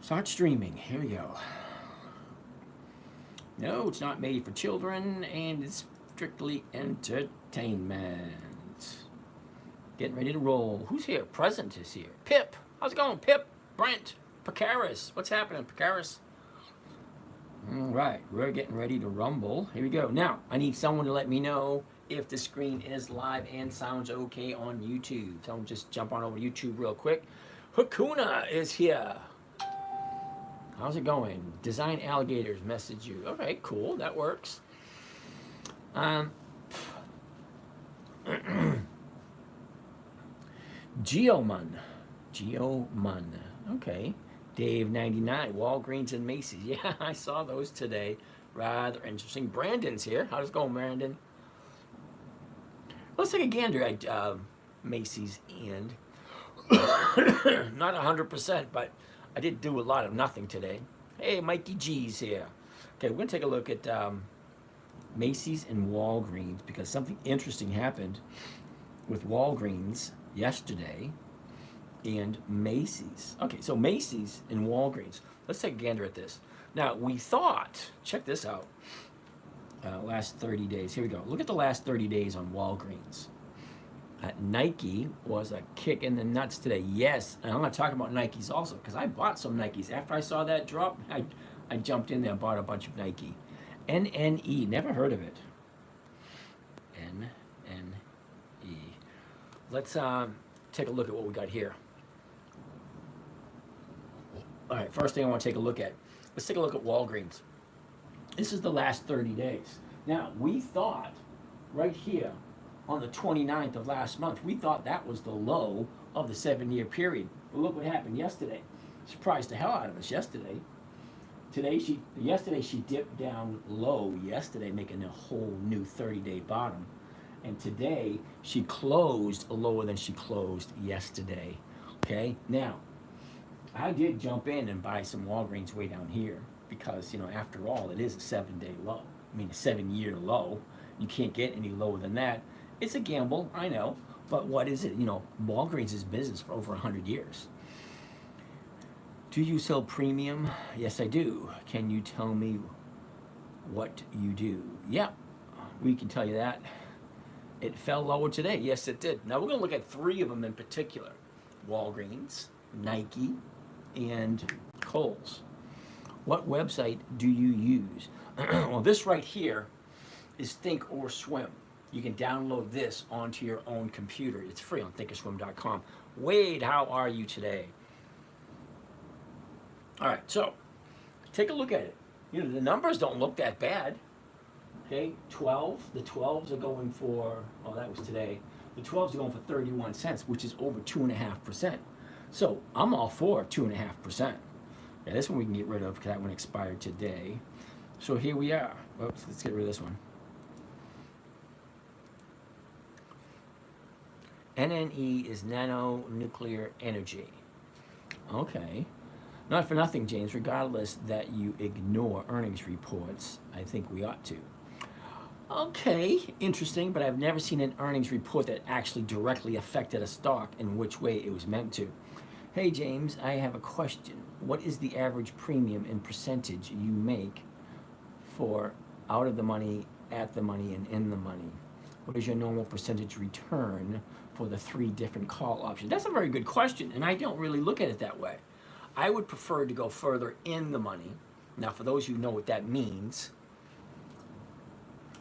Start streaming. Here we go. No, it's not made for children, and it's strictly entertainment. Getting ready to roll. Who's here? Present is here. Pip. How's it going, Pip? Brent. Picaris. What's happening, Picaris? All right, we're getting ready to rumble. Here we go. Now, I need someone to let me know if the screen is live and sounds okay on YouTube. So just jump on over to YouTube real quick. Hakuna is here. How's it going? Design alligators message you. Okay, cool. That works. Geomun. Okay. Dave 99. Walgreens and Macy's. Yeah, I saw those today. Rather interesting. Brandon's here. How's it going, Brandon? Let's take a gander at Macy's and not 100%, but I did do a lot of nothing today. Hey, Mikey G's here. Okay, we're going to take a look at Macy's and Walgreens because something interesting happened with Walgreens yesterday and Macy's. Okay, so Macy's and Walgreens. Let's take a gander at this. Now, we thought, check this out, last 30 days. Here we go. Look at the last 30 days on Walgreens. Nike was a kick in the nuts today. Yes, and I'm going to talk about Nikes also because I bought some Nikes. After I saw that drop, I jumped in there and bought a bunch of Nike. NNE, never heard of it. NNE. Let's take a look at what we got here. All right, first thing I want to take a look at. Let's take a look at Walgreens. This is the last 30 days. Now, we thought right here on the 29th of last month, we thought that was the low of the 7-year period. But look what happened yesterday. Surprised the hell out of us yesterday. Yesterday she dipped down low yesterday, making a whole new 30-day bottom. And today she closed lower than she closed yesterday. Okay, now I did jump in and buy some Walgreens way down here because, you know, after all, it is a 7-day low. I mean, a 7-year low. You can't get any lower than that. It's a gamble, I know, but what is it? You know, Walgreens is business for over 100 years. Do you sell premium? Yes, I do. Can you tell me what you do? Yeah, we can tell you that. It fell lower today. Yes, it did. Now, we're going to look at 3 of them in particular. Walgreens, Nike, and Kohl's. What website do you use? Well, this right here is Thinkorswim. You can download this onto your own computer. It's free on thinkorswim.com. Wade, how are you today? All right, so take a look at it. You know, the numbers don't look that bad. Okay, 12. The 12s are going for, oh, that was today. The 12s are going for 31 cents, which is over 2.5%. So I'm all for 2.5%. Yeah, this one we can get rid of because that one expired today. So here we are. Oops, let's get rid of this one. NNE is nano-nuclear energy. Okay. Not for nothing, James, regardless that you ignore earnings reports, I think we ought to. Okay, interesting, but I've never seen an earnings report that actually directly affected a stock in which way it was meant to. Hey, James, I have a question. What is the average premium in percentage you make for out of the money, at the money, and in the money? What is your normal percentage return for the 3 different call options? That's a very good question, and I don't really look at it that way. I would prefer to go further in the money. Now, for those who know what that means,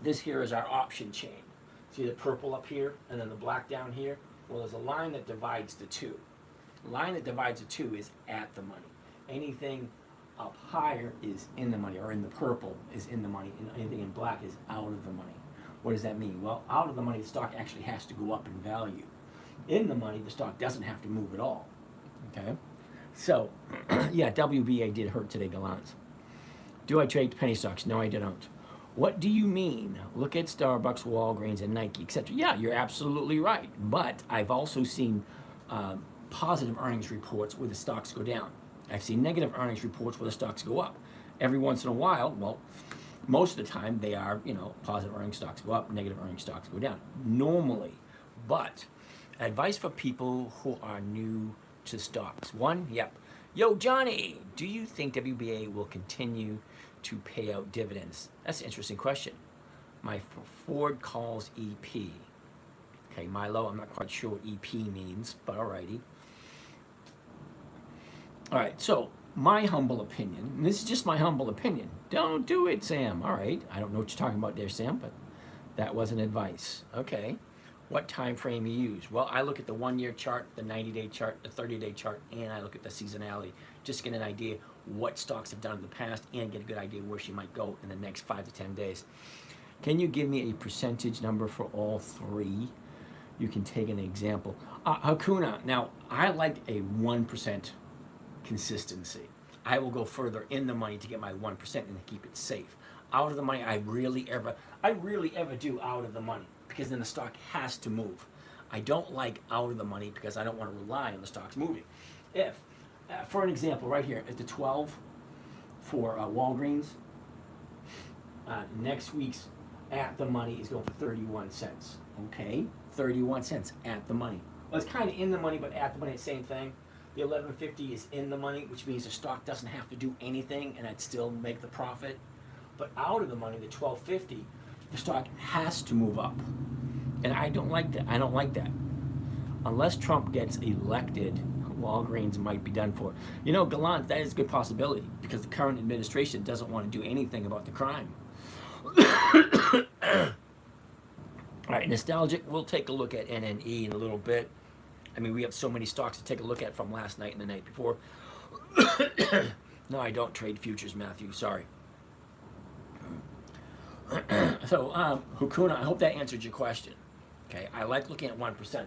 this here is our option chain. See the purple up here and then the black down here? Well, there's a line that divides the two. The line that divides the two is at the money. Anything up higher is in the money, or in the purple is in the money, and anything in black is out of the money. What does that mean? Well, out of the money, the stock actually has to go up in value. In the money, the stock doesn't have to move at all. Okay? So, yeah, WBA did hurt today, Gallant. Do I trade penny stocks? No, I don't. What do you mean? Look at Starbucks, Walgreens, and Nike, etc. Yeah, you're absolutely right. But I've also seen positive earnings reports where the stocks go down. I've seen negative earnings reports where the stocks go up. Every once in a while, well, most of the time they are, you know, positive earnings stocks go up, negative earnings stocks go down. Normally. But advice for people who are new to stocks. One, yep, Yo, Johnny, do you think WBA will continue to pay out dividends? That's an interesting question. My Ford calls EP. Okay, Milo, I'm not quite sure what EP means, but alrighty. All right, so my humble opinion, and this is just my humble opinion. Don't do it, Sam. All right, I don't know what you're talking about there, Sam, but that wasn't advice. Okay, what time frame you use? Well, I look at the 1-year chart, the 90-day chart, the 30-day chart, and I look at the seasonality. Just to get an idea what stocks have done in the past and get a good idea where she might go in the next 5 to 10 days. Can you give me a percentage number for all three? You can take an example. Hakuna, now I like a 1% consistency. I will go further in the money to get my 1% and keep it safe. Out of the money, I rarely ever do out of the money because then the stock has to move. I don't like out of the money because I don't want to rely on the stocks moving. If, for an example, right here at the 12 for Walgreens, next week's at the money is going for 31 cents. Okay, 31 cents at the money. Well, it's kind of in the money, but at the money, same thing. The 11.50 is in the money, which means the stock doesn't have to do anything, and I'd still make the profit. But out of the money, the 12.50, the stock has to move up, and I don't like that. I don't like that. Unless Trump gets elected, Walgreens might be done for. You know, Gallant, that is a good possibility because the current administration doesn't want to do anything about the crime. All right, nostalgic. We'll take a look at NNE in a little bit. I mean, we have so many stocks to take a look at from last night and the night before. No, I don't trade futures, Matthew. Sorry. So, Hukuna, I hope that answered your question. Okay, I like looking at 1%.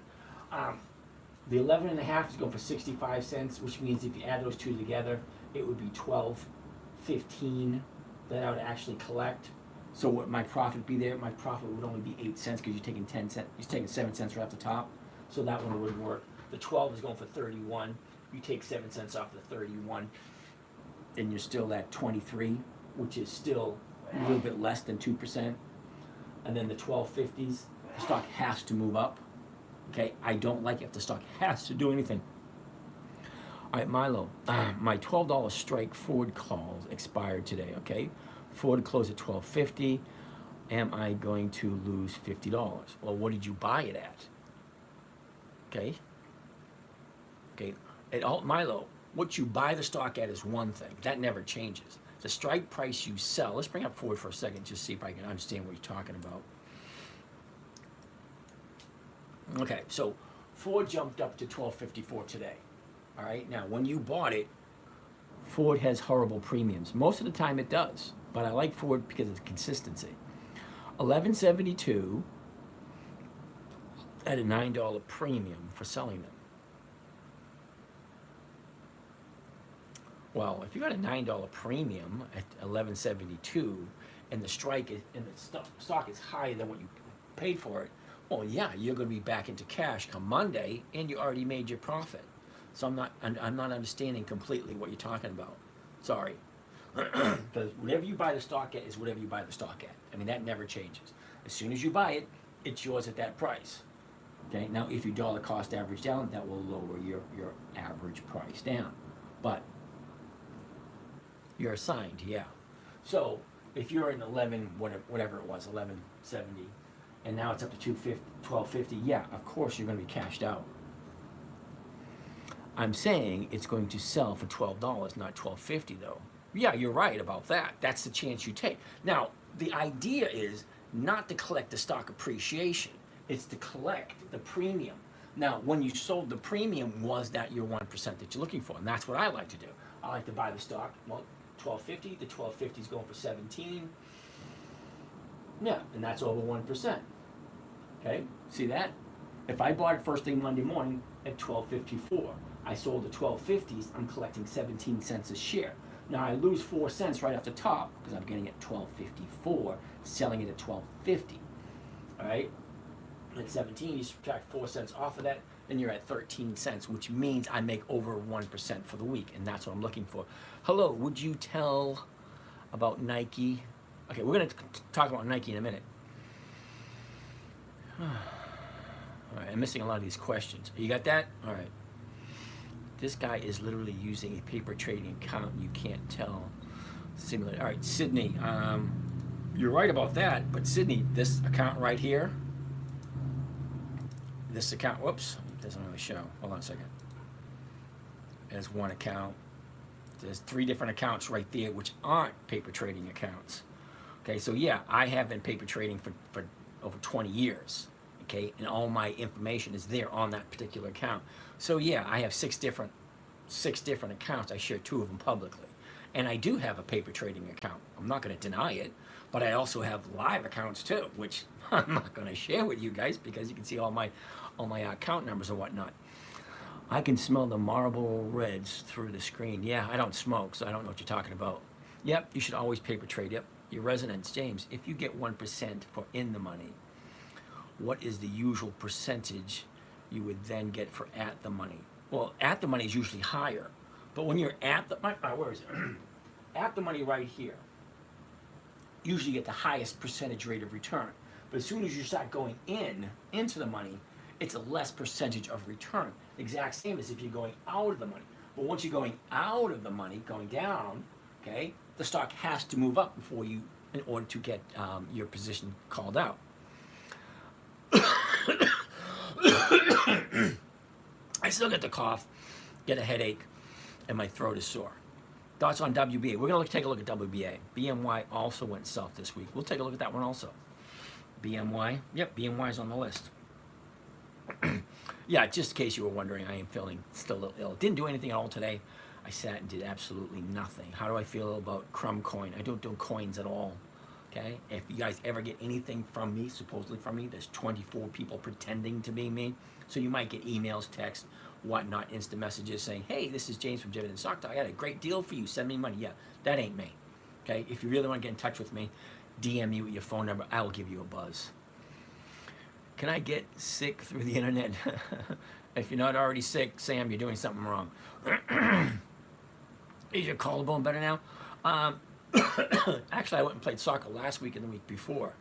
The 11.5 is going for 65 cents, which means if you add those two together, it would be 12.15 that I would actually collect. So what my profit be there? My profit would only be 8 cents because you're taking 10 cents. You're taking 7 cents right off the top. So that one wouldn't work. The 12 is going for 31. You take 7 cents off the 31, and you're still at 23, which is still a little bit less than 2%. And then the 12.50s, the stock has to move up. Okay, I don't like it if the stock has to do anything. All right, Milo, my $12 strike Ford calls expired today. Okay, Ford closed at $12.50. Am I going to lose $50? Well, what did you buy it at? Okay. Okay. At Alt Milo, what you buy the stock at is one thing. That never changes. The strike price you sell. Let's bring up Ford for a second, just see if I can understand what you're talking about. Okay, so Ford jumped up to $12.54 today. All right. Now, when you bought it, Ford has horrible premiums. Most of the time, it does. But I like Ford because of the consistency. $11.72 at a $9 premium for selling them. Well, if you got a $9 premium at $11.72 and the strike is, and the stock is higher than what you paid for it, well, yeah, you're going to be back into cash come Monday, and you already made your profit. So I'm not understanding completely what you're talking about. Sorry, because whatever you buy the stock at is whatever you buy the stock at. I mean, that never changes. As soon as you buy it, it's yours at that price. Okay. Now, if you dollar cost average down, that will lower your average price down. But you're assigned, yeah. So if you're in 11, whatever it was, 11.70, and now it's up to 12.50, yeah, of course you're going to be cashed out. I'm saying it's going to sell for $12, not $12.50 though. Yeah, you're right about that. That's the chance you take. Now, the idea is not to collect the stock appreciation. It's to collect the premium. Now, when you sold the premium, was that your 1% that you're looking for? And that's what I like to do. I like to buy the stock, well, $12.50. The $12.50 is going for 17. Yeah, and that's over 1%. Okay, see that? If I bought it first thing Monday morning at $12.54, I sold the $12.50s, I'm collecting 17 cents a share. Now I lose 4 cents right off the top because I'm getting it at $12.54, selling it at $12.50. All right, at 17, you subtract 4 cents off of that, then you're at 13 cents, which means I make over 1% for the week, and that's what I'm looking for. Hello, would you tell about Nike? Okay, we're going to talk about Nike in a minute. All right, I'm missing a lot of these questions. You got that? All right. This guy is literally using a paper trading account. You can't tell. Simulate. All right, Sydney. You're right about that, but Sydney, this account right here, this account. Whoops, it doesn't really show. Hold on a second. There's one account. There's 3 different accounts right there, which aren't paper trading accounts. Okay, so yeah, I have been paper trading for over 20 years. Okay, and all my information is there on that particular account. So yeah, I have 6 different accounts. I share 2 of them publicly, and I do have a paper trading account. I'm not going to deny it, but I also have live accounts too, which I'm not going to share with you guys because you can see all my account numbers and whatnot. I can smell the Marlboro Reds through the screen. Yeah, I don't smoke, so I don't know what you're talking about. Yep, you should always paper trade. Yep, your residence, James. If you get 1% for in the money, what is the usual percentage you would then get for at the money? Well, at the money is usually higher, but when you're at the where is it? At the money right here, usually you get the highest percentage rate of return. But as soon as you start going into the money, it's a less percentage of return. The exact same as if you're going out of the money. But once you're going out of the money, going down, okay, the stock has to move up before you, in order to get your position called out. I still get the cough, get a headache, and my throat is sore. Thoughts on WBA? We're going to take a look at WBA. BMY also went south this week. We'll take a look at that one also. BMY, yep, BMY is on the list. Yeah, just in case you were wondering, I am feeling still a little ill. Didn't do anything at all today. I sat and did absolutely nothing. How do I feel about Crumb Coin? I don't do coins at all. Okay? If you guys ever get anything from me, supposedly from me, there's 24 people pretending to be me. So you might get emails, texts, whatnot, instant messages saying, hey, this is James from Dividend Stock Talk. I got a great deal for you. Send me money. Yeah, that ain't me. Okay? If you really want to get in touch with me, DM me with your phone number. I will give you a buzz. Can I get sick through the internet? If you're not already sick, Sam, you're doing something wrong. Is your collarbone better now? Actually, I went and played soccer last week and the week before.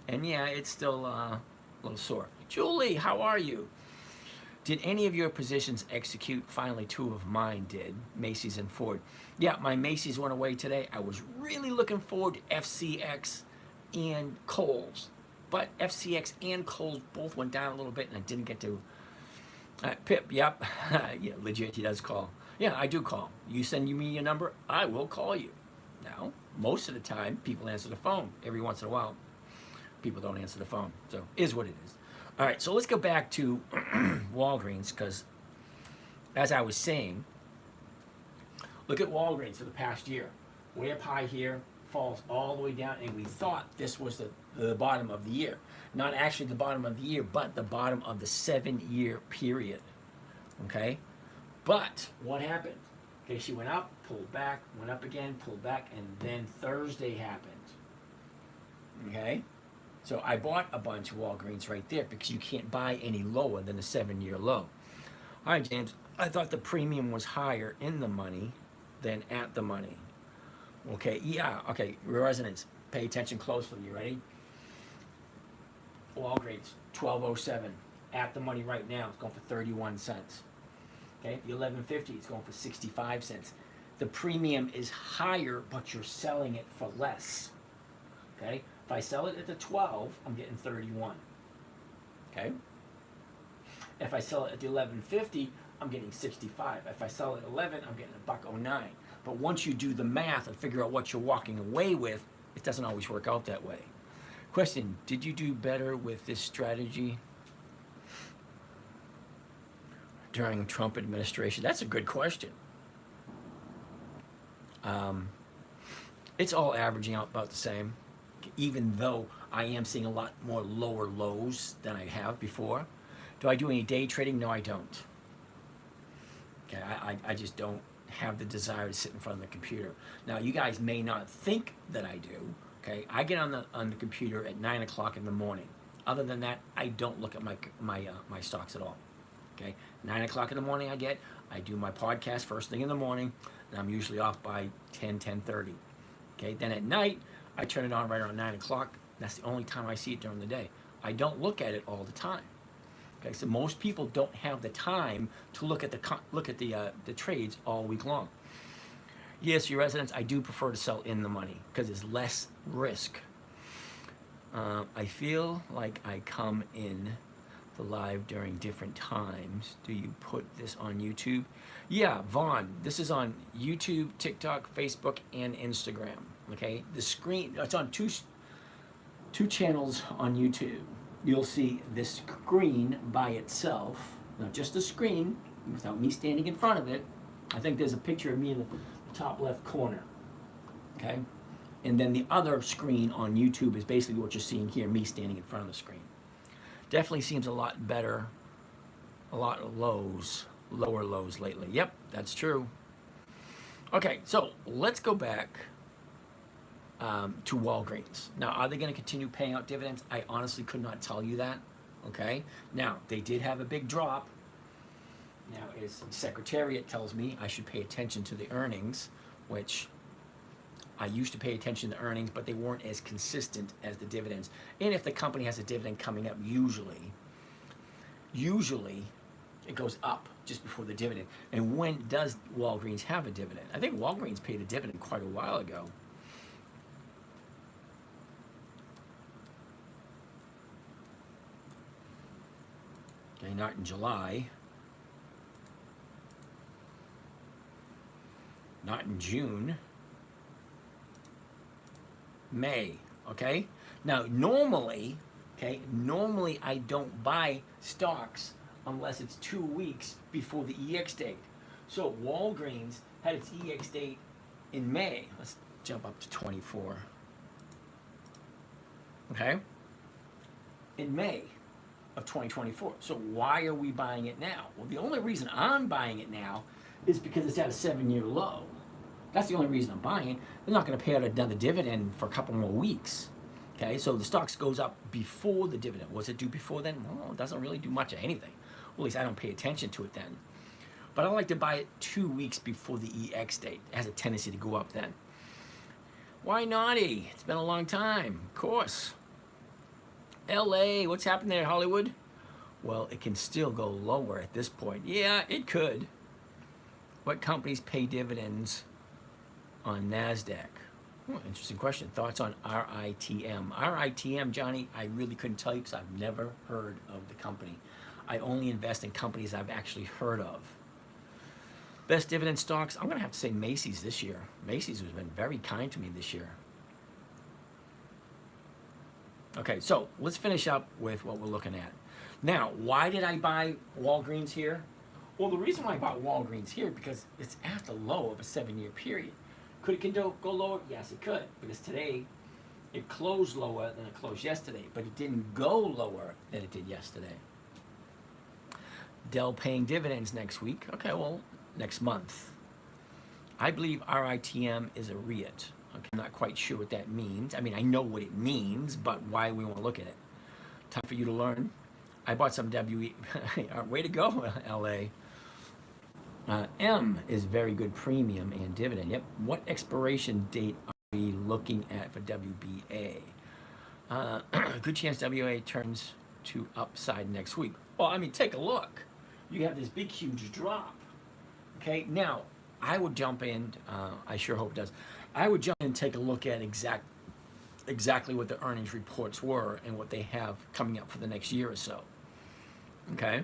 And yeah, it's still a little sore. Julie, how are you? Did any of your positions execute? Finally, 2 of mine did, Macy's and Ford. Yeah, my Macy's went away today. I was really looking forward to FCX and Kohl's. But FCX and Kohl's both went down a little bit, and I didn't get to. Pip, yep. Yeah, legit, he does call. Yeah, I do call. You send me your number, I will call you. Now, most of the time, people answer the phone. Every once in a while, people don't answer the phone. So, is what it is. All right, so let's go back to Walgreens, because as I was saying, look at Walgreens for the past year. Way up high here, falls all the way down, and we thought this was the bottom of the year. Not actually the bottom of the year, but the bottom of the 7-year period. Okay? But what happened? Okay, she went up, pulled back, went up again, pulled back, and then Thursday happened. Okay? So I bought a bunch of Walgreens right there because you can't buy any lower than a 7-year low. All right, James, I thought the premium was higher in the money than at the money. Okay, yeah, okay, residents, pay attention closely. You ready? Walgreens, 1207. At the money right now, it's going for 31 cents. Okay, the 1150, it's going for 65 cents. The premium is higher, but you're selling it for less. Okay, if I sell it at the 12, I'm getting 31. Okay, if I sell it at the 1150, I'm getting 65. If I sell it at 11, I'm getting $1.09. But once you do the math and figure out what you're walking away with, it doesn't always work out that way. Question, did you do better with this strategy during Trump administration? That's a good question. It's all averaging out about the same, even though I am seeing a lot more lower lows than I have before. Do I do any day trading? No, I don't. Okay, I just don't have the desire to sit in front of the computer. Now, you guys may not think that I do. Okay, I get on the computer at 9 o'clock in the morning. Other than that, I don't look at my stocks at all. Okay, 9 o'clock in the morning I do my podcast first thing in the morning, and I'm usually off by 10:30. Okay, then at night I turn it on right around 9 o'clock. That's the only time I see it during the day. I don't look at it all the time. Okay, so most people don't have the time to look at the trades all week long. Yes, your residents, I do prefer to sell in the money because it's less risk. I feel like I come in the live during different times. Do you put this on YouTube? Yeah, Vaughn, this is on YouTube, TikTok, Facebook, and Instagram. Okay, the screen, it's on two channels on YouTube. You'll see this screen by itself, not just the screen, without me standing in front of it. I think there's a picture of me in the top left corner. Okay, and then the other screen on YouTube is basically what you're seeing here, me standing in front of the screen. Definitely seems a lot better, a lot of lows, lower lows lately. Yep, that's true. Okay, so let's go back to Walgreens. Now, are they going to continue paying out dividends? I honestly could not tell you that. Okay, now they did have a big drop. Now, as Secretariat tells me, I should pay attention to the earnings, which I used to pay attention to earnings, but they weren't as consistent as the dividends. And if the company has a dividend coming up, usually it goes up just before the dividend. And when does Walgreens have a dividend? I think Walgreens paid a dividend quite a while ago. Okay, not in July. Not in June. May, okay? Now, normally I don't buy stocks unless it's 2 weeks before the EX date. So Walgreens had its EX date in May. Let's jump up to 24. Okay? In May of 2024. So why are we buying it now? Well, the only reason I'm buying it now is because it's at a 7-year low. That's the only reason I'm buying it. They're not going to pay out another dividend for a couple more weeks. Okay, so the stocks goes up before the dividend. Was it due before then? Well, it doesn't really do much of anything. Well, at least I don't pay attention to it then. But I like to buy it 2 weeks before the EX date. It has a tendency to go up then. Why naughty? It's been a long time. Of course. LA, what's happened there, Hollywood? Well, it can still go lower at this point. Yeah, it could. What companies pay dividends on NASDAQ? Interesting question. Thoughts on RITM? RITM, Johnny, I really couldn't tell you because I've never heard of the company. I only invest in companies I've actually heard of. Best dividend stocks? I'm going to have to say Macy's this year. Macy's has been very kind to me this year. Okay, so let's finish up with what we're looking at. Now, why did I buy Walgreens here? Well, the reason why I bought Walgreens here because it's at the low of a 7-year period. Could it go lower? Yes, it could. Because today, it closed lower than it closed yesterday. But it didn't go lower than it did yesterday. Dell paying dividends next week. Okay, well, next month. I believe RITM is a REIT. Okay, I'm not quite sure what that means. I mean, I know what it means, but why we want to look at it. Time for you to learn. I bought some WE. Way to go, LA. M is very good premium and dividend. Yep. What expiration date are we looking at for WBA? Good chance WA turns to upside next week. Well, I mean, take a look. You have this big, huge drop. Okay. Now, I would jump in. I sure hope it does. I would jump in and take a look at exactly what the earnings reports were and what they have coming up for the next year or so. Okay.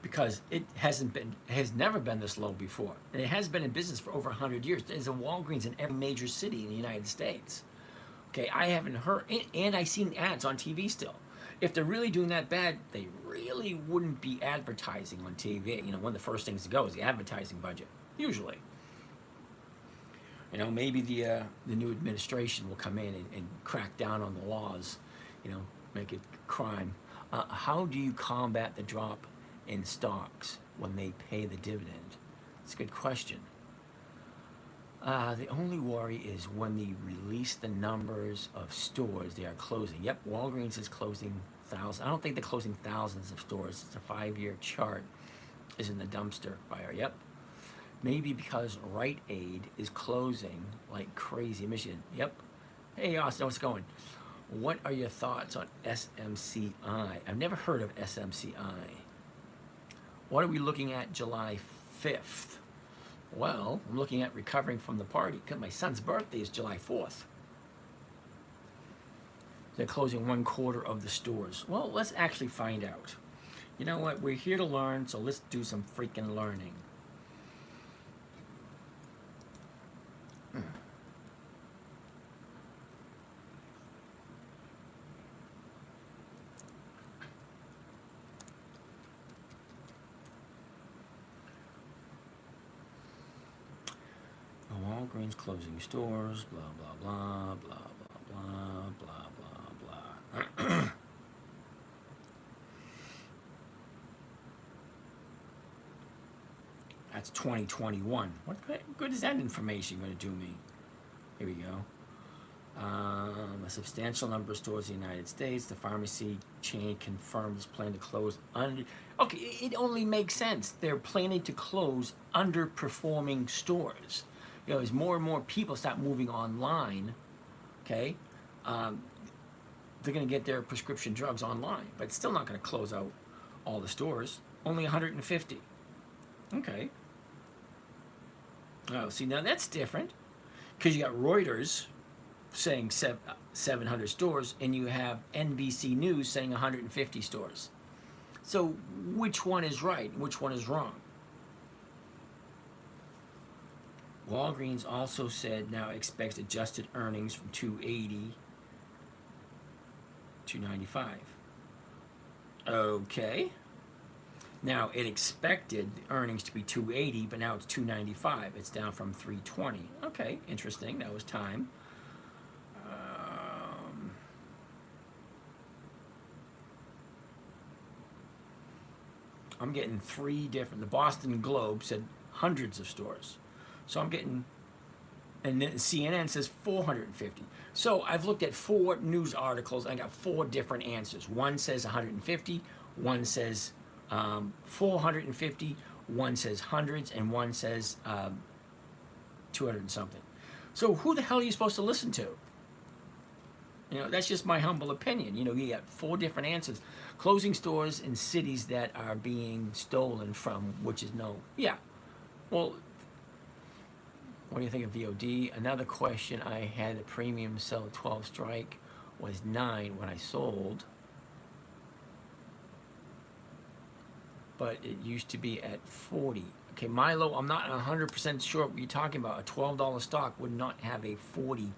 Because it has never been this low before. And it has been in business for over 100 years. There's a Walgreens in every major city in the United States. Okay, I haven't heard, and I've seen ads on TV still. If they're really doing that bad, they really wouldn't be advertising on TV. You know, one of the first things to go is the advertising budget, usually. You know, maybe the new administration will come in and crack down on the laws, you know, make it crime. How do you combat the drop in stocks when they pay the dividend? It's a good question. The only worry is when they release the numbers of stores they are closing. Yep, Walgreens is closing thousands. I don't think they're closing thousands of stores. It's a 5-year chart. Is in the dumpster fire. Yep. Maybe because Rite Aid is closing like crazy in Michigan. Yep. Hey, Austin, how's it going? What are your thoughts on SMCI? I've never heard of SMCI. What are we looking at July 5th? Well, I'm looking at recovering from the party because my son's birthday is July 4th. They're closing 1/4 of the stores. Well, let's actually find out. You know what? We're here to learn, so let's do some freaking learning. Walgreens closing stores, blah, blah, blah, blah, blah, blah, blah, blah, blah. That's 2021. What good is that information going to do me? Here we go. A substantial number of stores in the United States. The pharmacy chain confirms plan to close under. Okay, it only makes sense. They're planning to close underperforming stores. You know, as more and more people start moving online, okay, they're going to get their prescription drugs online, but it's still not going to close out all the stores. Only 150. Okay. Oh, see, now that's different, because you got Reuters saying 700 stores, and you have NBC News saying 150 stores. So which one is right? Which one is wrong? Walgreens also said now expects adjusted earnings from 280 to 95. Okay. Now it expected the earnings to be 280, but now it's 295. It's down from 320. Okay, interesting. That was time. I'm getting 3 different. The Boston Globe said hundreds of stores. So I'm getting, and then CNN says 450. So I've looked at 4 news articles. I got 4 different answers. One says 150, one says 450, one says hundreds, and one says 200 and something. So who the hell are you supposed to listen to? You know, that's just my humble opinion. You know, you got 4 different answers. Closing stores in cities that are being stolen from, which is no, yeah. Well, what do you think of VOD? Another question I had, the premium sell 12 strike was 9 when I sold. But it used to be at 40. Okay, Milo, I'm not 100% sure what you're talking about. A $12 stock would not have a 40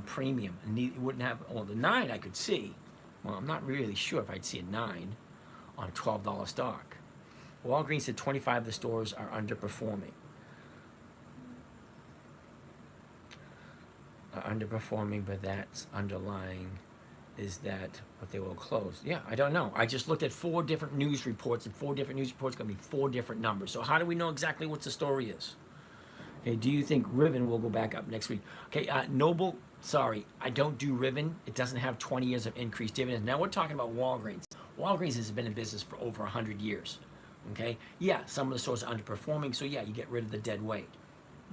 premium. And it wouldn't have, well, the 9 I could see. Well, I'm not really sure if I'd see a 9 on a $12 stock. Walgreens said 25 of the stores are underperforming. Underperforming, but that's underlying is that what they will close. Yeah, I don't know. I just looked at 4 different news reports, and 4 different news reports going to be 4 different numbers. So how do we know exactly what the story is? Okay, do you think Ribbon will go back up next week? Okay, Noble, sorry, I don't do Ribbon. It doesn't have 20 years of increased dividends. Now we're talking about Walgreens. Walgreens has been in business for over 100 years. Okay, yeah, some of the stores are underperforming, so yeah, you get rid of the dead weight.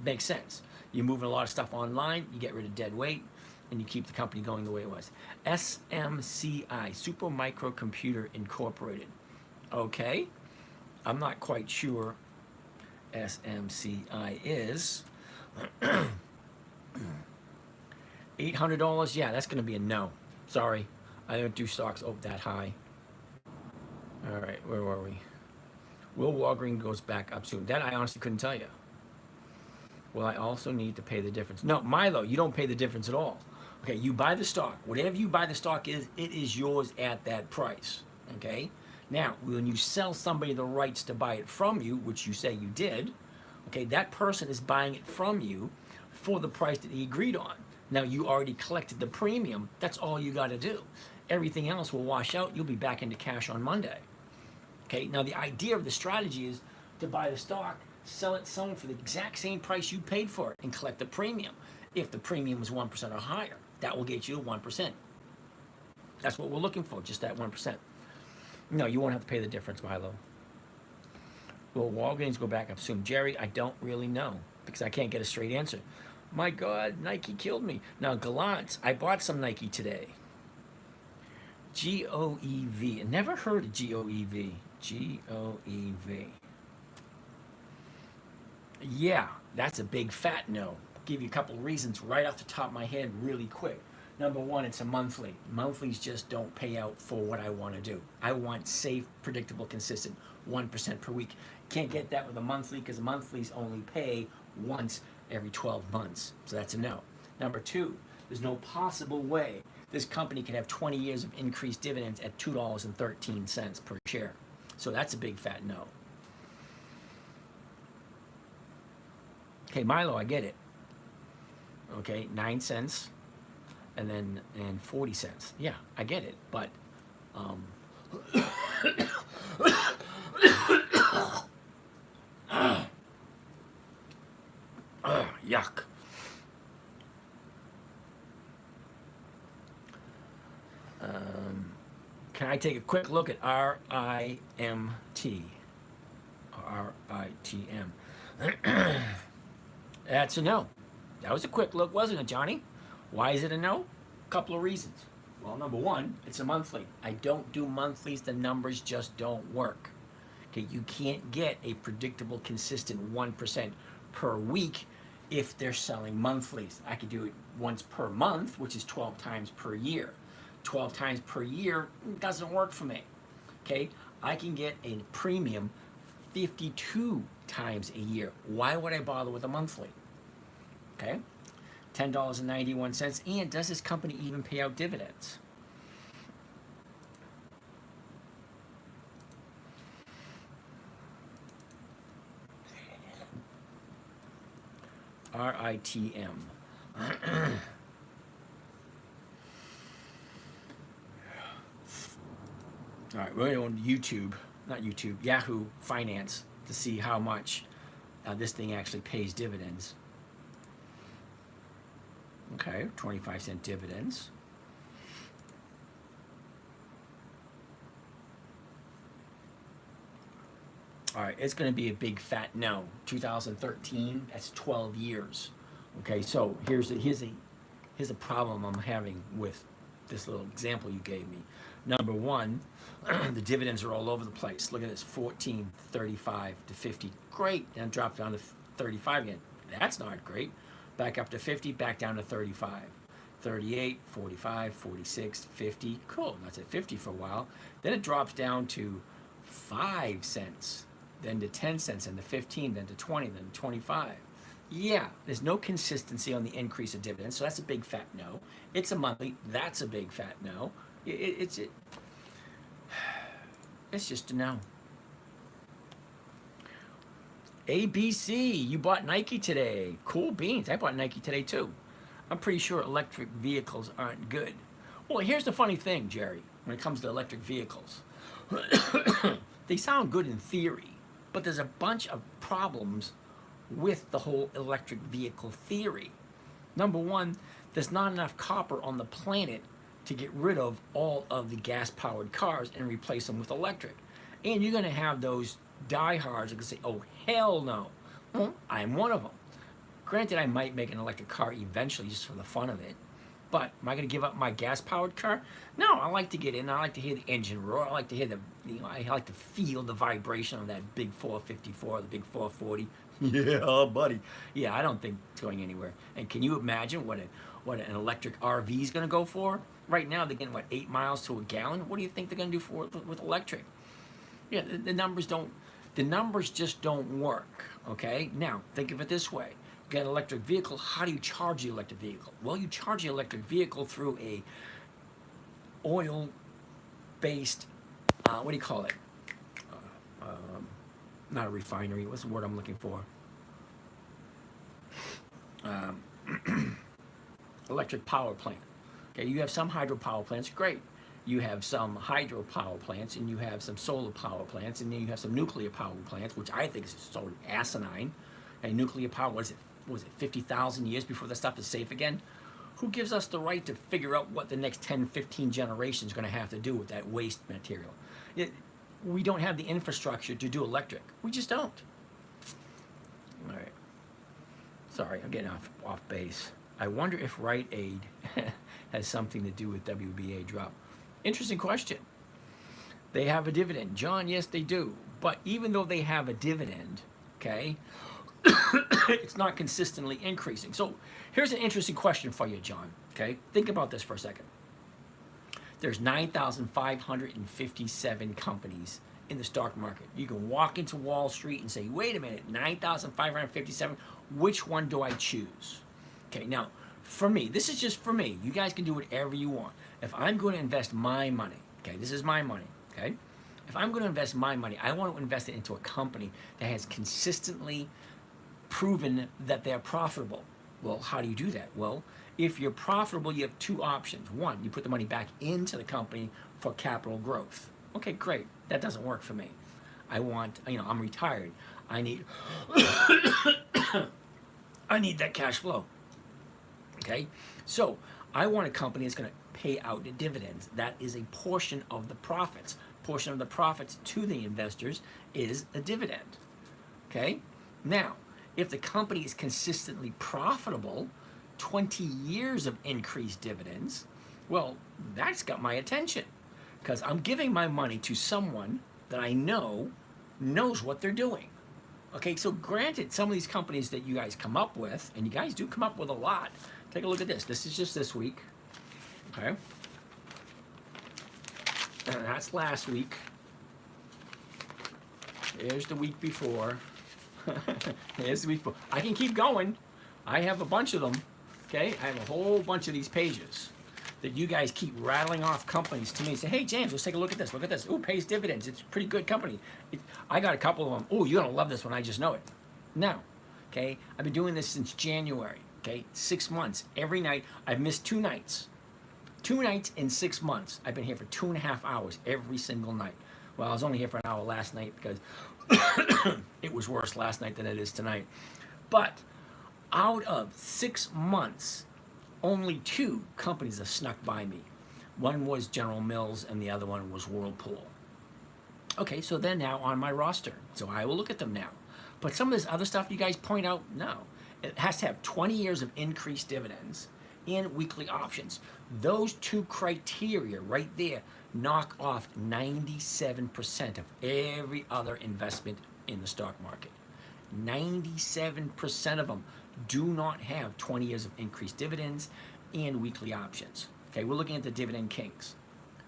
Makes sense. You're moving a lot of stuff online, you get rid of dead weight, and you keep the company going the way it was. SMCI, Super Micro Computer Incorporated. Okay, I'm not quite sure SMCI is. $800, yeah, that's going to be a no. Sorry, I don't do stocks that high. All right, where were we? Will Walgreens goes back up soon? That I honestly couldn't tell you. Will I also need to pay the difference? No, Milo, you don't pay the difference at all. Okay, you buy the stock. Whatever you buy the stock is, it is yours at that price. Okay? Now, when you sell somebody the rights to buy it from you, which you say you did, okay, that person is buying it from you for the price that he agreed on. Now, you already collected the premium. That's all you got to do. Everything else will wash out. You'll be back into cash on Monday. Okay, now the idea of the strategy is to buy the stock, sell it someone for the exact same price you paid for it, and collect the premium. If the premium is 1% or higher, that will get you 1%. That's what we're looking for, just that 1%. No, you won't have to pay the difference, Milo. Will Walgreens go back up soon? Jerry, I don't really know, because I can't get a straight answer. My God, Nike killed me. Now, Gallant, I bought some Nike today. GOEV. Never heard of GOEV. GOEV. Yeah, that's a big fat no. Give you a couple of reasons right off the top of my head, really quick. Number one, it's a monthly. Monthlies just don't pay out for what I want to do. I want safe, predictable, consistent 1% per week. Can't get that with a monthly because monthlies only pay once every 12 months. So that's a no. Number two, there's no possible way this company can have 20 years of increased dividends at $2.13 per share. So that's a big fat no. Okay, Milo, I get it. Okay, 9 cents and 40 cents. Yeah, I get it, but yuck. Can I take a quick look at RIMT? RITM. That's a no. That was a quick look, wasn't it, Johnny? Why is it a no? Couple of reasons. Well, number one, it's a monthly. I don't do monthlies. The numbers just don't work. Okay, you can't get a predictable, consistent 1% per week if they're selling monthlies. I could do it once per month, which is 12 times per year. 12 times per year doesn't work for me. Okay, I can get a premium 52 times a year. Why would I bother with a monthly? Okay, $10.91. And does this company even pay out dividends? RITM. All right, we're going to YouTube, not YouTube, Yahoo Finance to see how much this thing actually pays dividends. Okay, 25-cent dividends. All right, it's going to be a big fat no. 2013, that's 12 years. Okay, so here's a problem I'm having with this little example you gave me. Number one, the dividends are all over the place. Look at this, 14, 35 to 50. Great, then drop down to 35 again. That's not great. Back up to 50, back down to 35. 38, 45, 46, 50. Cool, that's at 50 for a while. Then it drops down to 5 cents, then to 10 cents, and to 15, then to 20, then to 25. Yeah, there's no consistency on the increase of dividends, so that's a big fat no. It's a monthly, that's a big fat no. It's just a no. ABC, you bought Nike today. Cool beans. I bought Nike today too. I'm pretty sure electric vehicles aren't good. Well, here's the funny thing, Jerry, when it comes to electric vehicles. They sound good in theory, but there's a bunch of problems with the whole electric vehicle theory. Number one, there's not enough copper on the planet to get rid of all of the gas-powered cars and replace them with electric. And you're going to have those diehards that can say, oh, hell no. Well, I'm one of them. Granted, I might make an electric car eventually just for the fun of it. But am I going to give up my gas-powered car? No, I like to get in. I like to hear the engine roar. I like to hear I like to feel the vibration of that big 454, the big 440. Yeah, buddy. Yeah, I don't think it's going anywhere. And can you imagine what an electric RV is going to go for? Right now, they're getting, 8 miles to a gallon? What do you think they're going to do with electric? Yeah, the numbers just don't work, okay? Now, think of it this way. You got an electric vehicle, how do you charge the electric vehicle? Well, you charge the electric vehicle through a oil-based, what do you call it? Not a refinery, what's the word I'm looking for? Electric power plant. Okay, you have some hydropower plants, great. You have some hydropower plants, and you have some solar power plants, and then you have some nuclear power plants, which I think is sort of asinine. And nuclear power, was it 50,000 years before the stuff is safe again? Who gives us the right to figure out what the next 10, 15 generations are going to have to do with that waste material? We don't have the infrastructure to do electric. We just don't. All right. Sorry, I'm getting off base. I wonder if Rite Aid has something to do with WBA drop. Interesting question. They have a dividend. John, yes, they do. But even though they have a dividend, okay, it's not consistently increasing. So here's an interesting question for you, John. Okay, think about this for a second. There's 9,557 companies in the stock market. You can walk into Wall Street and say, wait a minute, 9,557, which one do I choose? Okay, now, for me, this is just for me. You guys can do whatever you want. If I'm going to invest my money, okay, this is my money, okay? If I'm going to invest my money, I want to invest it into a company that has consistently proven that they're profitable. Well, how do you do that? Well, if you're profitable, you have two options. One, you put the money back into the company for capital growth. Okay, great. That doesn't work for me. I want, I'm retired. I need I need that cash flow. Okay? So, I want a company that's going to pay out the dividends. That is a portion of the profits. Portion of the profits to the investors is a dividend. Okay? Now, if the company is consistently profitable, 20 years of increased dividends, well, that's got my attention because I'm giving my money to someone that I know knows what they're doing. Okay, so granted, some of these companies that you guys come up with, and you guys do come up with a lot. Take a look at this. This is just this week. Okay. And that's last week. Here's the week before. Here's the week before. I can keep going. I have a bunch of them. Okay, I have a whole bunch of these pages that you guys keep rattling off companies to me. Say, hey James, let's take a look at this. Look at this. Ooh, pays dividends. It's a pretty good company. I got a couple of them. Oh, you're gonna love this one. I just know it. Now, okay, I've been doing this since January. Okay, 6 months. Every night, I've missed 2 nights. 2 nights in 6 months. I've been here for 2.5 hours every single night. Well, I was only here for an hour last night because it was worse last night than it is tonight. But out of 6 months, only 2 companies have snuck by me. One was General Mills and the other one was Whirlpool. Okay, so they're now on my roster. So I will look at them now. But some of this other stuff you guys point out, no. It has to have 20 years of increased dividends and weekly options. Those 2 criteria right there knock off 97% of every other investment in the stock market. 97% of them do not have 20 years of increased dividends and weekly options. Okay, we're looking at the dividend kings.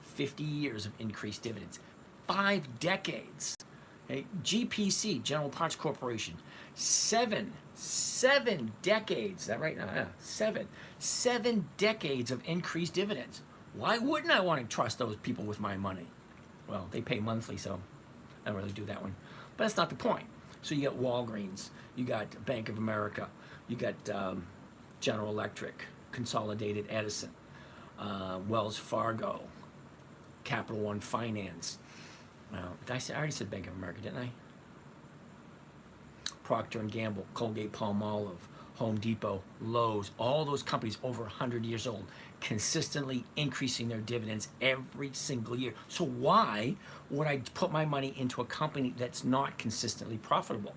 50 years of increased dividends. 5 decades. Okay, GPC, General Parts Corporation, 7 decades. Is that right? Yeah, 7 decades of increased dividends. Why wouldn't I want to trust those people with my money? Well, they pay monthly, so I don't really do that one. But that's not the point. So you got Walgreens, you got Bank of America, you got General Electric, Consolidated Edison, Wells Fargo, Capital One Finance. I already said Bank of America, didn't I? Procter and Gamble, Colgate Palmolive, Home Depot, Lowe's, all those companies over 100 years old, consistently increasing their dividends every single year. So why would I put my money into a company that's not consistently profitable?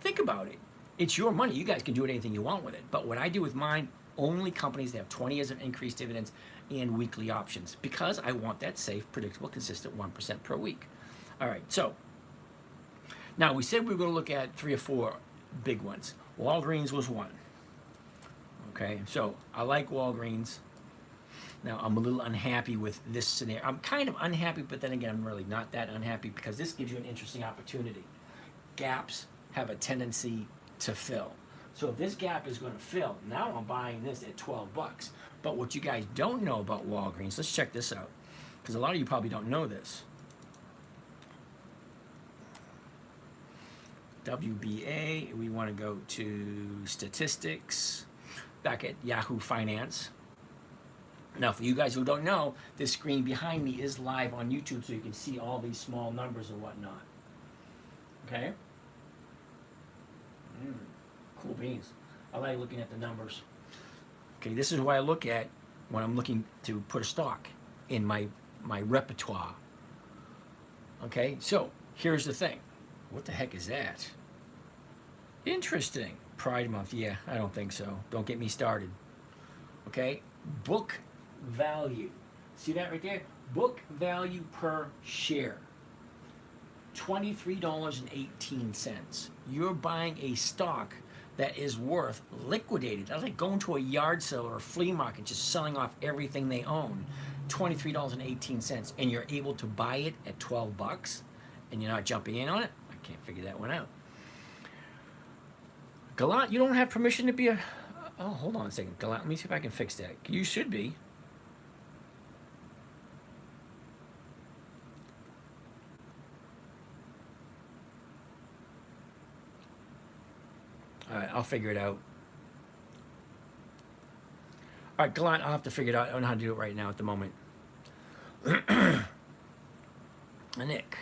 Think about it. It's your money. You guys can do anything you want with it. But what I do with mine, only companies that have 20 years of increased dividends and weekly options, because I want that safe, predictable, consistent 1% per week. All right, so now we said we were going to look at 3 or 4 big ones. Walgreens was one. Okay, so I like Walgreens. Now I'm a little unhappy with this scenario. I'm kind of unhappy, but then again, I'm really not that unhappy because this gives you an interesting opportunity. Gaps have a tendency to fill. So if this gap is going to fill, now I'm buying this at 12 bucks. But what you guys don't know about Walgreens, let's check this out, because a lot of you probably don't know this. WBA, we want to go to statistics, back at Yahoo Finance. Now, for you guys who don't know, this screen behind me is live on YouTube, so you can see all these small numbers and whatnot. Okay? Cool beans. I like looking at the numbers. Okay, this is what I look at when I'm looking to put a stock in my repertoire. Okay, so here's the thing. What the heck is that? Interesting. Pride Month. Yeah, I don't think so. Don't get me started. Okay, book value. See that right there? Book value per share. $23.18. You're buying a stock that is worth liquidated. That's like going to a yard sale or a flea market, just selling off everything they own. $23.18, and you're able to buy it at 12 bucks, and you're not jumping in on it. I can't figure that one out. Gallant, you don't have permission to be a. Oh, hold on a second, Gallant. Let me see if I can fix that. You should be. All right, I'll figure it out. All right, Gallant, I'll have to figure it out. I don't know how to do it right now at the moment. Nick,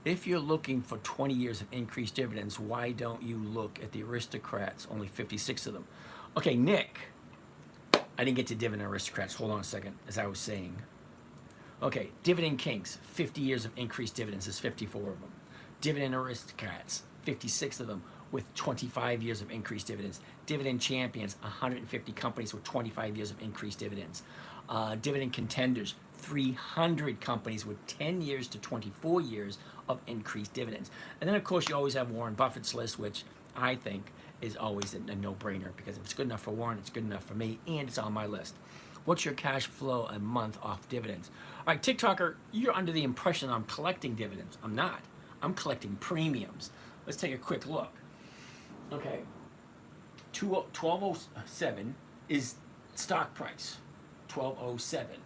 if you're looking for 20 years of increased dividends, why don't you look at the aristocrats? Only 56 of them. Okay, Nick, I didn't get to dividend aristocrats. Hold on a second, as I was saying. Okay, dividend kings, 50 years of increased dividends. There's 54 of them. Dividend aristocrats, 56 of them with 25 years of increased dividends. Dividend champions, 150 companies with 25 years of increased dividends. Dividend contenders, 300 companies with 10 years to 24 years of increased dividends. And then, of course, you always have Warren Buffett's list, which I think is always a no-brainer, because if it's good enough for Warren, it's good enough for me, and it's on my list. What's your cash flow a month off dividends? All right, TikToker, you're under the impression I'm collecting dividends. I'm not. I'm collecting premiums. Let's take a quick look. Okay, 1207 is stock price, 1207.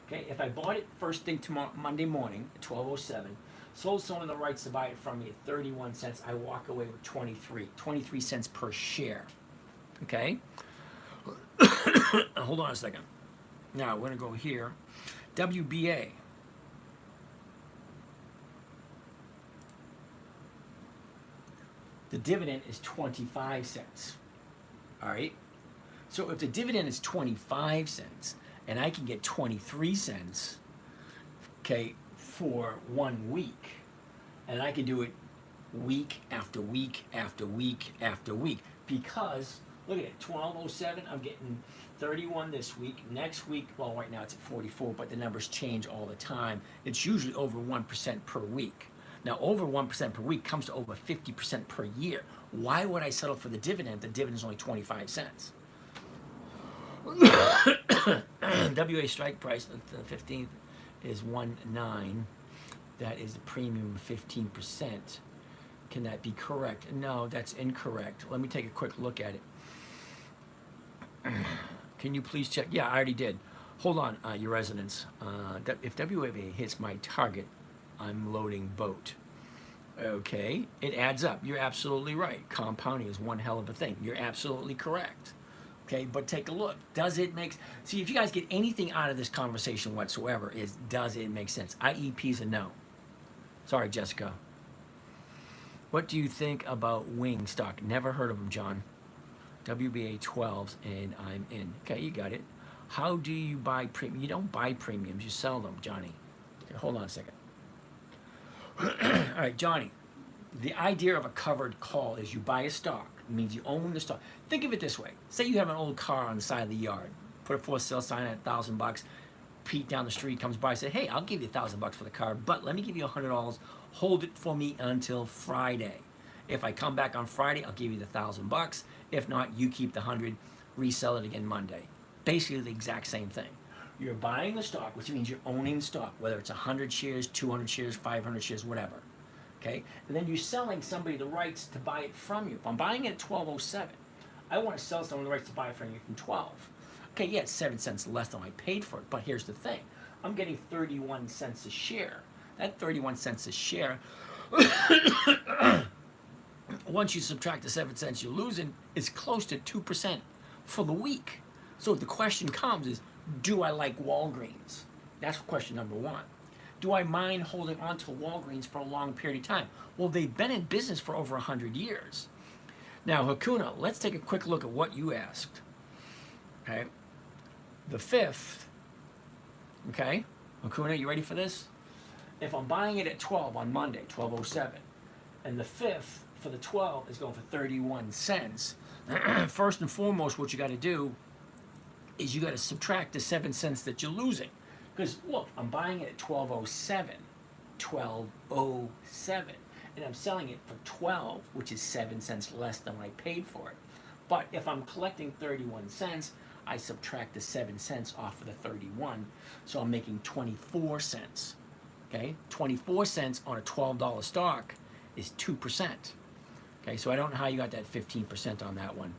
Okay, if I bought it first thing tomorrow, Monday morning at 1207, sold someone the rights to buy it from me at 31 cents, I walk away with 23 cents per share. Okay, hold on a second. Now we're gonna go here, WBA. The dividend is 25 cents. All right. So if the dividend is 25 cents and I can get 23 cents, okay, for 1 week, and I can do it week after week after week after week, because look at it, 1207, I'm getting 31 this week. Next week, well, right now it's at 44, but the numbers change all the time. It's usually over 1% per week. Now, over 1% per week comes to over 50% per year. Why would I settle for the dividend? The dividend is only 25 cents. WA strike price, the 15th, is 1.9. That is a premium of 15%. Can that be correct? No, that's incorrect. Let me take a quick look at it. Can you please check? Yeah, I already did. Hold on, your residents. If WAVA hits my target, I'm loading boat. Okay, it adds up. You're absolutely right. Compounding is one hell of a thing. You're absolutely correct. Okay, but take a look. Does it make... See, if you guys get anything out of this conversation whatsoever, is does it make sense? IEP is a no. Sorry, Jessica. What do you think about Wing stock? Never heard of them, John. WBA 12s, and I'm in. Okay, you got it. How do you buy premium? You don't buy premiums, you sell them, Johnny. Okay, hold on a second. All right, Johnny, the idea of a covered call is you buy a stock. It means you own the stock. Think of it this way. Say you have an old car on the side of the yard. Put a for sale sign at $1,000. Pete down the street comes by and says, hey, I'll give you $1,000 for the car, but let me give you $100. Hold it for me until Friday. If I come back on Friday, I'll give you the $1,000. If not, you keep the 100, resell it again Monday. Basically the exact same thing. You're buying the stock, which means you're owning the stock, whether it's 100 shares, 200 shares, 500 shares, whatever. Okay? And then you're selling somebody the rights to buy it from you. If I'm buying it at 1207, I want to sell someone the rights to buy it from you from 12. Okay, yeah, it's 7 cents less than I paid for it, but here's the thing. I'm getting 31 cents a share. That 31 cents a share, once you subtract the 7 cents you're losing, is close to 2% for the week. So the question comes is, do I like Walgreens? That's question number one. Do I mind holding on to Walgreens for a long period of time? Well, they've been in business for over 100 years. Now, Hakuna, let's take a quick look at what you asked. Okay. The 5th, okay, Hakuna, you ready for this? If I'm buying it at 12 on Monday, 1207, and the 5th for the 12 is going for 31 cents, first and foremost, what you got to do is you got to subtract the 7 cents that you're losing. Because look, I'm buying it at 1207, 1207, and I'm selling it for 12, which is 7 cents less than what I paid for it. But if I'm collecting 31 cents, I subtract the 7 cents off of the 31, so I'm making 24 cents. Okay, 24 cents on a $12 stock is 2%. Okay, so I don't know how you got that 15% on that one.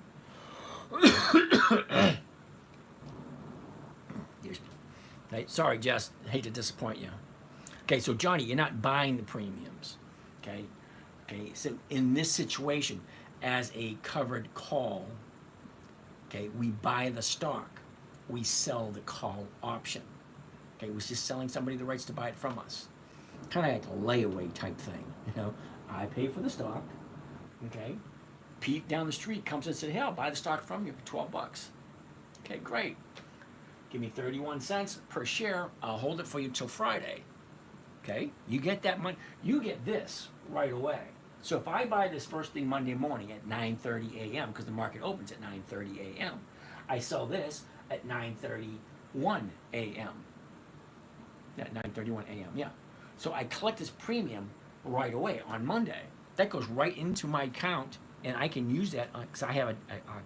Right? Sorry, Jess, hate to disappoint you. Okay, so Johnny, you're not buying the premiums. Okay, so in this situation, as a covered call, okay, we buy the stock, we sell the call option. Okay, we're just selling somebody the rights to buy it from us. Kind of like a layaway type thing, you know. I pay for the stock. Okay, Pete down the street comes and says, "Hey, I'll buy the stock from you for 12 bucks." Okay, great. Give me 31 cents per share. I'll hold it for you till Friday. Okay, you get that money. You get this right away. So if I buy this first thing Monday morning at 9:30 a.m. because the market opens at 9:30 a.m., I sell this at 9:31 a.m. At 9:31 a.m. Yeah. So I collect this premium right away on Monday. That goes right into my account, and I can use that because I have a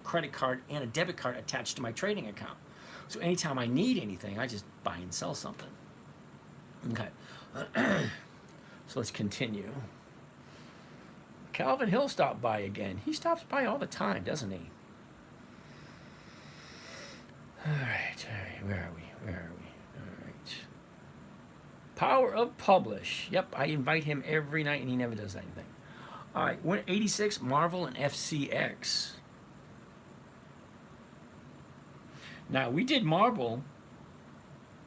credit card and a debit card attached to my trading account. So anytime I need anything, I just buy and sell something. Okay. So let's continue. Calvin Hill stopped by again. He stops by all the time, doesn't he? All right. Where are we? All right. Power of Publish. Yep, I invite him every night, and he never does anything. All right, 86, Marvel and FCX. Now, we did Marvel,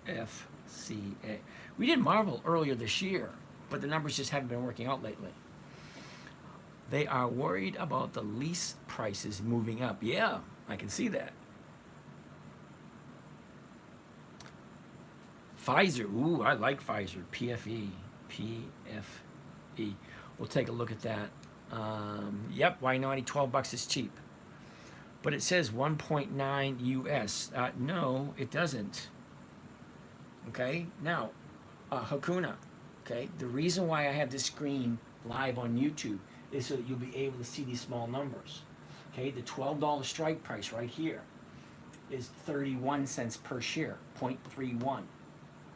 FCA. We did Marvel earlier this year, but the numbers just haven't been working out lately. They are worried about the lease prices moving up. Yeah, I can see that. Pfizer. Ooh, I like Pfizer. PFE. We'll take a look at that. Yep, why not? 12 bucks is cheap. But it says 1.9 US. No, it doesn't. Okay, now, Hakuna. Okay, the reason why I have this screen live on YouTube is so that you'll be able to see these small numbers. Okay, the $12 strike price right here is 31 cents per share, 0.31.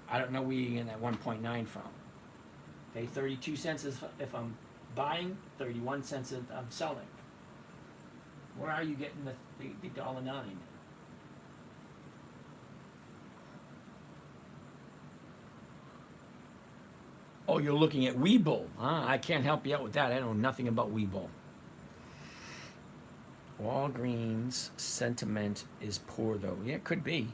I don't know where you're getting that 1.9 from. Okay, 32 cents is if I'm buying, 31 cents if I'm selling. Where are you getting the $1.09? Oh, you're looking at Webull. I can't help you out with that. I know nothing about Webull. Walgreens sentiment is poor, though. Yeah, it could be.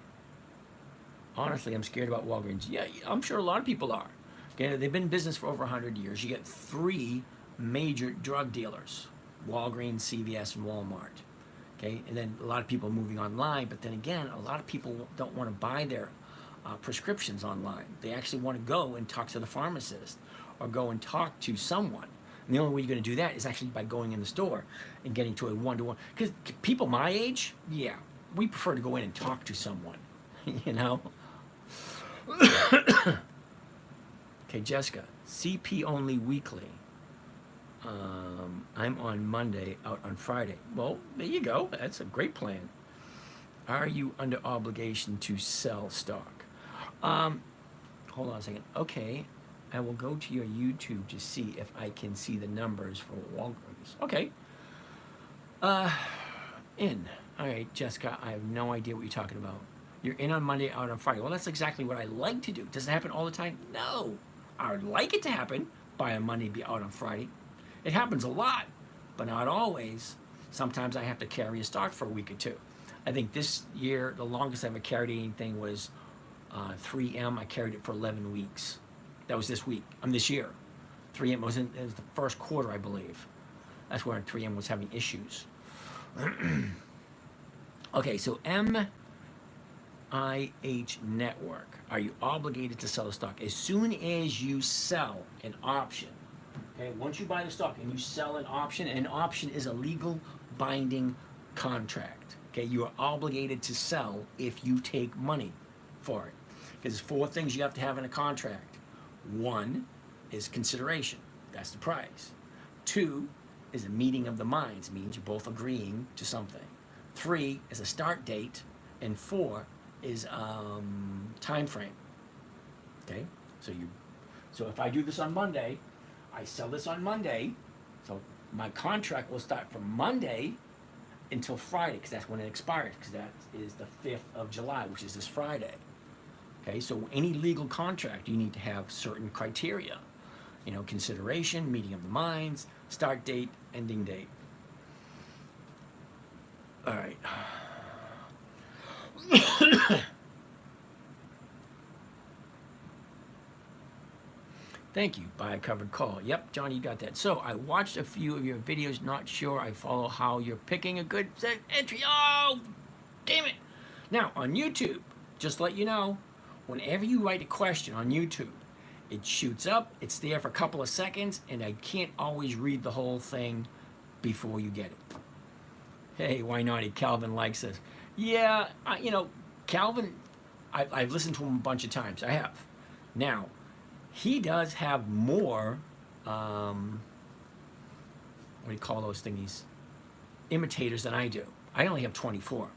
Honestly, I'm scared about Walgreens. Yeah, I'm sure a lot of people are. Okay, they've been in business for over 100 years. You get 3 major drug dealers: Walgreens, CVS, and Walmart. Okay, and then a lot of people moving online. But then again, a lot of people don't want to buy their prescriptions online. They actually want to go and talk to the pharmacist or go and talk to someone. And the only way you're going to do that is actually by going in the store and getting to a one-to-one. Because people my age, yeah, we prefer to go in and talk to someone, you know? Okay, Jessica, CP only weekly. I'm on Monday, out on Friday. Well, there you go. That's a great plan. Are you under obligation to sell stock? Hold on a second. Okay, I will go to your YouTube to see if I can see the numbers for Walgreens. Okay. In. All right, Jessica, I have no idea what you're talking about. You're in on Monday, out on Friday. Well, that's exactly what I like to do. Does it happen all the time? No. I would like it to happen. Buy on Monday, be out on Friday. It happens a lot, but not always. Sometimes I have to carry a stock for a week or two. I think this year, the longest I ever carried anything was 3M. I carried it for 11 weeks. That was this week. This year. 3M was it was the first quarter, I believe. That's where 3M was having issues. Okay, so MIH Network. Are you obligated to sell the stock? As soon as you sell an option, okay, once you buy the stock and you sell an option is a legal binding contract. Okay, you are obligated to sell if you take money for it. Because there's four things you have to have in a contract. One is consideration. That's the price. Two is a meeting of the minds, means you're both agreeing to something. Three is a start date, and four is time frame. Okay, so if I do this on Monday, I sell this on Monday, so my contract will start from Monday until Friday, because that's when it expires, because that is the 5th of July, which is this Friday. Okay, so any legal contract, you need to have certain criteria. You know, consideration, meeting of the minds, start date, ending date. All right. Thank you. Buy a covered call. Yep, Johnny, you got that. So I watched a few of your videos. Not sure I follow how you're picking a good entry. Oh, damn it. Now, on YouTube, just to let you know, whenever you write a question on YouTube, it shoots up, it's there for a couple of seconds, and I can't always read the whole thing before you get it. Hey, why not? Calvin likes this. Yeah, you know, Calvin, I've listened to him a bunch of times. I have. Now, he does have more, what do you call those thingies? Imitators than I do. I only have 24.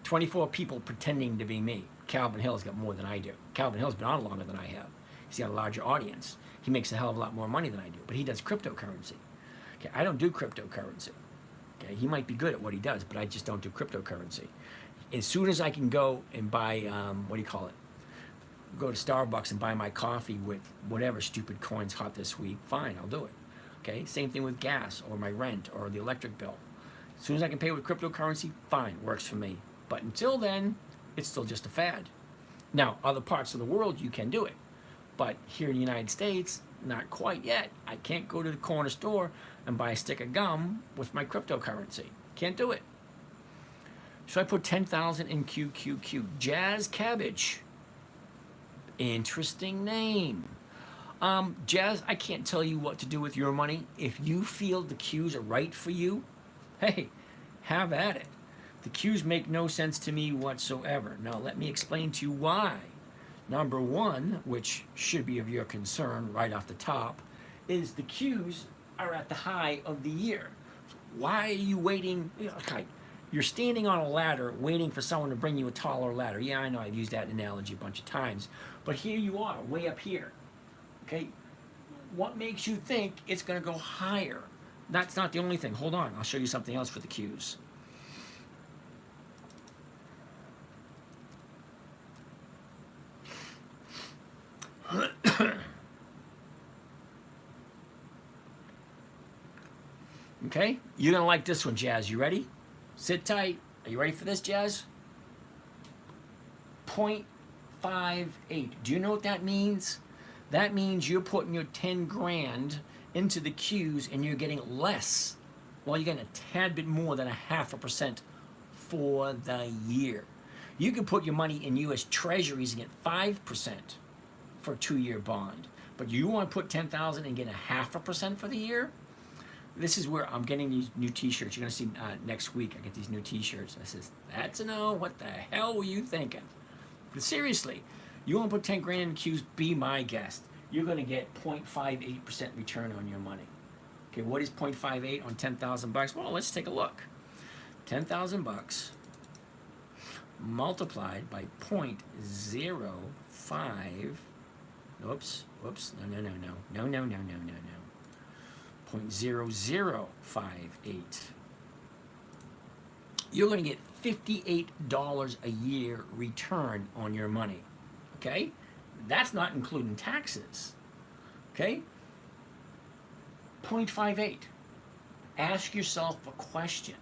24 people pretending to be me. Calvin Hill's got more than I do. Calvin Hill's been on longer than I have. He's got a larger audience. He makes a hell of a lot more money than I do, but he does cryptocurrency. Okay, I don't do cryptocurrency. Okay, he might be good at what he does, but I just don't do cryptocurrency. As soon as I can go and buy, what do you call it? Go to Starbucks and buy my coffee with whatever stupid coin's hot this week, fine, I'll do it. Okay, same thing with gas or my rent or the electric bill. As soon as I can pay with cryptocurrency, fine, works for me. But until then, it's still just a fad. Now, other parts of the world, you can do it. But here in the United States, not quite yet. I can't go to the corner store and buy a stick of gum with my cryptocurrency. Can't do it. Should I put 10,000 in QQQ? Jazz Cabbage. Interesting name. Jazz, I can't tell you what to do with your money. If you feel the Qs are right for you, hey, have at it. The Qs make no sense to me whatsoever. Now, let me explain to you why. Number one, which should be of your concern right off the top, is the Qs are at the high of the year. Why are you waiting? Okay, you're standing on a ladder waiting for someone to bring you a taller ladder. Yeah, I know I've used that analogy a bunch of times, but here you are, way up here. Okay, what makes you think it's going to go higher? That's not the only thing. Hold on, I'll show you something else for the Qs. Okay, you're gonna like this one, Jazz. You ready? Sit tight. Are you ready for this, Jazz? 0.58. Do you know what that means? That means you're putting your 10 grand into the Qs and you're getting less. Well, you're getting a tad bit more than 0.5% for the year. You can put your money in U.S. Treasuries and get 5% for a 2-year bond. But you want to put 10,000 and get 0.5% for the year? This is where I'm getting these new T-shirts. You're gonna see next week. I get these new T-shirts. I says, "That's a no. What the hell were you thinking?" But seriously, you want to put 10 grand in Qs? Be my guest. You're gonna get 0.58% return on your money. Okay, what is 0.58 on 10,000 bucks? Well, let's take a look. 10,000 bucks multiplied by 0.05. Oops. No. 0.0058. You're going to get $58 a year return on your money. Okay? That's not including taxes. Okay? 0.58. Ask yourself a question.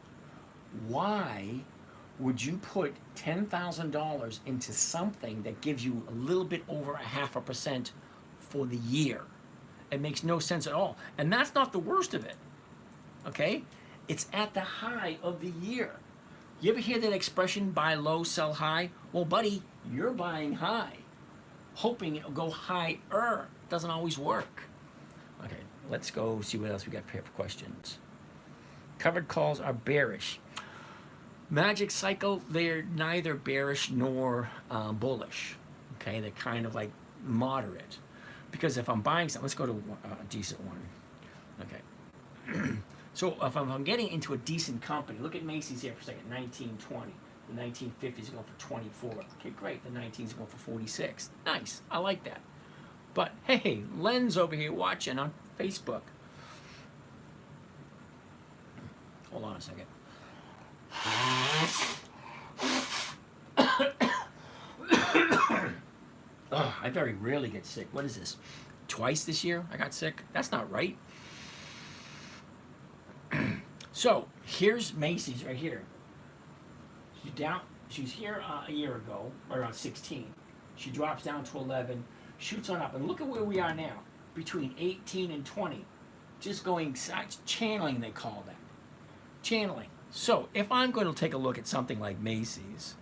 Why would you put $10,000 into something that gives you a little bit over 0.5% for the year? It makes no sense at all. And that's not the worst of it. Okay? It's at the high of the year. You ever hear that expression, buy low, sell high? Well, buddy, you're buying high, hoping it'll go higher. Doesn't always work. Okay, let's go see what else we got here for questions. Covered calls are bearish. Magic Cycle, they're neither bearish nor bullish. Okay, they're kind of like moderate. Because if I'm buying something, let's go to a decent one. Okay. So if I'm getting into a decent company, look at Macy's here for a second, 1920. The 1950s are going for 24. Okay, great. The 19s are going for 46. Nice. I like that. But hey, Len's over here watching on Facebook. Hold on a second. Oh, I very rarely get sick. What is this? Twice this year I got sick? That's not right. So here's Macy's right here. She's down. She's here a year ago, around 16. She drops down to 11, shoots on up, and look at where we are now, between 18 and 20. Just going channeling, they call that. Channeling. So if I'm going to take a look at something like Macy's,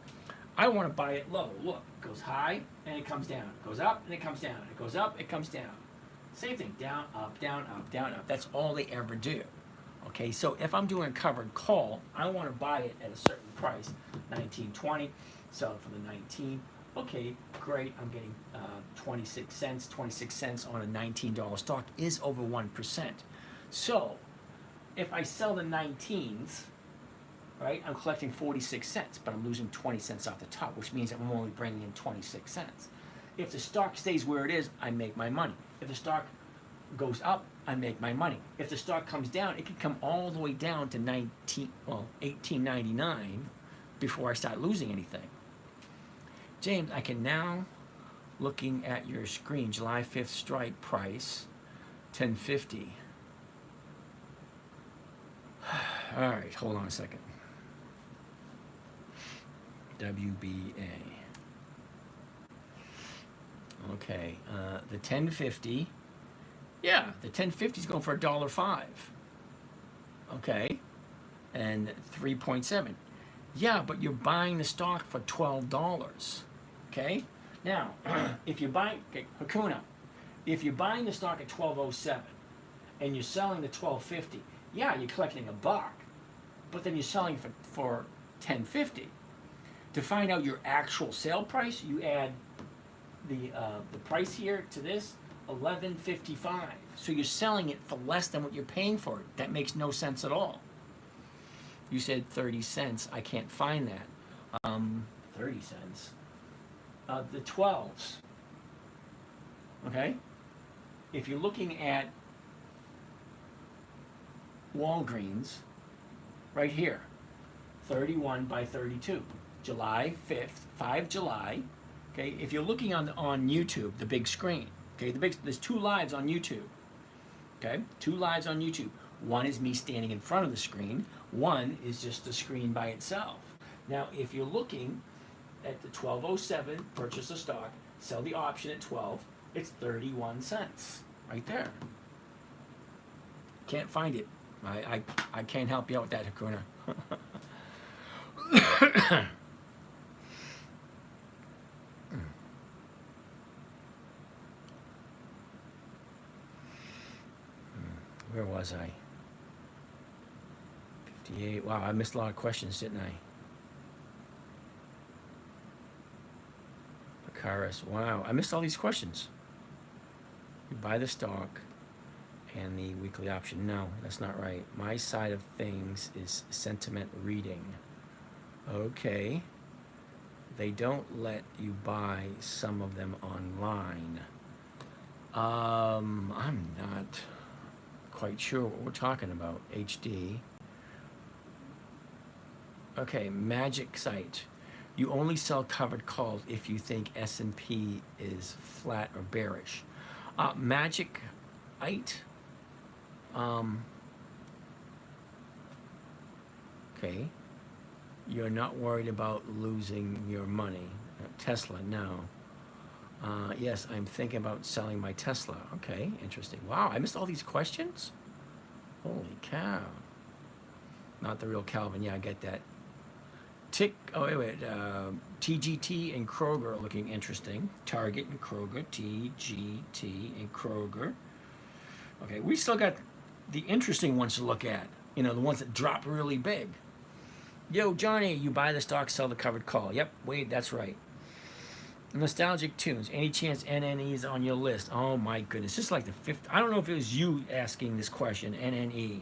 I want to buy it low. Look, it goes high and it comes down. It goes up and it comes down. It goes up, it comes down. Same thing, down, up, down, up, down, up. That's all they ever do. Okay, so if I'm doing a covered call, I want to buy it at a certain price, 19.20, sell it for the 19. Okay, great, I'm getting 26 cents. 26 cents on a $19 stock is over 1%. So if I sell the 19s, right, I'm collecting 46 cents, but I'm losing 20 cents off the top, which means I'm only bringing in 26 cents. If the stock stays where it is, I make my money. If the stock goes up, I make my money. If the stock comes down, it can come all the way down to 18.99 before I start losing anything. James, I can now, looking at your screen, July 5th strike price, 10.50. All right, hold on a second. WBA. Okay, the 10.50. Yeah, the 10.50 is going for $1.05. Okay, and 3.7. Yeah, but you're buying the stock for $12. Okay, now if you buy Hakuna, if you're buying the stock at 12.07 and you're selling the 12.50, yeah, you're collecting $1, but then you're selling for 10.50. To find out your actual sale price, you add the price here to this, 11.55. So you're selling it for less than what you're paying for it. That makes no sense at all. You said 30 cents. I can't find that. 30 cents. The 12s. Okay? If you're looking at Walgreens, right here, 31 by 32. July 5th, 5 July. Okay, if you're looking on YouTube, the big screen, okay, there's 2 lives on YouTube. Okay, 2 lives on YouTube. One is me standing in front of the screen. One is just the screen by itself. Now, if you're looking at the 12.07, purchase the stock, sell the option at 12, it's 31 cents right there. Can't find it. I can't help you out with that, Hakuna. Where was I? 58. Wow, I missed a lot of questions, didn't I? Picaris. Wow, I missed all these questions. You buy the stock and the weekly option. No, that's not right. My side of things is sentiment reading. Okay. They don't let you buy some of them online. I'm not quite sure what we're talking about. HD. Okay, magic site. You only sell covered calls if you think S&P is flat or bearish. Magic-ite. Okay. You're not worried about losing your money. Tesla, no. Yes, I'm thinking about selling my Tesla. Okay, interesting. Wow, I missed all these questions? Holy cow. Not the real Calvin. Yeah, I get that. TGT and Kroger are looking interesting. Target and Kroger. TGT and Kroger. Okay, we still got the interesting ones to look at. You know, the ones that drop really big. Yo, Johnny, you buy the stock, sell the covered call. Yep, Wade, that's right. Nostalgic tunes. Any chance NNE's on your list? Oh my goodness. Just like the fifth. I don't know if it was you asking this question, NNE.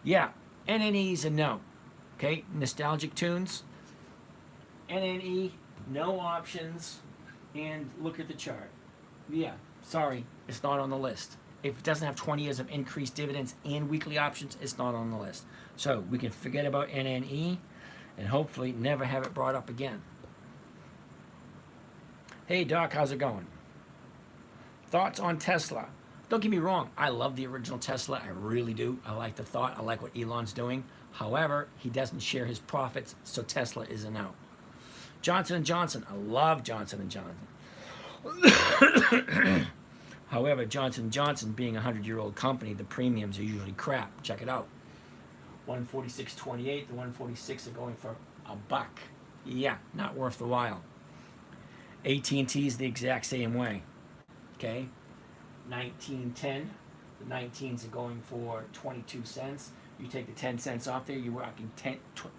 Yeah, NNE's a no. Okay, nostalgic tunes. NNE, no options. And look at the chart. Yeah, sorry, it's not on the list. If it doesn't have 20 years of increased dividends and weekly options, it's not on the list. So we can forget about NNE and hopefully never have it brought up again. Hey Doc, how's it going? Thoughts on Tesla? Don't get me wrong, I love the original Tesla, I really do. I like the thought, I like what Elon's doing. However, he doesn't share his profits, so Tesla is a no. Johnson & Johnson, I love Johnson & Johnson. However, Johnson & Johnson being a 100-year-old company, the premiums are usually crap. Check it out. 146.28, the 146 are going for $1. Yeah, not worth the while. AT&T is the exact same way. Okay, 19.10. The 19s are going for 22 cents. You take the 10 cents off there, you're rocking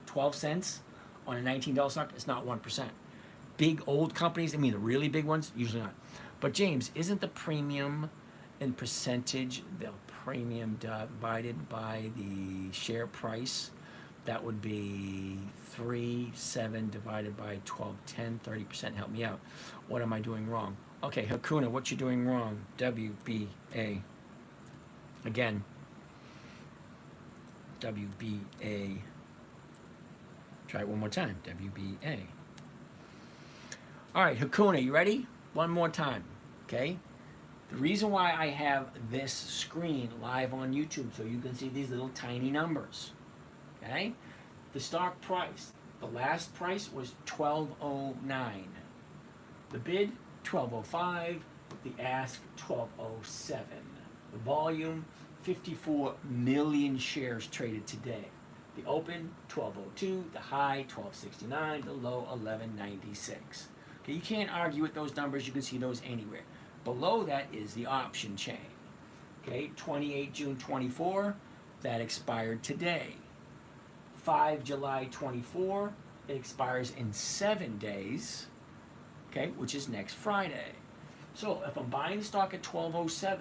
12 cents on a $19 stock. It's not 1%. Big old companies, I mean the really big ones, usually not. But James, isn't the premium in percentage the premium divided by the share price? That would be 3.7 divided by 12.10, 30%. Help me out. What am I doing wrong? Okay, Hakuna, what you doing wrong? WBA. Again. WBA. Try it one more time. WBA. All right, Hakuna, you ready? One more time, okay? The reason why I have this screen live on YouTube so you can see these little tiny numbers, okay? The stock price, the last price was $12.09. The bid, $12.05. The ask, $12.07. The volume, 54 million shares traded today. The open, 12.02. The high, 12.69. The low, 11.96. Okay, you can't argue with those numbers. You can see those anywhere. Below that is the option chain. Okay, 28 June 24, that expired today. 5 July 24, it expires in 7 days. Okay, which is next Friday. So if I'm buying the stock at 12.07,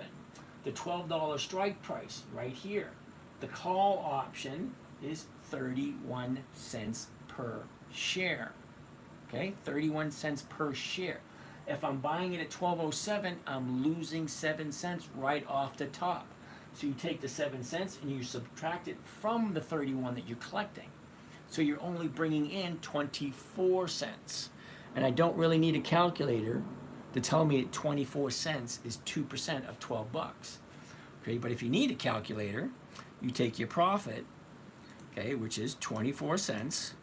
the $12 strike price right here, the call option is 31 cents per share. Okay, 31 cents per share. If I'm buying it at 12.07, I'm losing 7 cents right off the top. So you take the 7 cents and you subtract it from the 31 that you're collecting. So you're only bringing in 24 cents. And I don't really need a calculator to tell me that 24 cents is 2% of 12 bucks. Okay, but if you need a calculator, you take your profit, okay, which is 24 cents,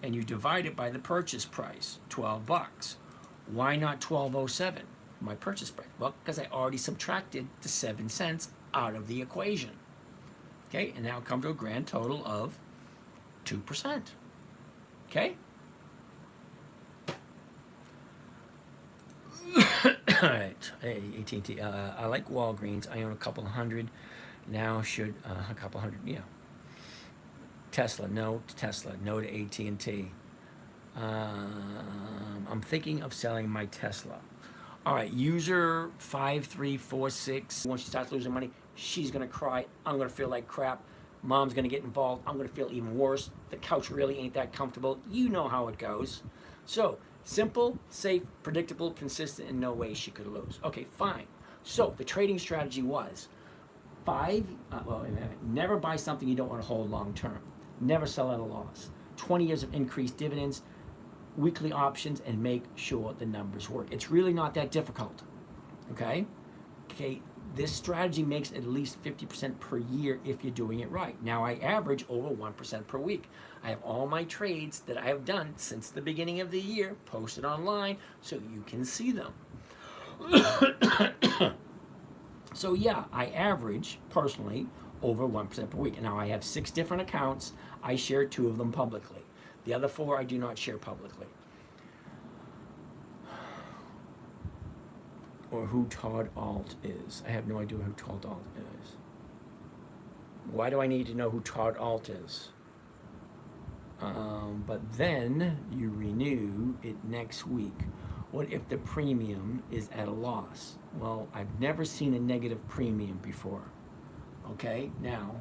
and you divide it by the purchase price, 12 bucks. Why not 12.07, my purchase price? Well, because I already subtracted the 7 cents out of the equation. Okay, and now come to a grand total of 2%. Okay? All right, hey, AT&T, I like Walgreens. I own a couple hundred. Now should, a couple hundred, yeah. Tesla, no to Tesla, no to AT&T. I'm thinking of selling my Tesla. All right, user 5346. Once she starts losing money, she's gonna cry. I'm gonna feel like crap. Mom's gonna get involved. I'm gonna feel even worse. The couch really ain't that comfortable. You know how it goes. So, simple, safe, predictable, consistent, and no way she could lose. Okay, fine. So, the trading strategy was never buy something you don't want to hold long term. Never sell at a loss. 20 years of increased dividends, weekly options, and make sure the numbers work. It's really not that difficult. Okay? Okay, this strategy makes at least 50% per year if you're doing it right. Now I average over 1% per week. I have all my trades that I have done since the beginning of the year posted online so you can see them. So yeah, I average personally over 1% per week. And now I have 6 different accounts. I share 2 of them publicly. The other 4 I do not share publicly. Or who Todd Alt is. I have no idea who Todd Alt is. Why do I need to know who Todd Alt is? But then you renew it next week. What if the premium is at a loss? Well, I've never seen a negative premium before. Okay, now,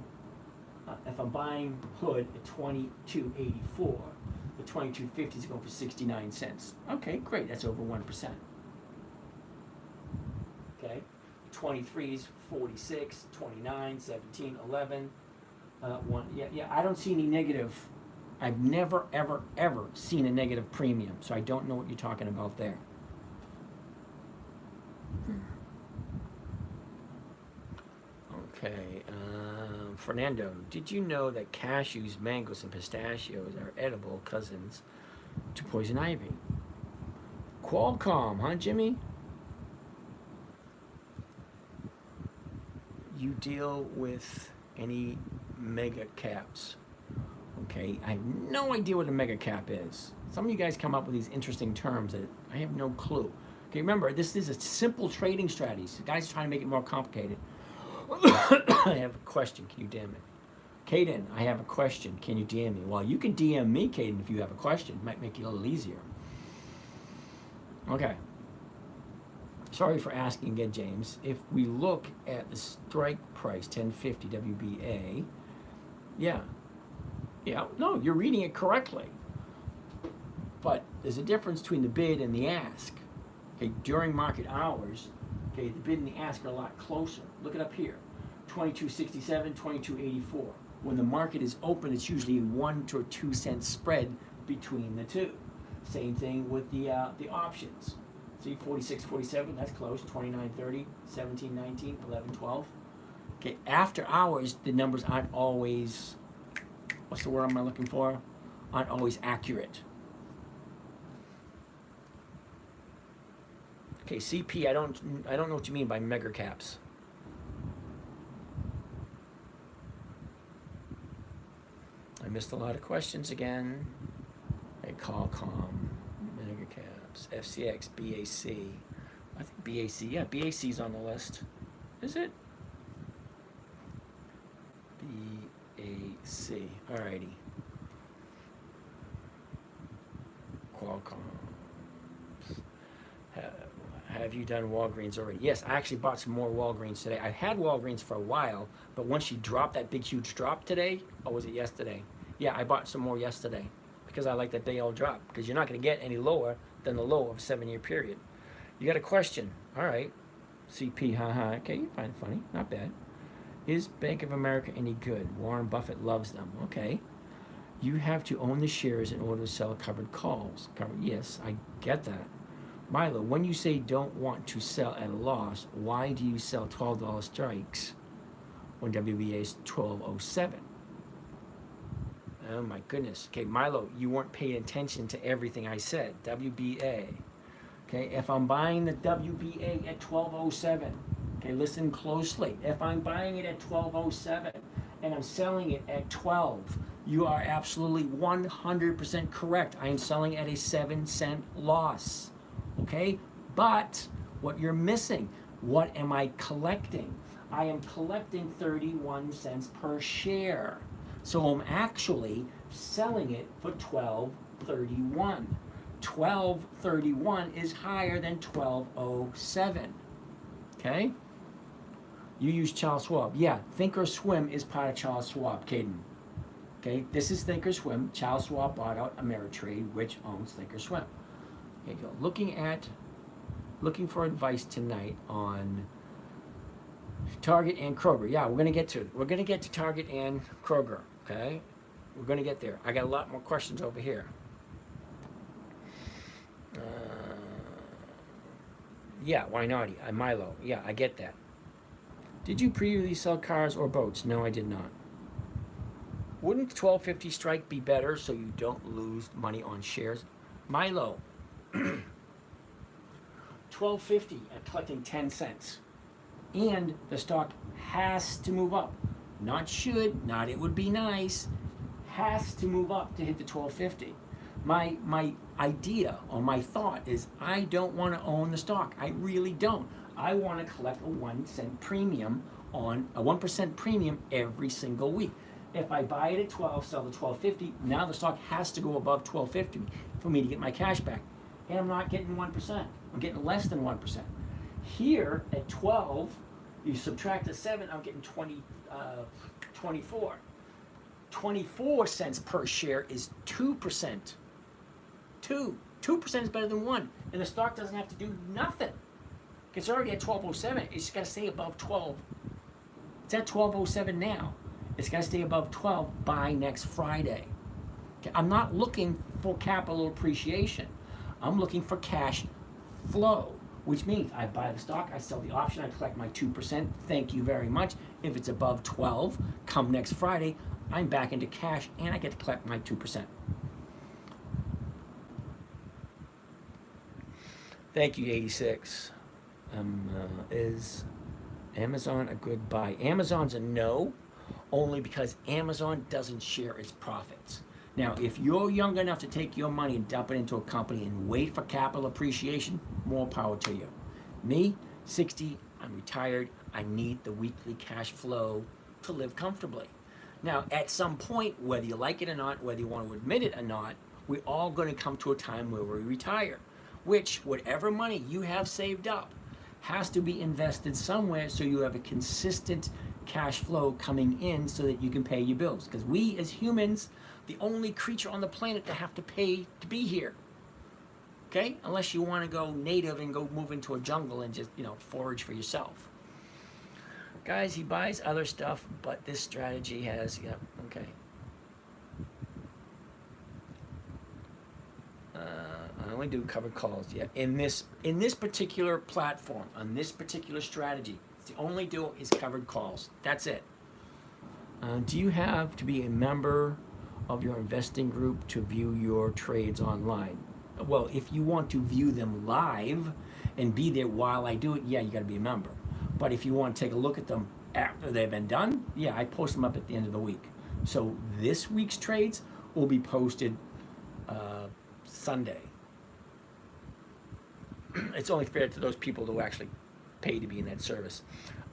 if I'm buying Hood at 22.84, the 22.50 is going for 69 cents. Okay, great, that's over 1%. Okay, 23s, 46, 29, 17, 11, 1. Yeah, I don't see any negative. I've never, ever, ever seen a negative premium, so I don't know what you're talking about there. Okay, Fernando, did you know that cashews, mangoes, and pistachios are edible cousins to poison ivy? Qualcomm, huh, Jimmy? You deal with any mega caps? Okay, I have no idea what a mega cap is. Some of you guys come up with these interesting terms that I have no clue. Okay, remember, this is a simple trading strategy. The guys are trying to make it more complicated. I have a question. Can you DM it? Caden, I have a question. Can you DM me? Well, you can DM me, Caden, if you have a question. It might make it a little easier. Okay. Sorry for asking again, James. If we look at the strike price, 1050 WBA, yeah, no, you're reading it correctly. But there's a difference between the bid and the ask. Okay, during market hours, okay, the bid and the ask are a lot closer. Look it up here, 22.67, 22.84. When the market is open, it's usually a 1 to 2 cent spread between the two. Same thing with the options. See, 46.47, that's close. 29.30, 17.19, 11.12. Okay, after hours, the numbers aren't always, what's the word I'm looking for? Aren't always accurate. Okay, CP, I don't know what you mean by mega caps. I missed a lot of questions again. Hey, Qualcomm, mega caps, FCX, BAC. I think BAC, yeah, BAC's on the list. Is it? BAC, alrighty. Qualcomm. Have you done Walgreens already? Yes, I actually bought some more Walgreens today. I had Walgreens for a while, but once she dropped that big, huge drop today, or was it yesterday? Yeah, I bought some more yesterday because I like that big old drop, because you're not going to get any lower than the low of a 7-year period. You got a question? All right. CP, haha. Okay, you find it funny. Not bad. Is Bank of America any good? Warren Buffett loves them. Okay. You have to own the shares in order to sell covered calls. Yes, I get that. Milo, when you say don't want to sell at a loss, why do you sell $12 strikes when WBA is 12.07? Oh my goodness. Okay, Milo, you weren't paying attention to everything I said. WBA. Okay, if I'm buying the WBA at 12.07, okay, listen closely. If I'm buying it at 12.07 and I'm selling it at 12, you are absolutely 100% correct. I am selling at a 7-cent loss. Okay, but what you're missing, what am I collecting? I am collecting 31 cents per share. So I'm actually selling it for 12.31. 12.31 is higher than 12.07. Okay? You use Charles Schwab. Yeah, Thinkorswim is part of Charles Schwab, Caden. Okay, this is Thinkorswim. Charles Schwab bought out Ameritrade, which owns Thinkorswim. There you go. Looking for advice tonight on Target and Kroger. Yeah, we're gonna get to it. We're gonna get to Target and Kroger. Okay, we're gonna get there. I got a lot more questions over here. Yeah, why not? Milo. Yeah, I get that. Did you previously sell cars or boats? No, I did not. Wouldn't 12.50 strike be better so you don't lose money on shares? Milo. 12.50 and collecting 10 cents. And the stock has to move up. Not should, not it would be nice. Has to move up to hit the 12.50. My idea or my thought is I don't want to own the stock. I really don't. I want to collect a 1 cent premium on a 1% premium every single week. If I buy it at 12, sell the 12.50, now the stock has to go above 12.50 for me to get my cash back. and I'm not getting 1%. I'm getting less than 1%. Here at 12, you subtract the 7, I'm getting 24. 24 cents per share is 2%. 2% is better than 1. And the stock doesn't have to do nothing. It's already at 1207. It's just got to stay above 12. It's at 1207 now. It's got to stay above 12 by next Friday. Okay? I'm not looking for capital appreciation. I'm looking for cash flow, which means I buy the stock, I sell the option, I collect my 2%. Thank you very much. If it's above 12, come next Friday, I'm back into cash and I get to collect my 2%. Thank you, 86. Is Amazon a good buy? Amazon's a no, only because Amazon doesn't share its profits. Now, if you're young enough to take your money and dump it into a company and wait for capital appreciation, more power to you. Me, 60, I'm retired, I need the weekly cash flow to live comfortably. Now, at some point, whether you like it or not, whether you want to admit it or not, we're all going to come to a time where we retire, which whatever money you have saved up has to be invested somewhere so you have a consistent cash flow coming in so that you can pay your bills. Because we as humans, the only creature on the planet that have to pay to be here. Okay? Unless you want to go native and go move into a jungle and just, forage for yourself. Guys, he buys other stuff, but this strategy has, okay. I only do covered calls. Yeah, in this particular platform, on this particular strategy, it's the only do is covered calls. That's it. Do you have to be a member of your investing group to view your trades online? Well, if you want to view them live and be there while I do it, yeah, you got to be a member. But if you want to take a look at them after they've been done, yeah, I post them up at the end of the week. So this week's trades will be posted Sunday. It's only fair to those people who actually pay to be in that service.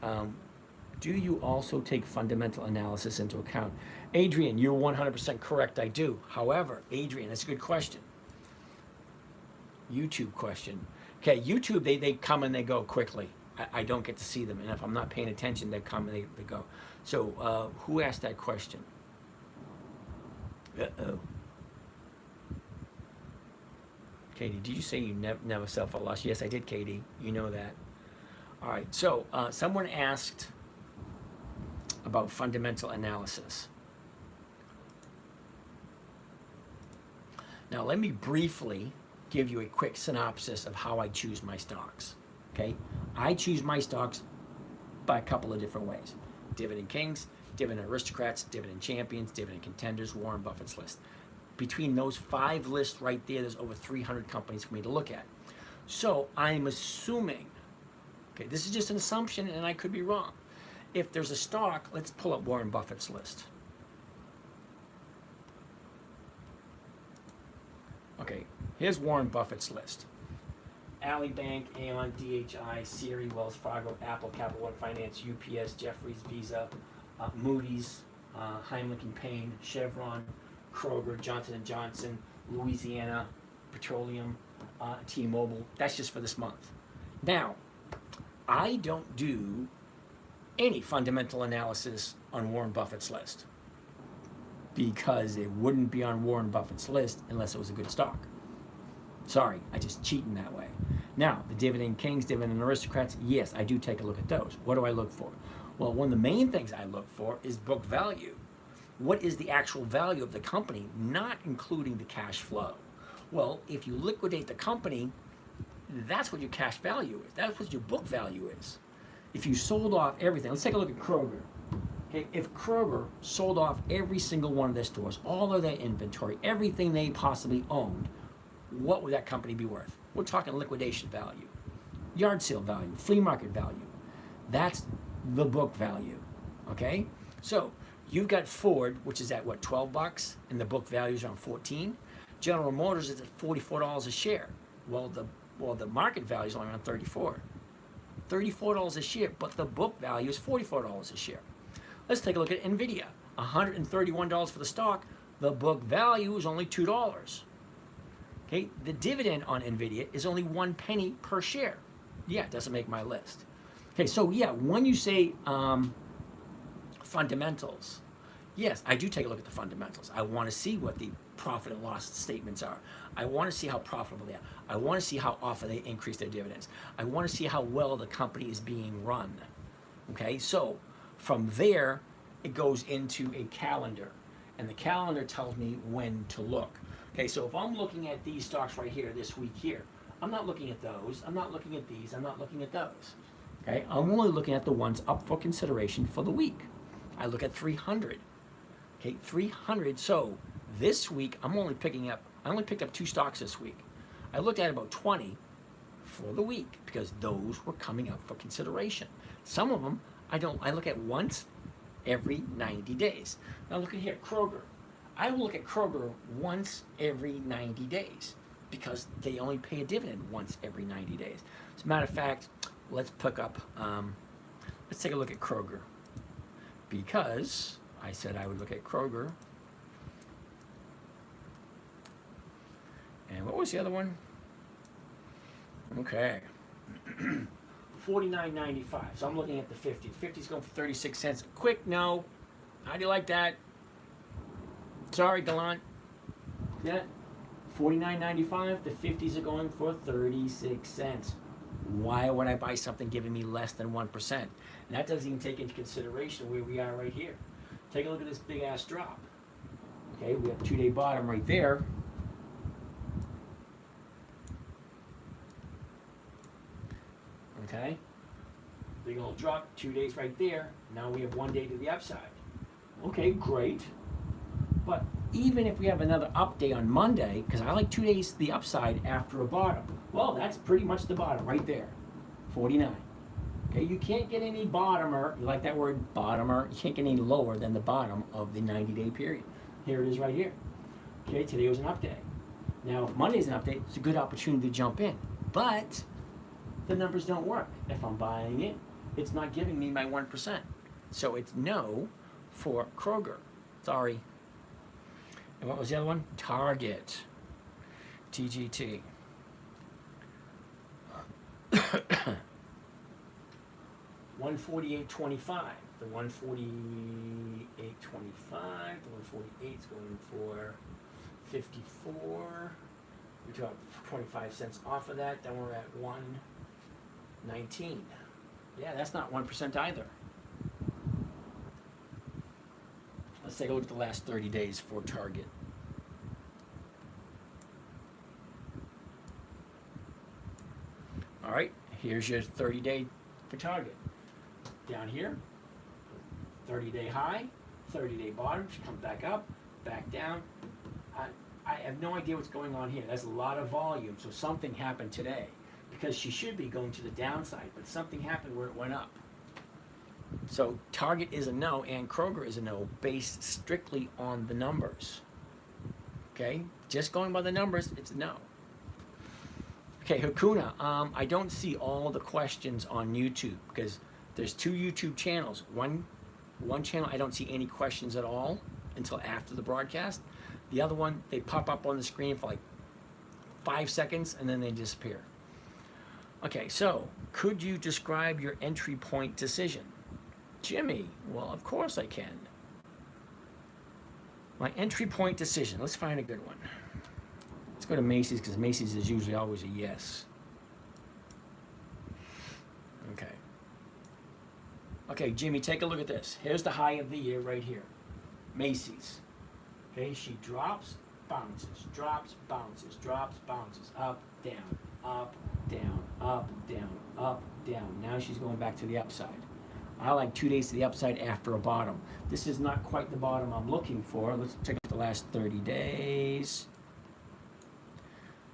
Do you also take fundamental analysis into account? Adrian, you're 100% correct, I do. However, Adrian, that's a good question. YouTube question. Okay, YouTube, they come and they go quickly. I don't get to see them, and if I'm not paying attention, they come and they go. So who asked that question? Uh-oh. Katie, did you say you never sell for a loss? Yes, I did, Katie. You know that. All right, so someone asked about fundamental analysis. Now, let me briefly give you a quick synopsis of how I choose my stocks, okay? I choose my stocks by a couple of different ways. Dividend Kings, Dividend Aristocrats, Dividend Champions, Dividend Contenders, Warren Buffett's list. Between those 5 lists right there, there's over 300 companies for me to look at. So I'm assuming, okay, this is just an assumption and I could be wrong. If there's a stock, let's pull up Warren Buffett's list. Okay, here's Warren Buffett's list. Ally Bank, Aon, DHI, Siri, Wells Fargo, Apple, Capital One Finance, UPS, Jefferies, Visa, Moody's, Heineken Payne, Chevron, Kroger, Johnson & Johnson, Louisiana Petroleum, T-Mobile. That's just for this month. Now, I don't do any fundamental analysis on Warren Buffett's list because it wouldn't be on Warren Buffett's list unless it was a good stock. Sorry, I just cheat in that way. Now, the Dividend Kings, Dividend Aristocrats, yes, I do take a look at those. What do I look for? Well, one of the main things I look for is book value. What is the actual value of the company, not including the cash flow? Well, if you liquidate the company, that's what your cash value is. That's what your book value is. If you sold off everything, let's take a look at Kroger. Okay, if Kroger sold off every single one of their stores, all of their inventory, everything they possibly owned, what would that company be worth? We're talking liquidation value, yard sale value, flea market value. That's the book value, okay? So you've got Ford, which is at what, $12, and the book value is around 14. General Motors is at $44 a share. Well, the market value is only around 34. $34 a share, but the book value is $44 a share. Let's take a look at NVIDIA. $131 for the stock. The book value is only $2. Okay, the dividend on NVIDIA is only 1 penny per share. Yeah, it doesn't make my list. Okay, so yeah, when you say fundamentals, yes, I do take a look at the fundamentals. I want to see what the profit and loss statements are. I want to see how profitable they are. I want to see how often they increase their dividends. I want to see how well the company is being run. Okay, so from there, it goes into a calendar, and the calendar tells me when to look. Okay, so if I'm looking at these stocks right here this week here, I'm not looking at those, I'm not looking at these, I'm not looking at those. Okay, I'm only looking at the ones up for consideration for the week. I look at 300. Okay, 300. So this week I only picked up 2 stocks this week. I looked at about 20 for the week because those were coming up for consideration. Some of them I look at once every 90 days. Now look at here, Kroger. I will look at Kroger once every 90 days because they only pay a dividend once every 90 days. As a matter of fact, let's take a look at Kroger because I said I would look at Kroger. And what was the other one? Okay. $49.95. So I'm looking at the 50. 50's going for 36 cents. Quick no. How do you like that? Sorry, Gallant. Yeah. $49.95. The 50s are going for 36 cents. Why would I buy something giving me less than 1%? And that doesn't even take into consideration where we are right here. Take a look at this big ass drop. Okay, we have a 2-day bottom right there. Okay, big old drop, 2 days right there. Now we have 1 day to the upside. Okay, great. But even if we have another up day on Monday, because I like 2 days to the upside after a bottom, well, that's pretty much the bottom right there, 49. Okay, you can't get any bottomer, you like that word, bottomer, you can't get any lower than the bottom of the 90-day period. Here it is right here. Okay, today was an up day. Now, if Monday's an update, it's a good opportunity to jump in. But the numbers don't work. If I'm buying it, it's not giving me my 1%. So it's no for Kroger. Sorry. And what was the other one? Target. TGT. 148.25. The 148.25. The 148 is going for 54. We took 25 cents off of that. Then we're at 119. Yeah, that's not 1% either. Let's take a look at the last 30 days for Target. All right, here's your 30-day for Target. Down here, 30-day high, 30-day bottom. She comes back up, back down. I have no idea what's going on here. That's a lot of volume, so something happened today because she should be going to the downside, but something happened where it went up. So Target is a no and Kroger is a no based strictly on the numbers. Okay, just going by the numbers, it's a no. Okay, Hakuna, I don't see all the questions on YouTube because there's 2 YouTube channels. One channel I don't see any questions at all until after the broadcast. The other one, they pop up on the screen for like 5 seconds and then they disappear. Okay, so could you describe your entry point decision? Jimmy, well, of course I can. My entry point decision, let's find a good one. Let's go to Macy's because Macy's is usually always a yes. Okay. Okay, Jimmy, take a look at this. Here's the high of the year right here. Macy's. Okay, she drops, bounces, drops, bounces, drops, bounces, up, down, up, down, up, down, up, down. Now she's going back to the upside. I like 2 days to the upside after a bottom. This is not quite the bottom I'm looking for. Let's check out the last 30 days.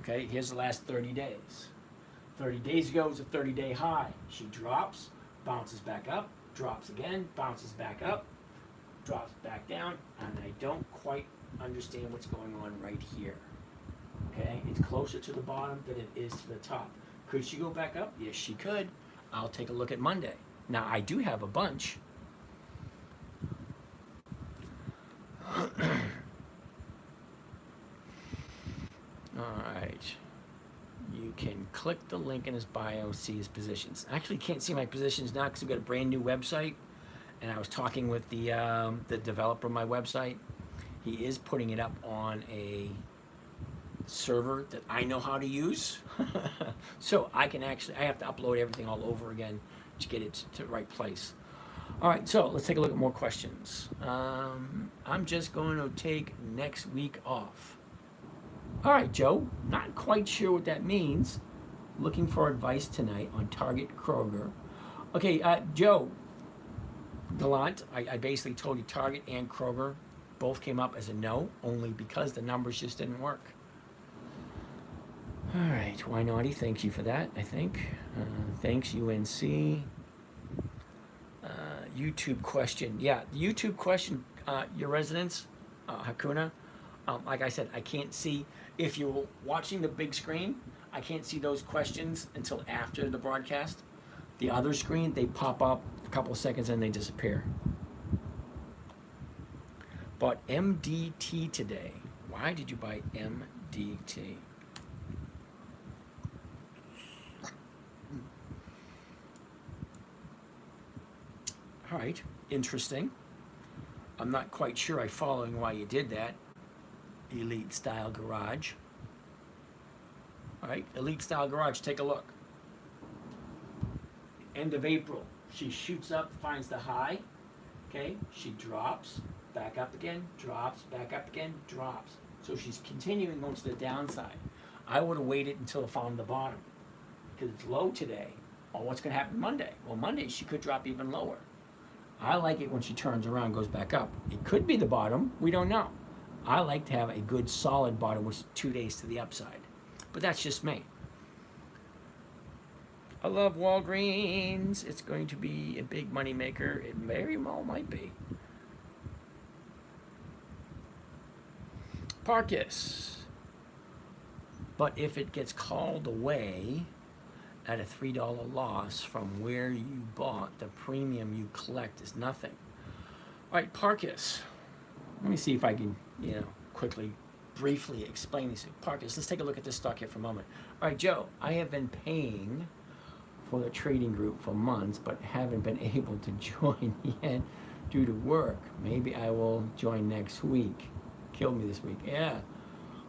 Okay, here's the last 30 days. 30 days ago was a 30-day high. She drops, bounces back up, drops again, bounces back up, drops back down, and I don't quite understand what's going on right here. Okay, it's closer to the bottom than it is to the top. Could she go back up? Yes, she could. I'll take a look at Monday. Now, I do have a bunch. All right. You can click the link in his bio, see his positions. I actually can't see my positions now because we've got a brand new website, and I was talking with the developer of my website. He is putting it up on a server that I know how to use. So I have to upload everything all over again to get it to the right place. All right, so let's take a look at more questions. I'm just going to take next week off. All right, Joe, not quite sure what that means. Looking for advice tonight on Target Kroger. Okay, Joe Gallant, I basically told you Target and Kroger both came up as a no, only because the numbers just didn't work. All right, why naughty? Thank you for that, I think. Thanks, UNC. YouTube question. Yeah, the YouTube question, your residence, Hakuna, like I said, I can't see. If you're watching the big screen, I can't see those questions until after the broadcast. The other screen, they pop up a couple of seconds and they disappear. Bought MDT today. Why did you buy MDT? All right, interesting. I'm not quite sure I'm following why you did that. Elite Style Garage. All right, Elite Style Garage, take a look. End of April, she shoots up, finds the high. Okay, she drops, back up again, drops, back up again, drops. So she's continuing going to the downside. I would have waited until it found the bottom because it's low today. Or what's going to happen Monday? Well, Monday she could drop even lower. I like it when she turns around and goes back up. It could be the bottom. We don't know. I like to have a good solid bottom with 2 days to the upside. But that's just me. I love Walgreens. It's going to be a big money maker. It very well might be. Parkus. But if it gets called away at a $3 loss from where you bought, the premium you collect is nothing. All right, Parkus. Let me see if I can, quickly, briefly explain these. Parkus, let's take a look at this stock here for a moment. All right, Joe, I have been paying for the trading group for months, but haven't been able to join yet due to work. Maybe I will join next week. Killed me this week. Yeah.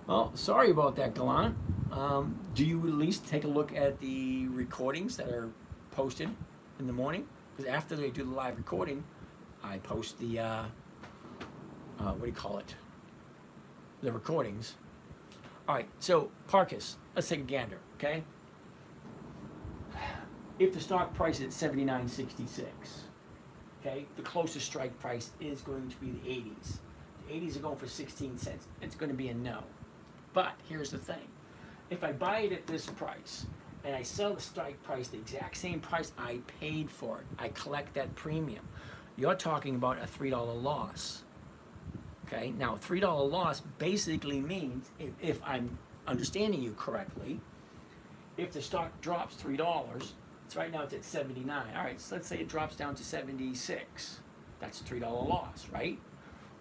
Well, sorry about that, Gallant. Do you at least take a look at the recordings that are posted in the morning? Because after they do the live recording, I post the, what do you call it? The recordings. All right, so Parkus, let's take a gander, okay? If the stock price is at $79.66, okay, the closest strike price is going to be the 80s. The 80s are going for 16 cents. It's going to be a no. But here's the thing. If I buy it at this price and I sell the strike price the exact same price I paid for it, I collect that premium. You're talking about a $3 loss. Okay, now a $3 loss basically means, if I'm understanding you correctly, if the stock drops $3, it's right now it's at 79. All right, so let's say it drops down to 76. That's a $3 loss, right?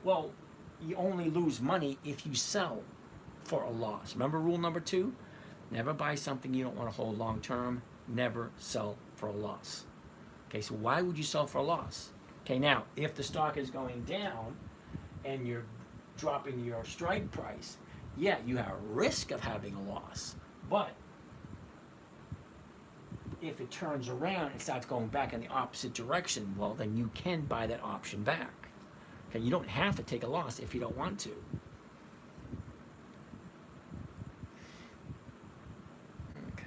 Well, you only lose money if you sell for a loss. Remember rule number 2? Never buy something you don't want to hold long term. Never sell for a loss. Okay, so why would you sell for a loss? Okay, now, if the stock is going down and you're dropping your strike price, yeah, you have a risk of having a loss. But if it turns around and starts going back in the opposite direction, well, then you can buy that option back. Okay, you don't have to take a loss if you don't want to. Okay,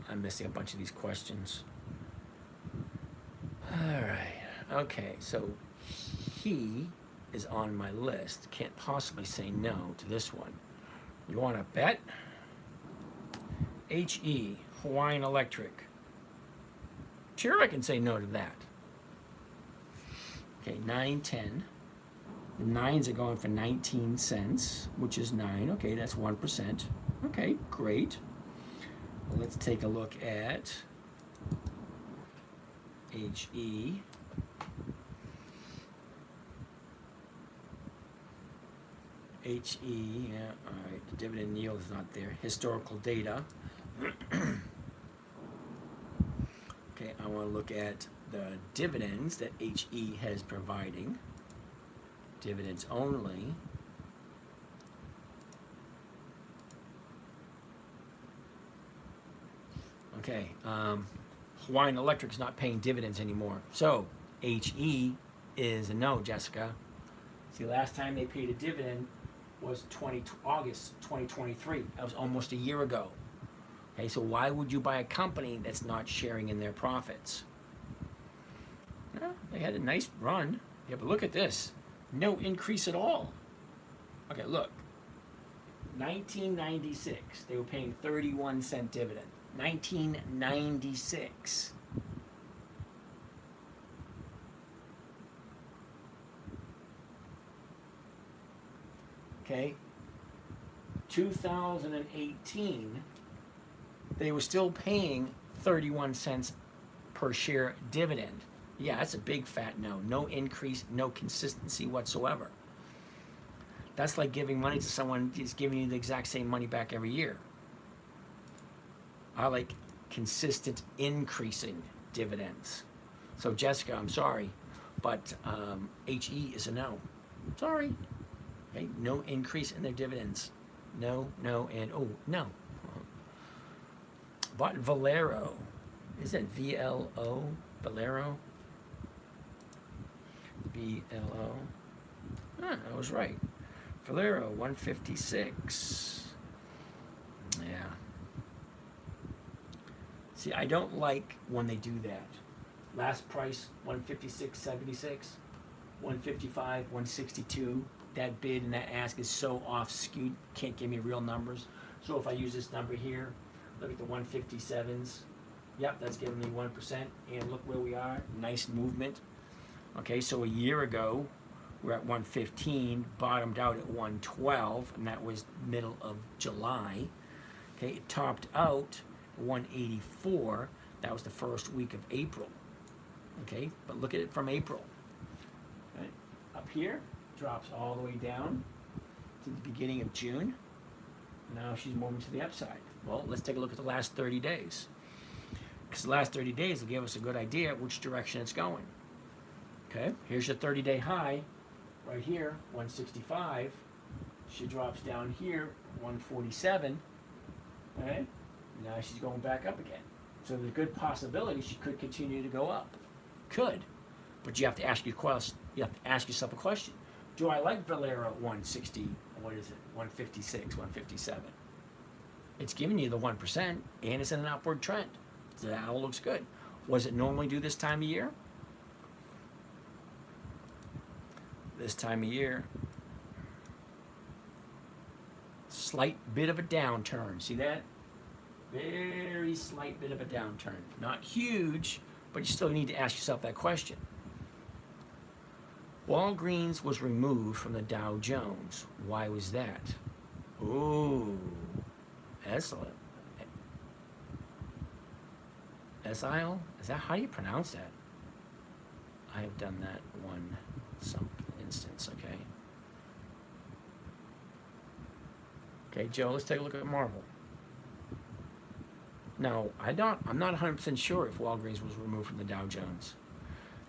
I'm missing a bunch of these questions. All right, okay, so he is on my list. Can't possibly say no to this one. You want to bet? HE, Hawaiian Electric. Sure, I can say no to that. Okay, 9.10. The 9s are going for 19 cents, which is 9. Okay, that's 1%. Okay, great. Well, let's take a look at HE. HE, yeah, all right. The dividend yield is not there. Historical data. Okay, I want to look at the dividends that HE has providing. Dividends only. Okay, Hawaiian Electric's not paying dividends anymore. So HE is a no, Jessica. See, last time they paid a dividend was August 2023. That was almost a year ago. Okay, so why would you buy a company that's not sharing in their profits? Well, they had a nice run. Yeah, but look at this. No increase at all. Okay, look. 1996, they were paying 31-cent dividend. 1996. Okay. 2018, they were still paying 31 cents per share dividend. Yeah, that's a big fat no. No increase, no consistency whatsoever. That's like giving money to someone who's giving you the exact same money back every year. I like consistent increasing dividends. So Jessica, I'm sorry, but HE is a no. Sorry. Okay, no increase in their dividends. No, no, and oh, no. Bought Valero. Is that VLO? Valero? VLO. Ah, I was right. Valero, 156. Yeah. See, I don't like when they do that. Last price, 156.76, 155, 162. That bid and that ask is so off skewed, can't give me real numbers. So if I use this number here, look at the 157s. Yep, that's giving me 1%. And look where we are, nice movement. Okay, so a year ago, we're at 115, bottomed out at 112, and that was middle of July. Okay, it topped out 184. That was the first week of April. Okay, but look at it from April. Right. Up here, drops all the way down to the beginning of June. Now she's moving to the upside. Well, let's take a look at the last 30 days. Because the last 30 days will give us a good idea which direction it's going. Okay, here's your 30-day high right here, 165. She drops down here, 147. Okay, now she's going back up again. So there's a good possibility she could continue to go up. Could, but you have to ask yourself a question. Do I like Valero at 160? What is it? 156, 157. It's giving you the 1%, and it's in an upward trend. So that all looks good. Was it normally do this time of year? This time of year, slight bit of a downturn. See that? Very slight bit of a downturn. Not huge, but you still need to ask yourself that question. Walgreens was removed from the Dow Jones. Why was that? Ooh, excellent. SIL? Is that how you pronounce that? I have done that some instance, okay? Okay, Joe, let's take a look at Marvel. Now, I'm not 100% sure if Walgreens was removed from the Dow Jones.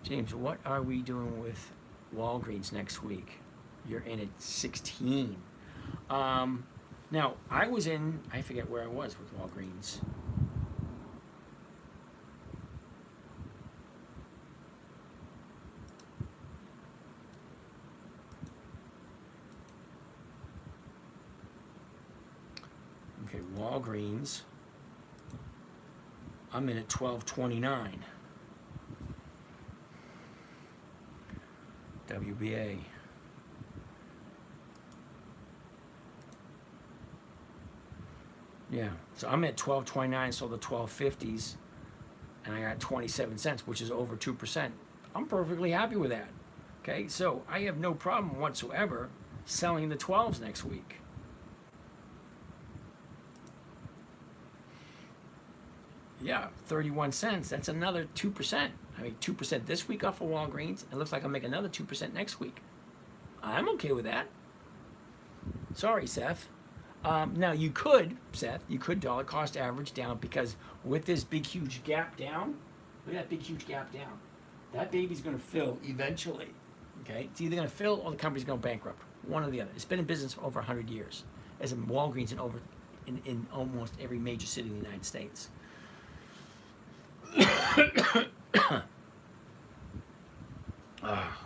James, what are we doing with Walgreens next week? You're in at 16. Now, I forget where I was with Walgreens. Okay, Walgreens. I'm in at 1229. WBA. Yeah, so I'm at 1229, so the 1250s, and I got 27 cents, which is over 2%. I'm perfectly happy with that. Okay, so I have no problem whatsoever selling the 12s next week. Yeah, 31 cents. That's another 2%. I make 2% this week off of Walgreens. It looks like I'll make another 2% next week. I'm okay with that. Sorry, Seth. Now you could, Seth, you could dollar cost average down because with this big huge gap down, look at that big huge gap down. That baby's going to fill eventually. Okay, it's either going to fill or the company's going to bankrupt. One or the other. It's been in business for over 100 years, as in Walgreens in almost every major city in the United States.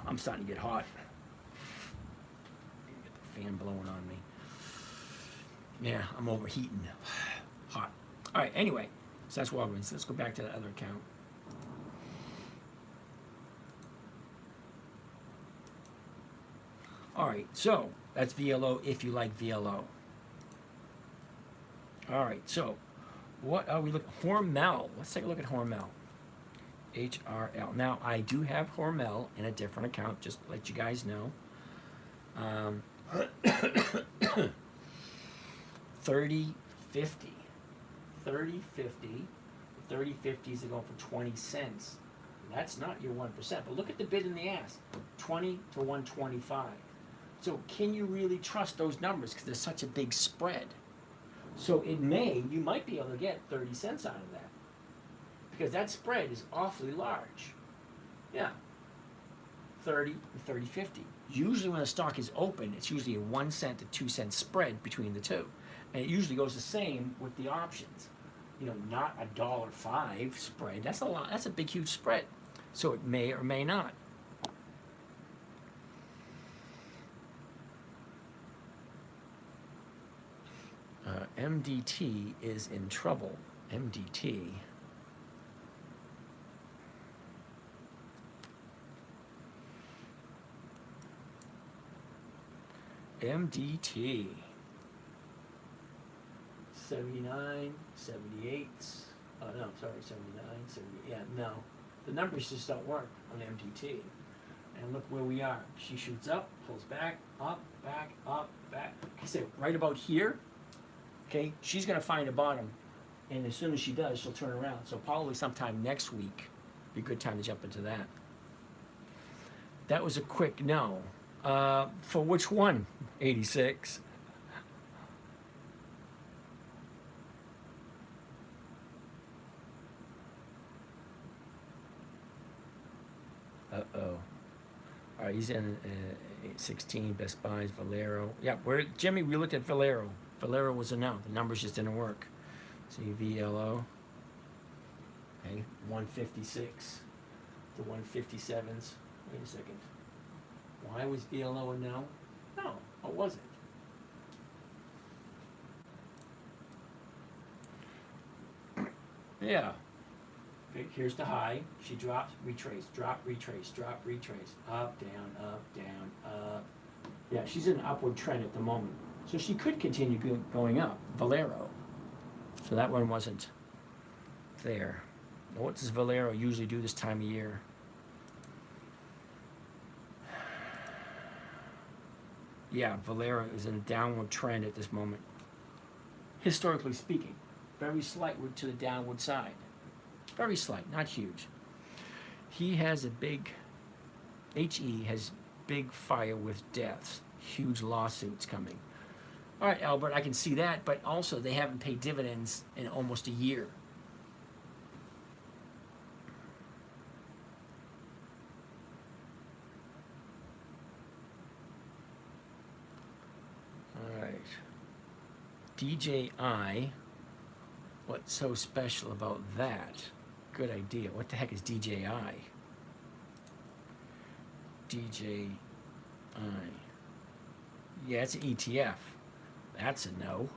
I'm starting to get hot. Get the fan blowing on me. Yeah, I'm overheating. Hot. All right, anyway, so that's Walgreens. Let's go back to the other account. All right, so that's VLO if you like VLO. All right, so what are we looking? Hormel. Let's take a look at Hormel. HRL. Now, I do have Hormel in a different account, just to let you guys know. 3050. 3050. 3050s are going for 20 cents. That's not your 1%. But look at the bid in the ask. 20 to 125. So can you really trust those numbers? Because there's such a big spread. So you might be able to get 30 cents out of that. Because that spread is awfully large. Yeah. 30 and 30.50. Usually when a stock is open, it's usually a 1 cent to 2 cent spread between the two. And it usually goes the same with the options. You know, not $1.05 spread. That's a lot. That's a big, huge spread. So it may or may not. MDT is in trouble. MDT. MDT. 79, 78. Oh no, sorry, 79, 70. Yeah, no. The numbers just don't work on MDT. And look where we are. She shoots up, pulls back, up, back, up, back. I say right about here. Okay, she's gonna find a bottom, and as soon as she does, she'll turn around. So probably sometime next week, be a good time to jump into that. That was a quick no. For which one? 86. Uh-oh. All right, he's in 16, Best Buys, Valero. Yeah, Jimmy, we looked at Valero. Valero was a no. The numbers just didn't work. See, VLO. Okay, 156 to 157s. Wait a second. Why was VLO a no? No, it wasn't. Yeah. Okay, here's the high. She drops, retrace, drop, retrace, drop, retrace. Up, down, up, down, up. Yeah, she's in an upward trend at the moment. So she could continue going up. Valero. So that one wasn't there. Now, what does Valero usually do this time of year? Yeah, Valero is in a downward trend at this moment. Historically speaking, very slight to the downward side. Very slight, not huge. He has a big, HE has big fire with deaths, huge lawsuits coming. All right, Albert, I can see that, but also they haven't paid dividends in almost a year. All right. DJI, what's so special about that? Good idea. What the heck is DJI? DJI. Yeah, it's an ETF. That's a no.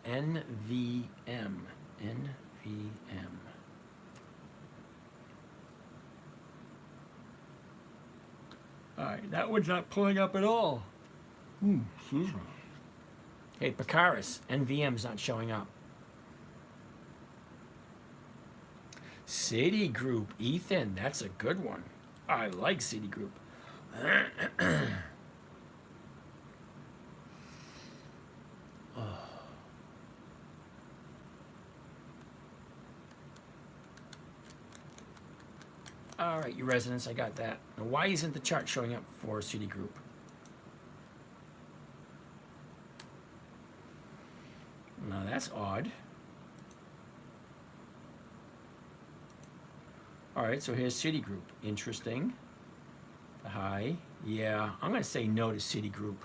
NVM. NVM. All right, that one's not pulling up at all. Excuse me. Hey, Picaris, NVM's not showing up. Citigroup, Ethan, that's a good one. I like Citigroup. All right, you residents, I got that. Now, why isn't the chart showing up for Citigroup? Now that's odd. All right, so here's Citigroup. Interesting. The high. Yeah, I'm going to say no to Citigroup.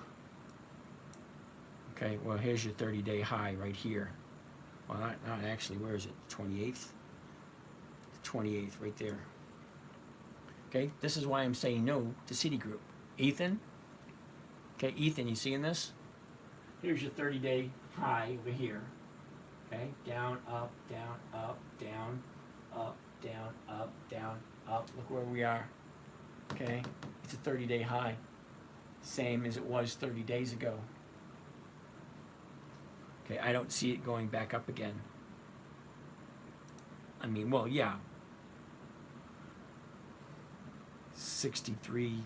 Okay, well, here's your 30-day high right here. Well, not actually. Where is it? 28th? The 28th, right there. Okay, this is why I'm saying no to Citigroup. Ethan? Okay, Ethan, you seeing this? Here's your 30-day high over here. Okay, down, up, down, up, down, up, down, up, down, up. Look where we are. Okay, it's a 30-day high. Same as it was 30 days ago. Okay, I don't see it going back up again. I mean, well, yeah. 63.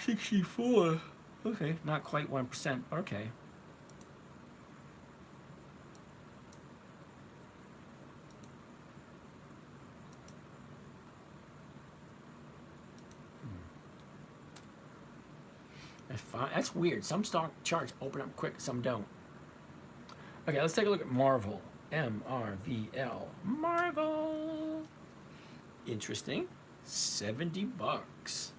64. Okay, not quite 1%. Okay. That's fine. That's weird. Some stock charts open up quick, some don't. Okay, let's take a look at Marvel. MRVL. Marvel. Interesting. 70 bucks.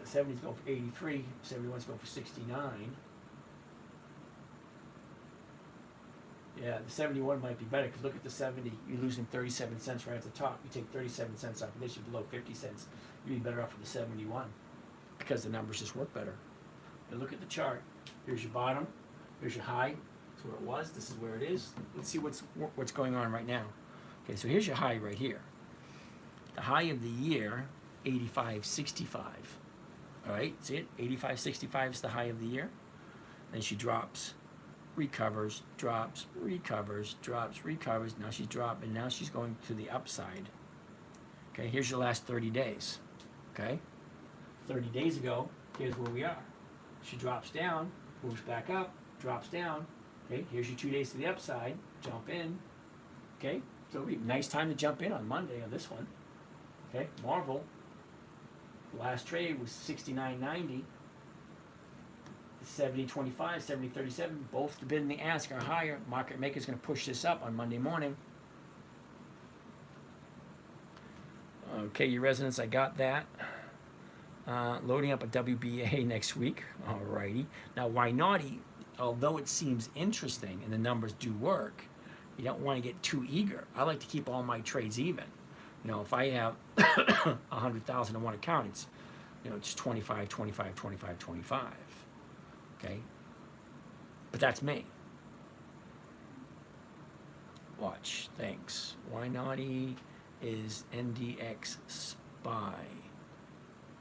The 70's going for 83. 71's going for 69. Yeah, the 71 might be better because look at the 70. You're losing 37 cents right at the top. You take 37 cents off of this, you're below 50 cents. You'd be better off with the 71 because the numbers just work better. And look at the chart. Here's your bottom. Here's your high. That's where it was. This is where it is. Let's see what's going on right now. Okay, so here's your high right here. The high of the year, 85.65. All right, see it? 85.65 is the high of the year. Then she drops, recovers, drops, recovers, drops, recovers. Now she's dropping. Now she's going to the upside. Okay, here's your last 30 days. Okay, 30 days ago, here's where we are. She drops down, moves back up, drops down. Okay, here's your 2 days to the upside. Jump in. Okay, so it'll be a nice time to jump in on Monday on this one. Okay, Marvel. The last trade was 69.90. 70.25, 70.37, both the bid and the ask are higher. Market maker's going to push this up on Monday morning. Okay, you residents, I got that. Loading up a WBA next week. Alrighty. Now, why naughty? Although it seems interesting and the numbers do work, you don't want to get too eager. I like to keep all my trades even. You know, if I have 100,000 in one account, it's, you know, it's 25, 25, 25, 25. Okay, but that's me. Watch, thanks. Why naughty is NDX SPY.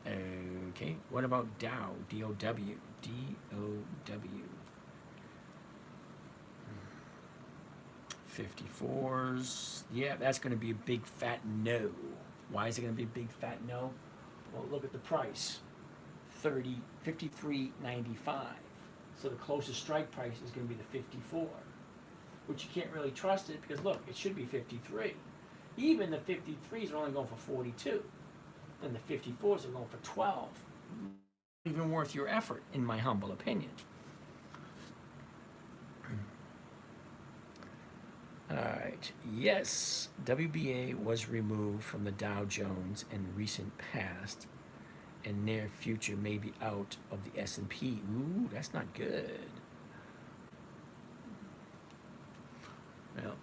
Okay, what about Dow? D-O-W. D-O-W. 54s. Yeah, that's going to be a big fat no. Why is it going to be a big fat no? Well, look at the price. 53.95. So the closest strike price is going to be the 54, which you can't really trust it because look, it should be 53. Even the 53s are only going for 42, and the 54s are going for 12. Not even worth your effort, in my humble opinion. All right. Yes, WBA was removed from the Dow Jones in recent past. And near future may be out of the S&P. Ooh, that's not good. Well,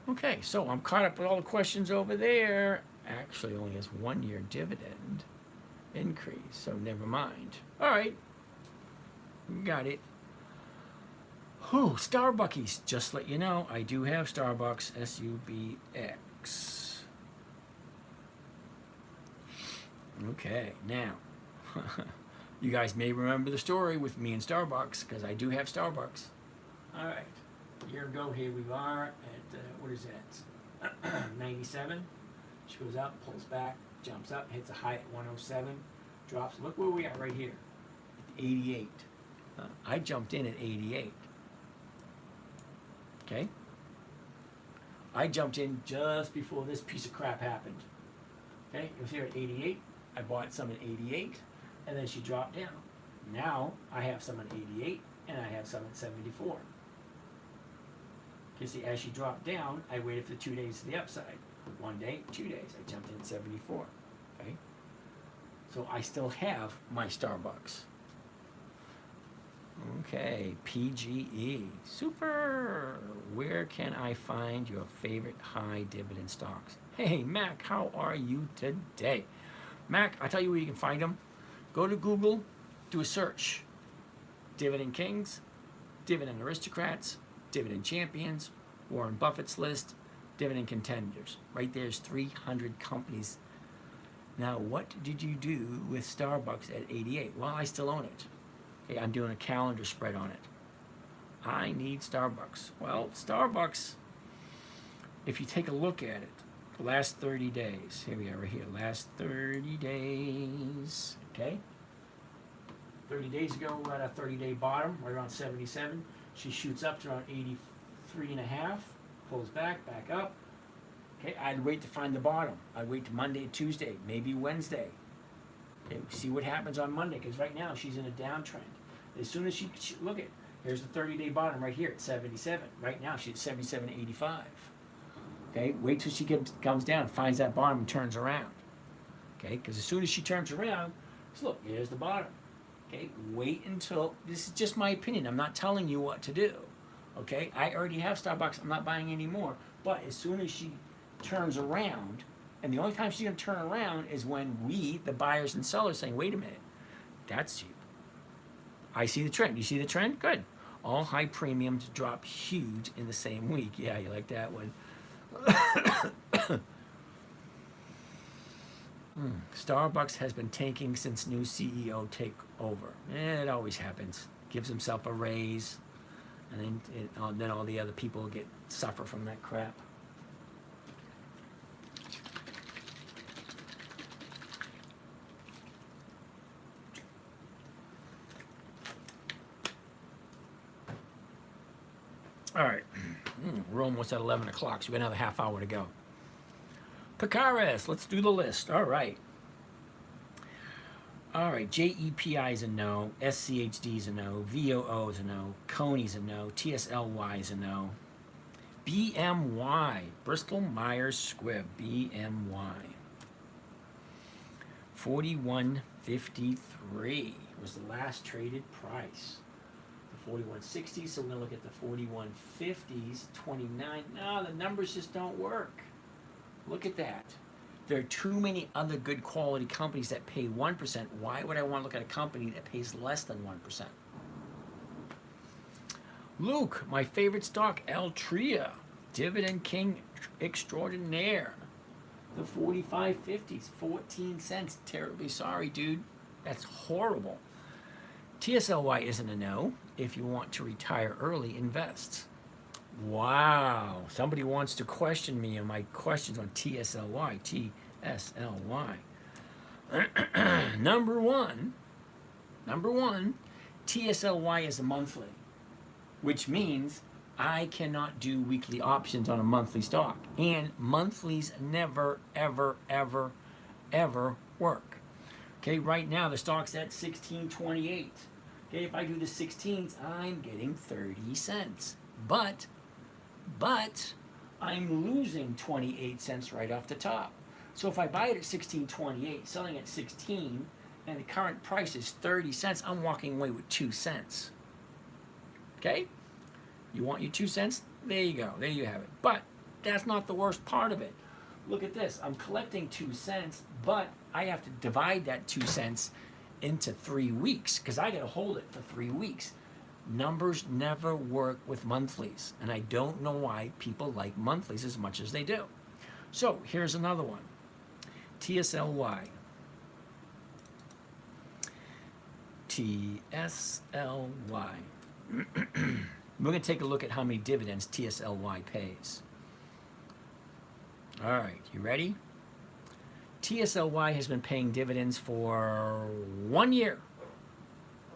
okay, so I'm caught up with all the questions over there. Actually, only has 1 year dividend increase, so never mind. All right, got it. Whew, Starbuckies. Just let you know, I do have Starbucks, SUBX. Okay, now, you guys may remember the story with me and Starbucks, because I do have Starbucks. All right, a year ago, here we are at, what is that, 97. She goes up, pulls back, jumps up, hits a high at 107, drops. Look where we are right here, at 88. I jumped in at 88. Okay? I jumped in just before this piece of crap happened. Okay, it was here at 88. I bought some at 88, and then she dropped down. Now I have some at 88 and I have some at 74. You see, as she dropped down, I waited for the 2 days to the upside. 1 day, 2 days, I jumped in at 74. Okay? So I still have my Starbucks. Okay, PGE. Super! Where can I find your favorite high dividend stocks? Hey, Mac, how are you today? Mac, I'll tell you where you can find them. Go to Google, do a search. Dividend Kings, Dividend Aristocrats, Dividend Champions, Warren Buffett's list, Dividend Contenders. Right there's 300 companies. Now, what did you do with Starbucks at 88? Well, I still own it. Okay, I'm doing a calendar spread on it. I need Starbucks. Well, Starbucks, if you take a look at it, the last 30 days, here we are right here, last 30 days, okay? 30 days ago, we're at a 30-day bottom, right around 77. She shoots up to around 83 and a half, pulls back up. Okay, I'd wait to find the bottom. I'd wait to Monday, Tuesday, maybe Wednesday. Okay, see what happens on Monday, because right now she's in a downtrend. As soon as she look at, here's the 30-day bottom right here at 77. Right now she's at 77.85. Okay, wait till she comes down, finds that bottom and turns around. Okay, because as soon as she turns around, so look, here's the bottom. Okay, wait until, this is just my opinion. I'm not telling you what to do. Okay, I already have Starbucks. I'm not buying any more. But as soon as she turns around, and the only time she's going to turn around is when we, the buyers and sellers, saying, wait a minute, that's cheap. I see the trend. You see the trend? Good. All high premiums drop huge in the same week. Yeah, you like that one. Starbucks has been tanking since new CEO take over. It always happens. Gives himself a raise, and then all the other people suffer from that crap. All right, we're almost at 11 o'clock, so we got another half hour to go. Picaris, let's do the list. All right. All right, JEPI is a no, SCHD is a no, VOO is a no, Coney is a no, TSLY is a no, BMY, Bristol Myers Squibb, BMY. 41.53 was the last traded price. 4160, so we're going to look at the 4150s, 29. No, the numbers just don't work. Look at that. There are too many other good quality companies that pay 1%. Why would I want to look at a company that pays less than 1%? Luke, my favorite stock, Altria, Dividend King Extraordinaire. The 4550s, 14 cents. Terribly sorry, dude. That's horrible. TSLY isn't a no. If you want to retire early, invest. Wow. Somebody wants to question me on my questions on TSLY. TSLY. Number one, TSLY is a monthly, which means I cannot do weekly options on a monthly stock. And monthlies never, ever, ever, ever work. Okay, right now the stock's at 16.28. Okay, if I do the 16s, I'm getting 30 cents. But I'm losing 28 cents right off the top. So if I buy it at 16.28, selling at 16, and the current price is 30 cents, I'm walking away with 2 cents. Okay? You want your 2 cents? There you go. There you have it. But that's not the worst part of it. Look at this. I'm collecting 2 cents, but I have to divide that 2 cents into 3 weeks because I got to hold it for 3 weeks. Numbers never work with monthlies, and I don't know why people like monthlies as much as they do. So here's another one. TSLY. TSLY. We're going to take a look at how many dividends TSLY pays. All right, you ready? TSLY has been paying dividends for 1 year.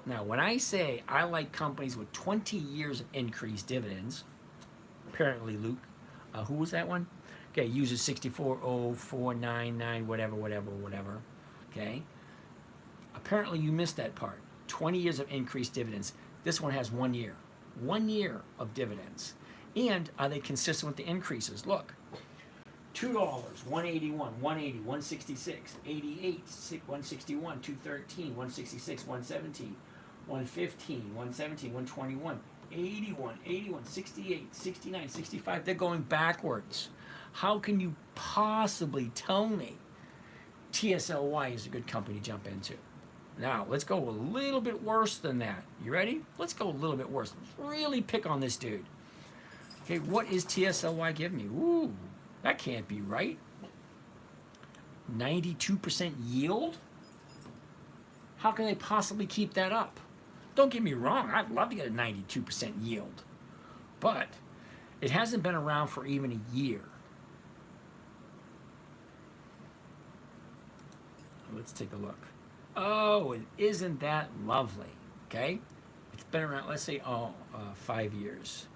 Now, when I say I like companies with 20 years of increased dividends, apparently Luke, who was that one? Okay, uses 640499, whatever. Okay. Apparently you missed that part. 20 years of increased dividends. This one has 1 year. 1 year of dividends. And are they consistent with the increases? Look, $2, 181, 180, 166, 88, 161, 213, 166, 117, 115, 117, 121, 81, 81, 68, 69, 65. They're going backwards. How can you possibly tell me TSLY is a good company to jump into? Now, let's go a little bit worse than that. You ready? Let's go a little bit worse. Let's really pick on this dude. Okay, what is TSLY giving me? Ooh, that can't be right. 92% yield? How can they possibly keep that up? Don't get me wrong, I'd love to get a 92% yield. But it hasn't been around for even a year. Let's take a look. Oh, and isn't that lovely? Okay, it's been around, let's say, 5 years.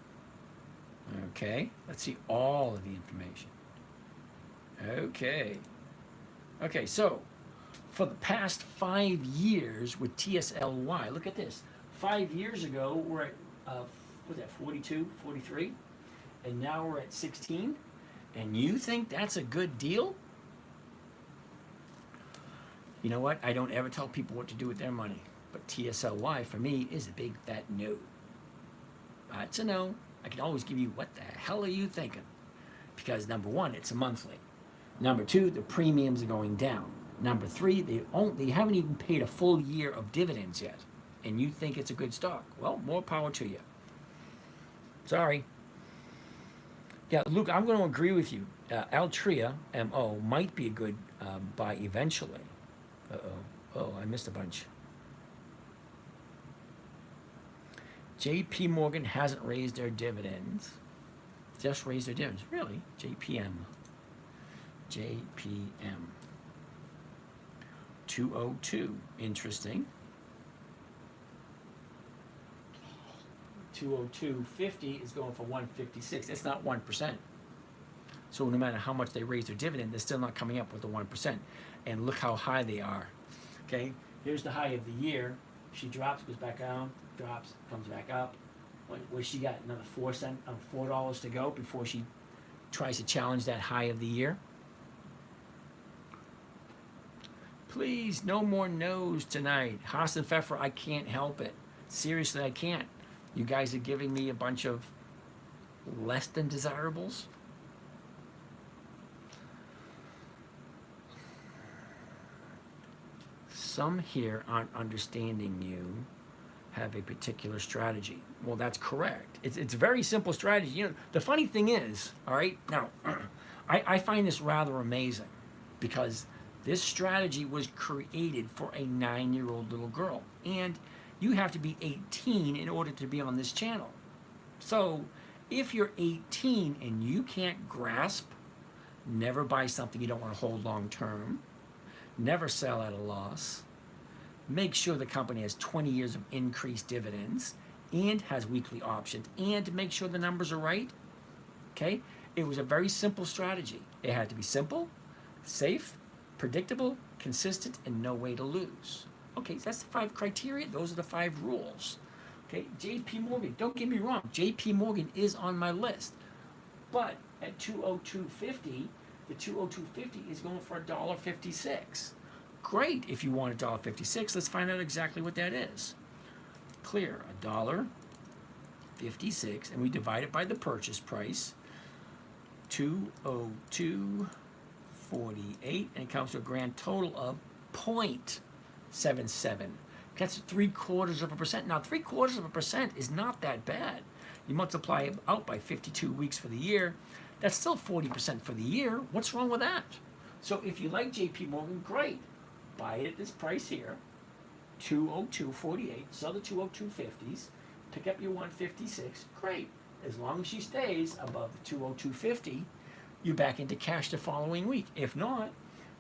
Okay, let's see all of the information. Okay, so for the past 5 years with TSLY, look at this. 5 years ago, we're at, what was that, 42, 43? And now we're at 16? And you think that's a good deal? You know what? I don't ever tell people what to do with their money. But TSLY, for me, is a big fat no. It's a no. I can always give you, what the hell are you thinking? Because number one, it's a monthly. Number two, the premiums are going down. Number three, they haven't even paid a full year of dividends yet. And you think it's a good stock. Well, more power to you. Sorry. Yeah, Luke, I'm going to agree with you. Altria, MO, might be a good buy eventually. Oh, I missed a bunch. JP Morgan hasn't raised their dividends. Just raised their dividends. Really? JPM. 202. Interesting. 202.50 is going for 156. That's not 1%. So no matter how much they raise their dividend, they're still not coming up with the 1%. And look how high they are. Okay, here's the high of the year. She drops, goes back down, drops, comes back up. Where she got another $4 to go before she tries to challenge that high of the year. Please, no more no's tonight. Haas and Pfeffer, I can't help it. Seriously, I can't. You guys are giving me a bunch of less than desirables. Some here aren't understanding you have a particular strategy. Well, that's correct. It's a very simple strategy. You know, the funny thing is, all right, now, I find this rather amazing because this strategy was created for a 9-year-old little girl. And you have to be 18 in order to be on this channel. So if you're 18 and you can't grasp, never buy something you don't want to hold long term, never sell at a loss, make sure the company has 20 years of increased dividends and has weekly options, and make sure the numbers are right, okay? It was a very simple strategy. It had to be simple, safe, predictable, consistent, and no way to lose. Okay, so that's the 5 criteria. Those are the 5 rules. Okay, JP Morgan, don't get me wrong, JP Morgan is on my list. But at 202.50, the 202.50 is going for $1.56. Great if you want $1.56. Let's find out exactly what that is. Clear, $1.56, and we divide it by the purchase price, 202.48, and it comes to a grand total of 0.77. That's 0.75%. Now, 0.75% is not that bad. You multiply it out by 52 weeks for the year. That's still 40% for the year. What's wrong with that? So if you like JP Morgan, great. Buy it at this price here, 202.48. Sell the 202.50s. Pick up your 156. Great. As long as she stays above the 202.50, you're back into cash the following week. If not,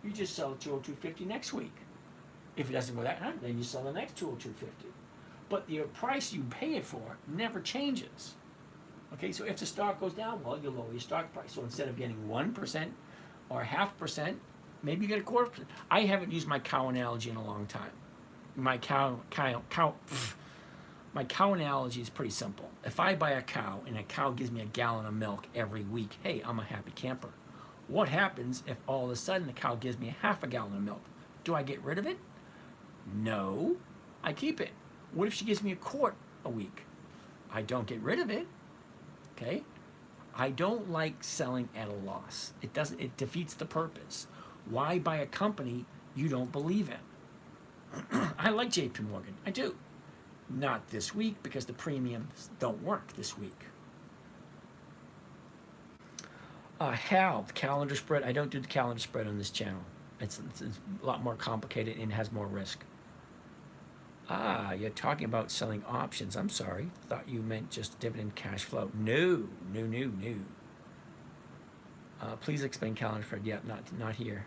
you just sell the 202.50 next week. If it doesn't go that high, then you sell the next 202.50. But the price you pay it for never changes. Okay, so if the stock goes down, well, you lower your stock price. So instead of getting 1% or 0.5%, maybe you get 0.25%. I haven't used my cow analogy in a long time. my my cow analogy is pretty simple. If I buy a cow and a cow gives me a gallon of milk every week, hey, I'm a happy camper. What happens if all of a sudden the cow gives me half a gallon of milk? Do I get rid of it? No, I keep it. What if she gives me a quart a week? I don't get rid of it. Okay? I don't like selling at a loss. It defeats the purpose. Why buy a company you don't believe in? I like JP Morgan. I do. Not this week because the premiums don't work this week. Hal, the calendar spread. I don't do the calendar spread on this channel. It's a lot more complicated and has more risk. You're talking about selling options. I'm sorry. Thought you meant just dividend cash flow. No. Please explain calendar spread. Yeah, not here.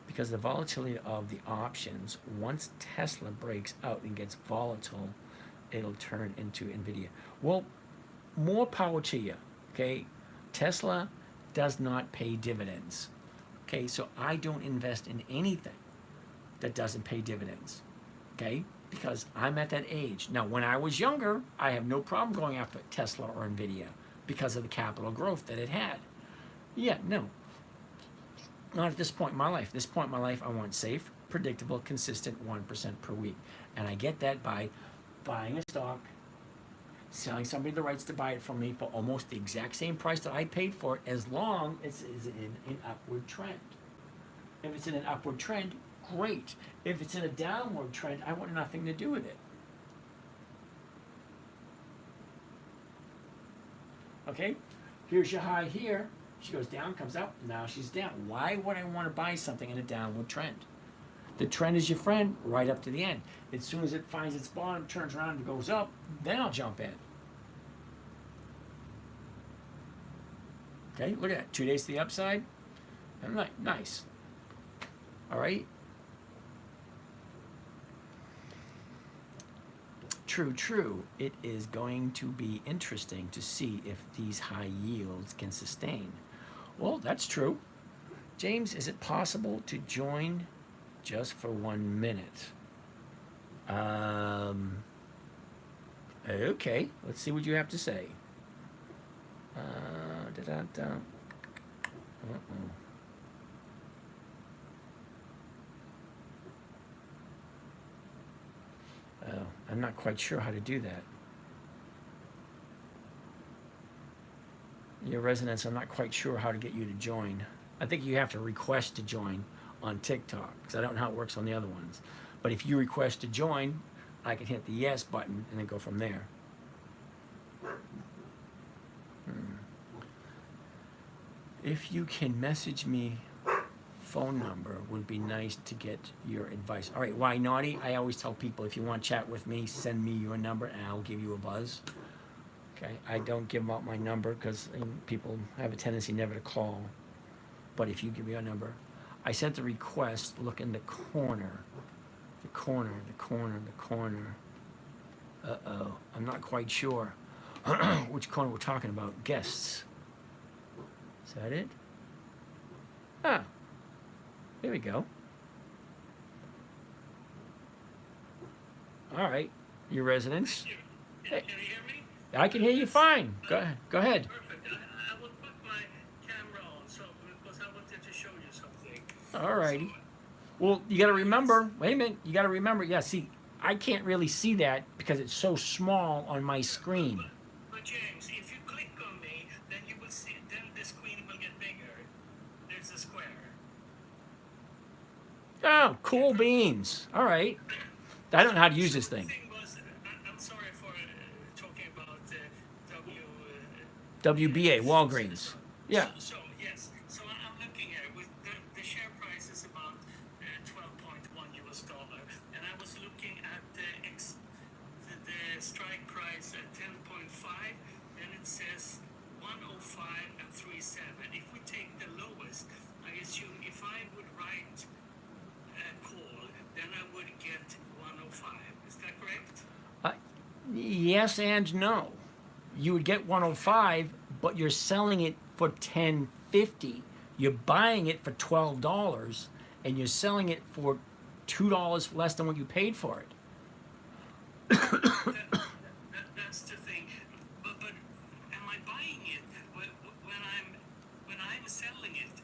Because the volatility of the options, once Tesla breaks out and gets volatile, it'll turn into NVIDIA. Well, more power to you, okay? Tesla does not pay dividends, okay? So I don't invest in anything that doesn't pay dividends, okay? Because I'm at that age. Now, when I was younger, I have no problem going after Tesla or NVIDIA because of the capital growth that it had. Yeah, no. Not at this point in my life. At this point in my life, I want safe, predictable, consistent 1% per week. And I get that by buying a stock, selling somebody the rights to buy it from me for almost the exact same price that I paid for it, as long as it's in an upward trend. If it's in an upward trend, great. If it's in a downward trend, I want nothing to do with it. Okay? Here's your high here. She goes down, comes up, now she's down. Why would I want to buy something in a downward trend? The trend is your friend right up to the end. As soon as it finds its bottom, turns around and goes up, then I'll jump in. Okay, look at that. 2 days to the upside. Nice. All right. True. It is going to be interesting to see if these high yields can sustain. Well, that's true. James, is it possible to join just for 1 minute? Okay, let's see what you have to say. I'm not quite sure how to do that. Your residents, I'm not quite sure how to get you to join. I think you have to request to join on TikTok, because I don't know how it works on the other ones. But if you request to join, I can hit the yes button and then go from there. If you can message me phone number, would be nice to get your advice. All right, why naughty? I always tell people, if you want to chat with me, send me your number and I'll give you a buzz. Okay, I don't give out my number because people have a tendency never to call. But if you give me your number, I sent the request. Look in the corner. The corner. Uh-oh, I'm not quite sure which corner we're talking about. Guests. Is that it? Ah, there we go. All right, your residents. Can you hear me? I can hear you fine. Go ahead. Perfect. I will put my camera on, so because I wanted to show you something. All righty. Well, you got to remember. Wait a minute. You got to remember. Yeah. See, I can't really see that because it's so small on my screen. But James, if you click on me, then you will see. Then the screen will get bigger. There's a square. Oh, cool beans. All right. I don't know how to use this thing. I'm sorry for talking about WBA, Walgreens. Yeah. So yes. So I'm looking here with the share price is about $12.1, and I was looking at the strike price at 10.5, and it says 105 and 37. If we take the lowest, I assume if I would write a call, then I would get 105. Is that correct? Yes and no. You would get 105, but you're selling it for $10.50. You're buying it for $12, and you're selling it for $2 less than what you paid for it. That's the thing. But am I buying it when I'm selling it?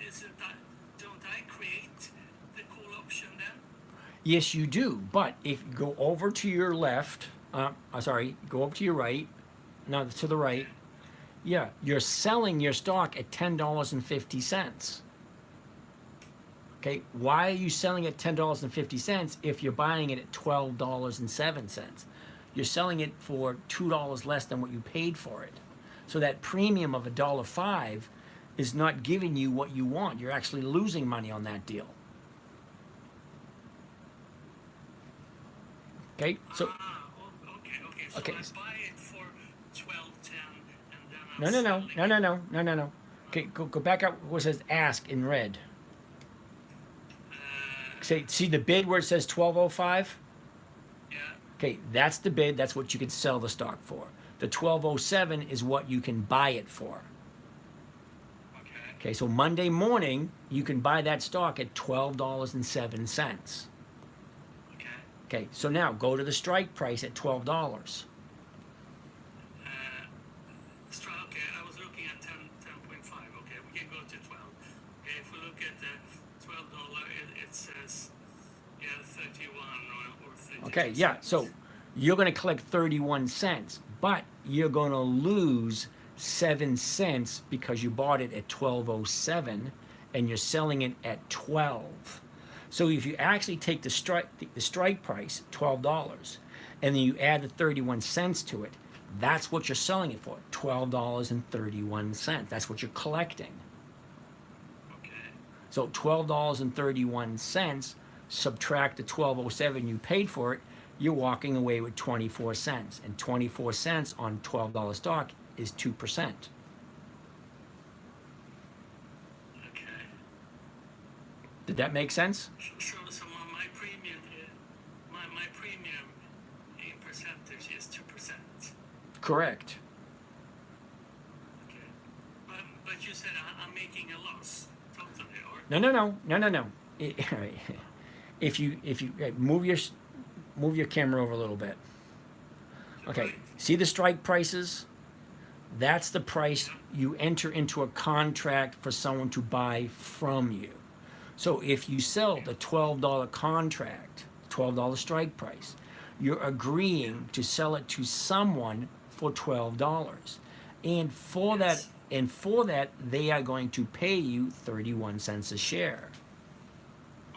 Is it that don't I create the call option then? Yes, you do. But if you go over to your left, go over to your right, no, to the right. Yeah, you're selling your stock at $10.50. Okay, why are you selling at $10.50 if you're buying it at $12.07? You're selling it for $2 less than what you paid for it. So that premium of $1.05 is not giving you what you want. You're actually losing money on that deal. Okay, so Okay. Okay. So I buy it for 12.10, and then I'm no, selling it. no. Okay, go back up where it says ask in red. See the bid where it says 1205? Yeah. Okay, that's the bid. That's what you can sell the stock for. The 1207 is what you can buy it for. Okay. Okay, so Monday morning, you can buy that stock at $12.07. Okay. Okay, so now go to the strike price at $12. Okay, I was looking at 10.5. Okay, we can go to 12. Okay, if we look at the $12, it says, 31 or 32 Okay, yeah, cents. so you're going to collect 31 cents, but you're going to lose 7 cents because you bought it at 1207 and you're selling it at 12. So if you actually take the strike price, $12, and then you add the 31 cents to it, that's what you're selling it for, $12.31. That's what you're collecting. Okay. So $12.31, subtract the 1207 you paid for it, you're walking away with 24 cents. And 24 cents on $12 stock is 2%. Okay. Did that make sense? So my premium, my premium in percentage is 2%. Correct. Okay. But you said I'm making a loss totally, or? No. If you move your camera over a little bit. Okay. Right. See the strike prices? That's the price you enter into a contract for someone to buy from you. So if you sell the $12 contract, $12 strike price, you're agreeing to sell it to someone for $12. And for Yes. that they are going to pay you 31 cents a share.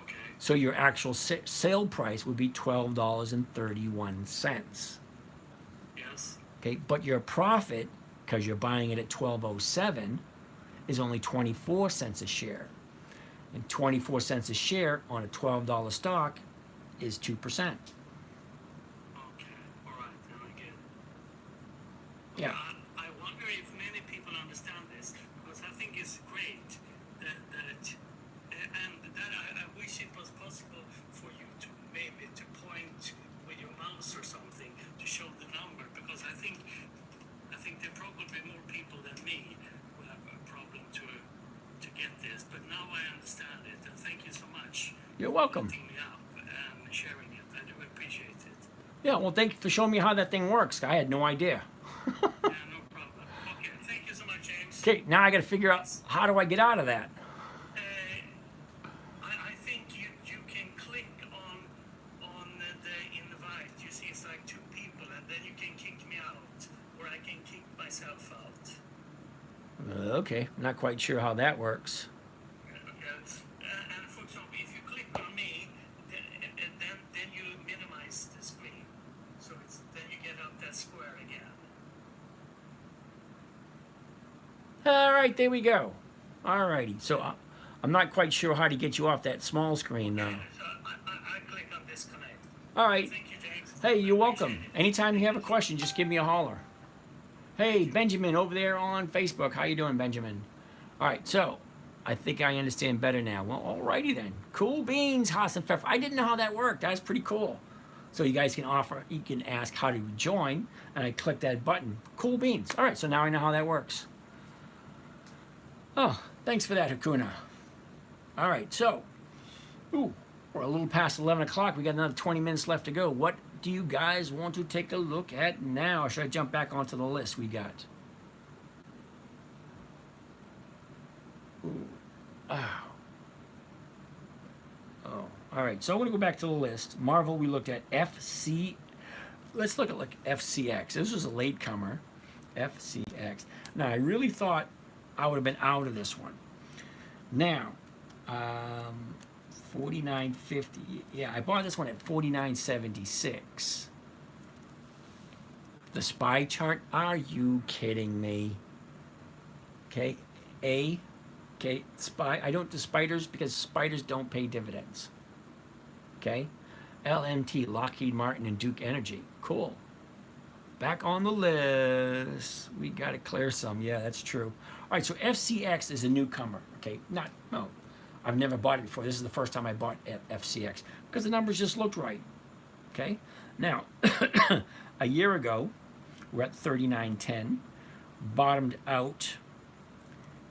Okay. So your actual sale price would be $12.31. Yes. Okay, but your profit, because you're buying it at 1207, is only 24 cents a share. And 24 cents a share on a $12 stock is 2%. Okay. All right. Then I get it. Yeah. I wonder if many people understand this, because I think it's great that I wish it was possible for you to maybe to point with your mouse or something to show the number, because I think there are probably more people than me who have a problem to get this. But now I understand it, and thank you so much. You're welcome. For letting me up and sharing it. I do appreciate it. Yeah, well, thank you for showing me how that thing works. I had no idea. Yeah, no problem. Okay, thank you so much, James. Okay, now I got to figure out how do I get out of that. I think you can click on the invite. You see, it's like two people, and then you can kick me out, or I can kick myself out. Okay, not quite sure how that works. And for example, if you click on me, then you minimize the screen, so then you get up that square again. All right, there we go. All righty. So I'm not quite sure how to get you off that small screen now. So I click on disconnect. All right. Thank you, James. Hey, you're welcome. Appreciate it. Anytime you have a question, just give me a holler. Hey, Benjamin over there on Facebook. How you doing, Benjamin? All right, so I think I understand better now. Well, all righty then. Cool beans, Haas and Pfeffer. I didn't know how that worked. That's pretty cool. So you guys can ask how to join, and I click that button. Cool beans. All right, so now I know how that works. Oh, thanks for that, Hakuna. All right, so, ooh, We're a little past 11 o'clock. We got another 20 minutes left to go. What do you guys want to take a look at now? Or should I jump back onto the list we got? Ooh. Oh. Oh. All right. So I'm going to go back to the list. Marvel, we looked at FC. Let's look at like FCX. This was a latecomer. FCX. Now, I really thought I would have been out of this one. Now, 49.50. Yeah, I bought this one at 49.76. The SPY chart. Are you kidding me? Okay, okay, SPY. I don't do spiders because spiders don't pay dividends. Okay, LMT, Lockheed Martin, and Duke Energy. Cool. Back on the list. We got to clear some. Yeah, that's true. All right, so FCX is a newcomer. Okay, no. I've never bought it before. This is the first time I bought FCX because the numbers just looked right. Okay, now a year ago we're at 39.10, bottomed out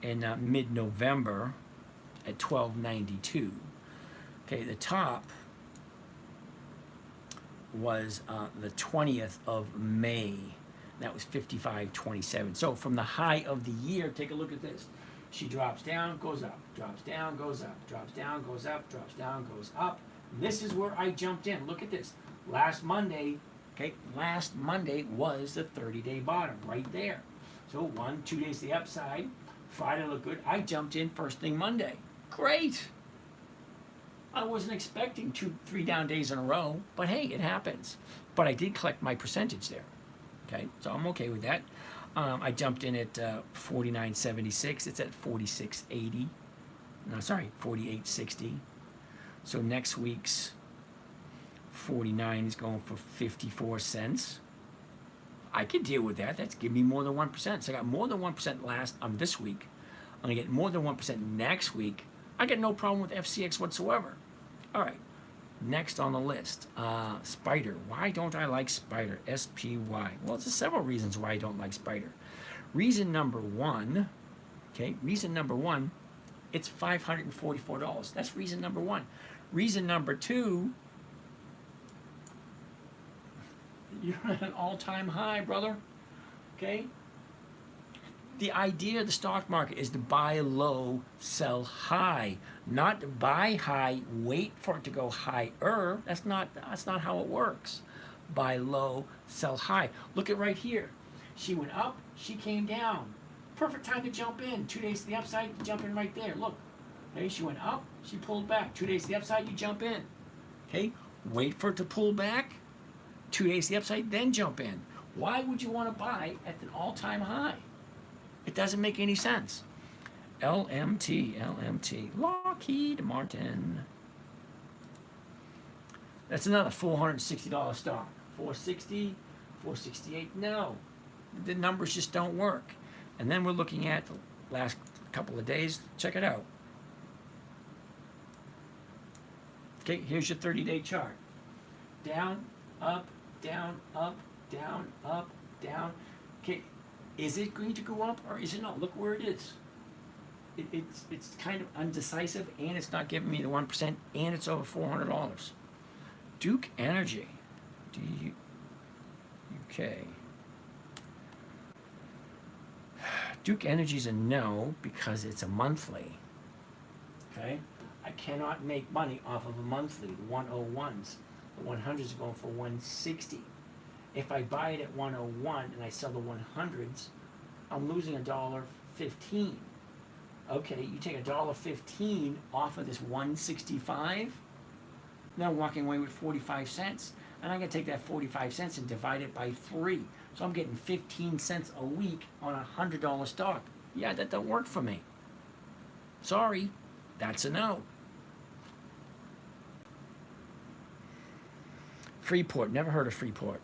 in mid-November at 12.92. Okay, the top was the 20th of May. That was 55.27. So from the high of the year, take a look at this. She drops down, goes up, drops down, goes up, drops down, goes up, drops down, goes up. This is where I jumped in. Look at this. Last Monday was the 30-day bottom right there. So 2 days to the upside. Friday looked good. I jumped in first thing Monday. Great. I wasn't expecting 2-3 down days in a row, but hey, it happens. But I did collect my percentage there. Okay, so I'm okay with that. I jumped in at 49.76. It's at 46.80. No, sorry, 48.60. So next week's 49 is going for 54 cents. I could deal with that. That's giving me more than 1%. So I got more than 1% this week. I'm gonna get more than 1% next week. I got no problem with FCX whatsoever. All right, next on the list, Spider. Why don't I like Spider? SPY. Well, there's several reasons why I don't like Spider. Reason number one, it's $544. That's reason number one. Reason number two, you're at an all-time high, brother. Okay? The idea of the stock market is to buy low, sell high, not to buy high, wait for it to go higher. That's not how it works. Buy low, sell high. Look at right here. She went up, she came down. Perfect time to jump in. 2 days to the upside, you jump in right there. Look. Okay, she went up, she pulled back. 2 days to the upside, you jump in. Okay? Wait for it to pull back. 2 days to the upside, then jump in. Why would you want to buy at an all-time high? It doesn't make any sense. LMT, Lockheed Martin. That's another $460 stock. 460, 468. No, the numbers just don't work. And then we're looking at the last couple of days. Check it out. Okay, here's your 30-day chart. Down, up, down, up, down, up, down. Okay. Is it going to go up or is it not? Look where it is. It's kind of undecisive and it's not giving me the 1% and it's over $400. Duke Energy. Okay. Duke Energy's a no because it's a monthly. Okay? I cannot make money off of a monthly, the 101s. The 100s are going for 160. If I buy it at 101 and I sell the 100s, I'm losing $1.15. Okay, you take $1.15 off of this 165, now I'm walking away with 45 cents. And I'm gonna take that 45 cents and divide it by 3. So I'm getting 15 cents a week on a $100 stock. Yeah, that don't work for me. Sorry, that's a no. Freeport, never heard of Freeport.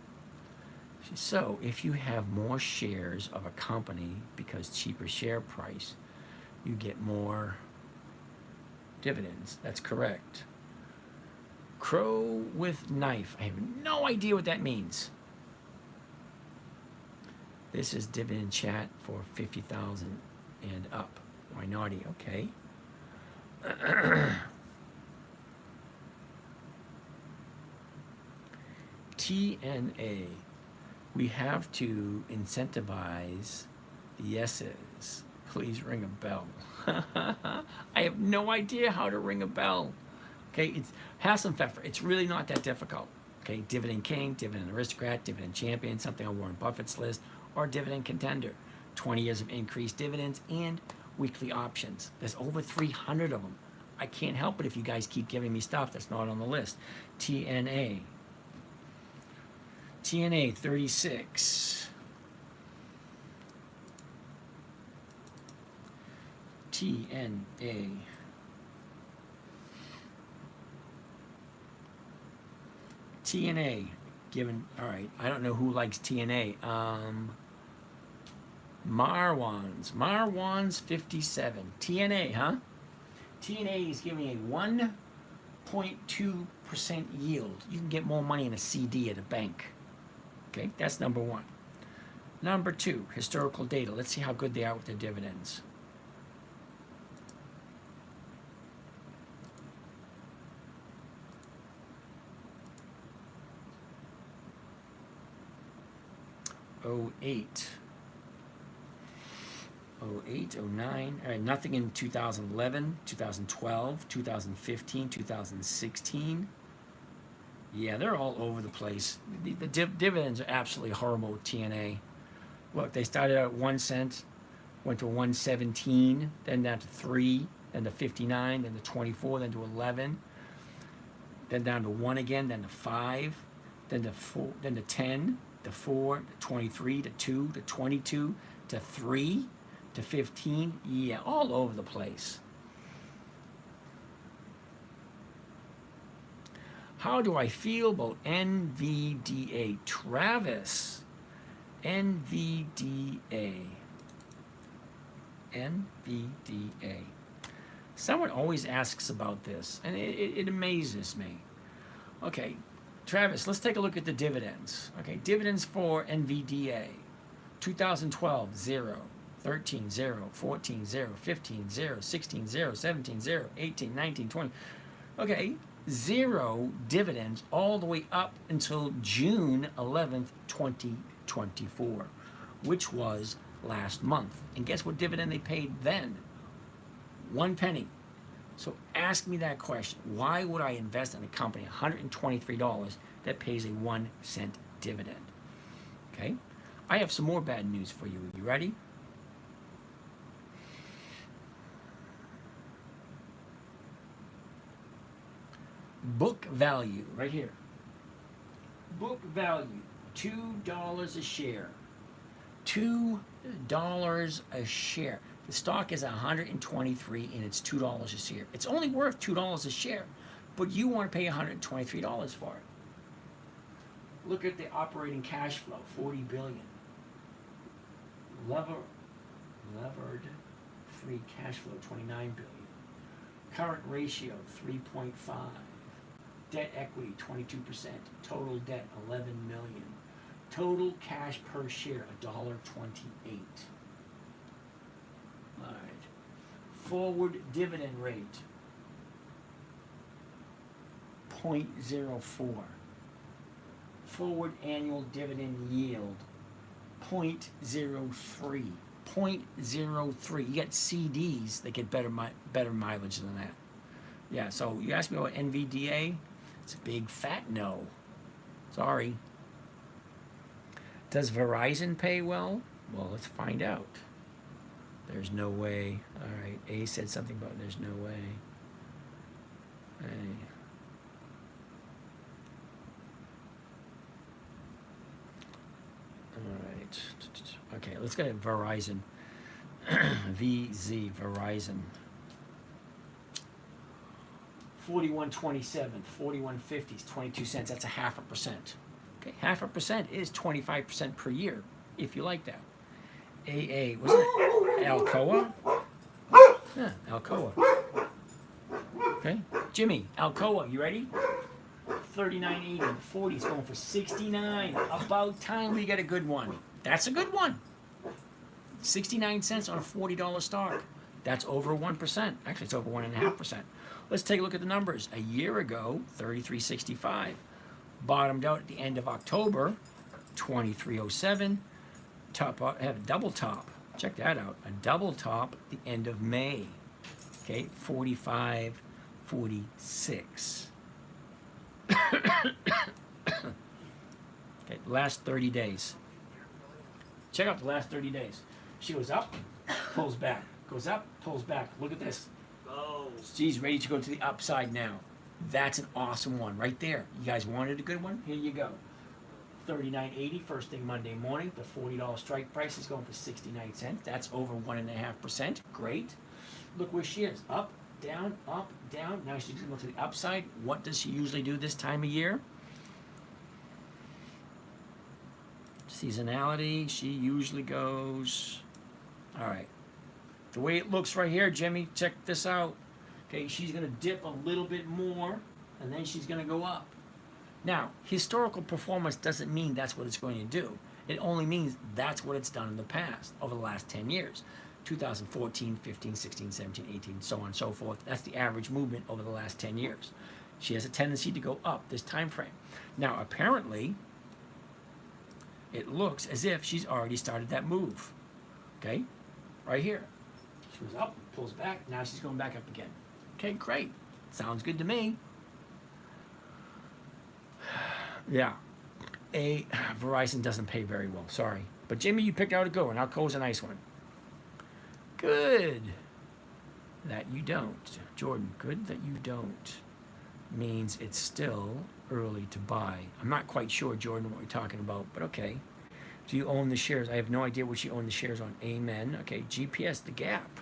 So if you have more shares of a company because cheaper share price, you get more dividends. That's correct. Crow with knife. I have no idea what that means. This is dividend chat for 50,000 and up. Why naughty? Okay. TNA. We have to incentivize the yeses. Please ring a bell. I have no idea how to ring a bell. Okay, have some pfeffer. It's really not that difficult. Okay, dividend king, dividend aristocrat, dividend champion, something on Warren Buffett's list, or dividend contender. 20 years of increased dividends and weekly options. There's over 300 of them. I can't help it if you guys keep giving me stuff that's not on the list. TNA. TNA 36. TNA. TNA. Given, all right, I don't know who likes TNA. Marwan's 57. TNA, huh? TNA is giving a 1.2% yield. You can get more money in a CD at a bank. Okay, that's number one. Number two, historical data. Let's see how good they are with their dividends. '08, 09. All right, nothing in 2011, 2012, 2015, 2016. Yeah, they're all over the place. The dividends are absolutely horrible with TNA. Look, they started out at 1 cent, went to 117, then down to 3, then to 59, then to 24, then to 11, then down to 1 again, then to 5, then to 4, then to 10, to 4, to 23, to 2, to 22, to 3, to 15. Yeah, all over the place. How do I feel about NVDA? Travis, NVDA. NVDA. Someone always asks about this, and it amazes me. Okay, Travis, let's take a look at the dividends. Okay, dividends for NVDA. 2012, 0. 13, 0. 14, 0. 15, 0. 16, 0. 17, 0. 18, 19, 20. Okay, 0 dividends all the way up until June 11th, 2024, which was last month. And guess what dividend they paid then? 1 penny. So ask me that question. Why would I invest in a company, $123, that pays a 1 cent dividend? Okay? I have some more bad news for you. You ready? Book value, right here. Book value, $2 a share. $2 a share. The stock is 123 and it's $2 a share. It's only worth $2 a share, but you want to pay $123 for it. Look at the operating cash flow, $40 billion. Levered free cash flow, $29 billion. Current ratio, 3.5. Debt equity, 22%. Total debt, $11 million. Total cash per share, $1.28. All right. Forward dividend rate, 0.04. Forward annual dividend yield, 0.03. 0.03. You get CDs that get better mileage than that. Yeah, so you asked me about NVDA. It's a big fat no. Sorry. Does Verizon pay well? Well, let's find out. There's no way. All right, A said something about there's no way. A. All right. Okay, let's go to Verizon. VZ, Verizon. 41.27, 41.50 is 22 cents. That's a 0.5%. Okay, 0.5% is 25% per year, if you like that. AA, was it Alcoa? Yeah, Alcoa. Okay, Jimmy, Alcoa, you ready? 39.80, 40 is going for 69. About time we get a good one. That's a good one. 69 cents on a $40 stock. That's over 1%. Actually, it's over 1.5%. Let's take a look at the numbers. A year ago, 33.65. bottomed out at the end of October, 2307. Top up, have a double top. Check that out. A double top at the end of May. Okay, 45.46. Okay, last 30 days. Check out the last 30 days. She goes up, pulls back. Goes up, pulls back. Look at this. Oh. She's ready to go to the upside now. That's an awesome one right there. You guys wanted a good one? Here you go. 39.80 first thing Monday morning. The $40 strike price is going for 69 cents. That's over 1.5%. Great. Look where she is. Up, down, up, down. Now she's going to go to the upside. What does she usually do this time of year? Seasonality. She usually goes. All right. The way it looks right here, Jimmy, check this out. Okay, she's going to dip a little bit more, and then she's going to go up. Now, historical performance doesn't mean that's what it's going to do. It only means that's what it's done in the past, over the last 10 years. 2014, 15, 16, 17, 18, so on and so forth. That's the average movement over the last 10 years. She has a tendency to go up this time frame. Now, apparently, it looks as if she's already started that move. Okay, right here. She was up, pulls back, now she's going back up again. Okay, great. Sounds good to me. Yeah. Verizon doesn't pay very well, sorry. But Jimmy, you picked out a good one. Alcoa's a nice one. Good that you don't. Jordan, good that you don't means it's still early to buy. I'm not quite sure, Jordan, what you're talking about, but okay. Do you own the shares? I have no idea what you own the shares on. Amen. Okay, GPS, the gap.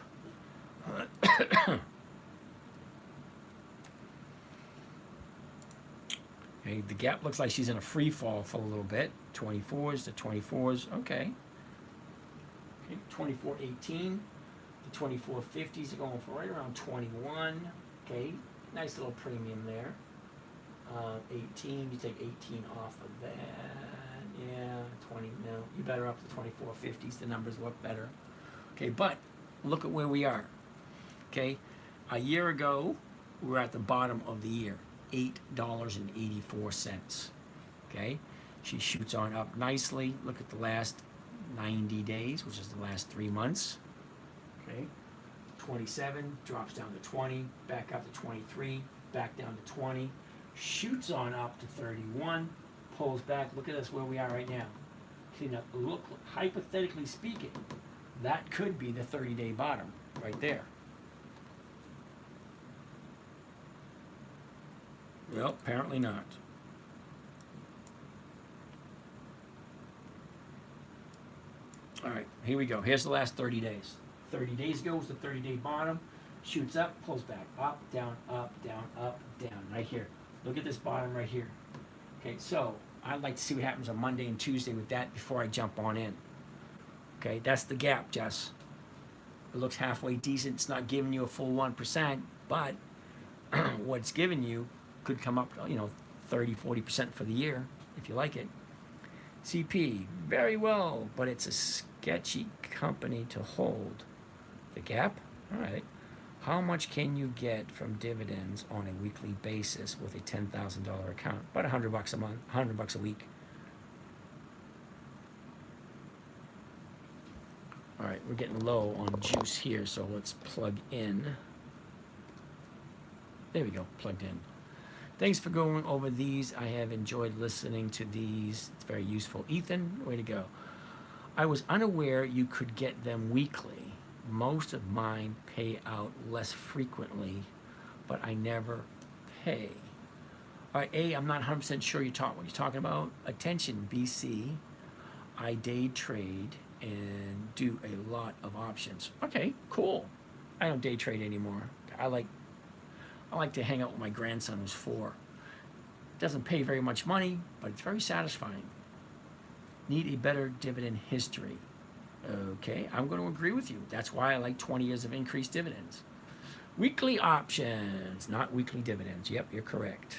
Okay, the gap looks like she's in a free fall for a little bit. 24s to 24s. Okay. Okay, 24.18. The 24.50s are going for right around 21. Okay, nice little premium there. 18, you take 18 off of that. Yeah, 20, no, you better up the 24.50s. The numbers look better. Okay, but look at where we are. Okay, a year ago, we were at the bottom of the year, $8.84. Okay, she shoots on up nicely. Look at the last 90 days, which is the last 3 months. Okay, 27, drops down to 20, back up to 23, back down to 20, shoots on up to 31, pulls back. Look at us where we are right now. See, now, look, hypothetically speaking, that could be the 30-day bottom right there. Well, apparently not. All right, here we go. Here's the last 30 days. 30 days ago was the 30-day bottom. Shoots up, pulls back. Up, down, right here. Look at this bottom right here. Okay, so I'd like to see what happens on Monday and Tuesday with that before I jump on in. Okay, that's the gap, Jess. It looks halfway decent. It's not giving you a full 1%, but what it's giving you could come up, 30, 40% for the year, if you like it. CP, very well, but it's a sketchy company to hold. The gap? All right. How much can you get from dividends on a weekly basis with a $10,000 account? About $100 a month, $100 a week. All right, we're getting low on juice here, so let's plug in. There we go, plugged in. Thanks for going over these. I have enjoyed listening to these. It's very useful. Ethan, way to go. I was unaware you could get them weekly. Most of mine pay out less frequently, but I never pay. All right, I'm not 100% sure what you're talking about. Attention, BC. I day trade and do a lot of options. Okay, cool. I don't day trade anymore. I like to hang out with my grandson who's 4. Doesn't pay very much money, but it's very satisfying. Need a better dividend history. Okay, I'm going to agree with you. That's why I like 20 years of increased dividends. Weekly options, not weekly dividends. Yep, you're correct.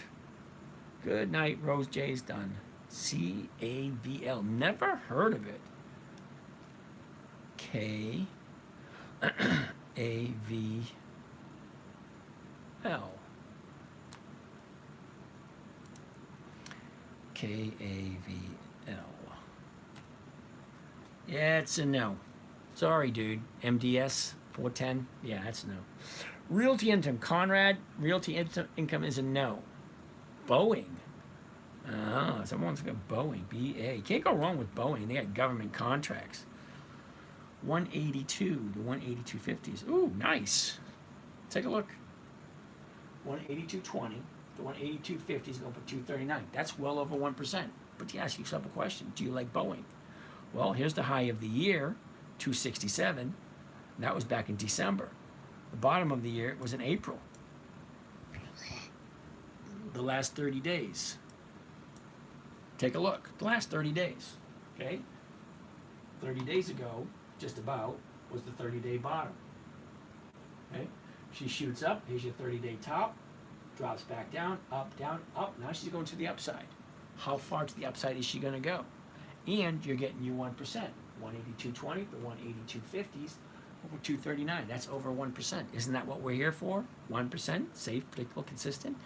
Good night, Rose J's done. CAVL, never heard of it. KAVL. KAVL. Yeah, it's a no. Sorry, dude. MDS 410. Yeah, that's a no. Realty income, Conrad. Realty income is a no. Boeing. Someone's got Boeing. BA. You can't go wrong with Boeing. They got government contracts. 182 to 182.50s. Ooh, nice. Take a look. 182.20 to 182.50 is going for 239. That's well over 1%. But you ask yourself a question: do you like Boeing? Well, here's the high of the year, 267. That was back in December. The bottom of the year was in April. The last 30 days. Take a look. The last 30 days. Okay? 30 days ago, just about, was the 30-day bottom. Okay? She shoots up. Here's your 30-day top. Drops back down, up, up. Now she's going to the upside. How far to the upside is she going to go? And you're getting your 1%. 182.20 to 182.50s over 239. That's over 1%. Isn't that what we're here for? 1%, safe, predictable, consistent.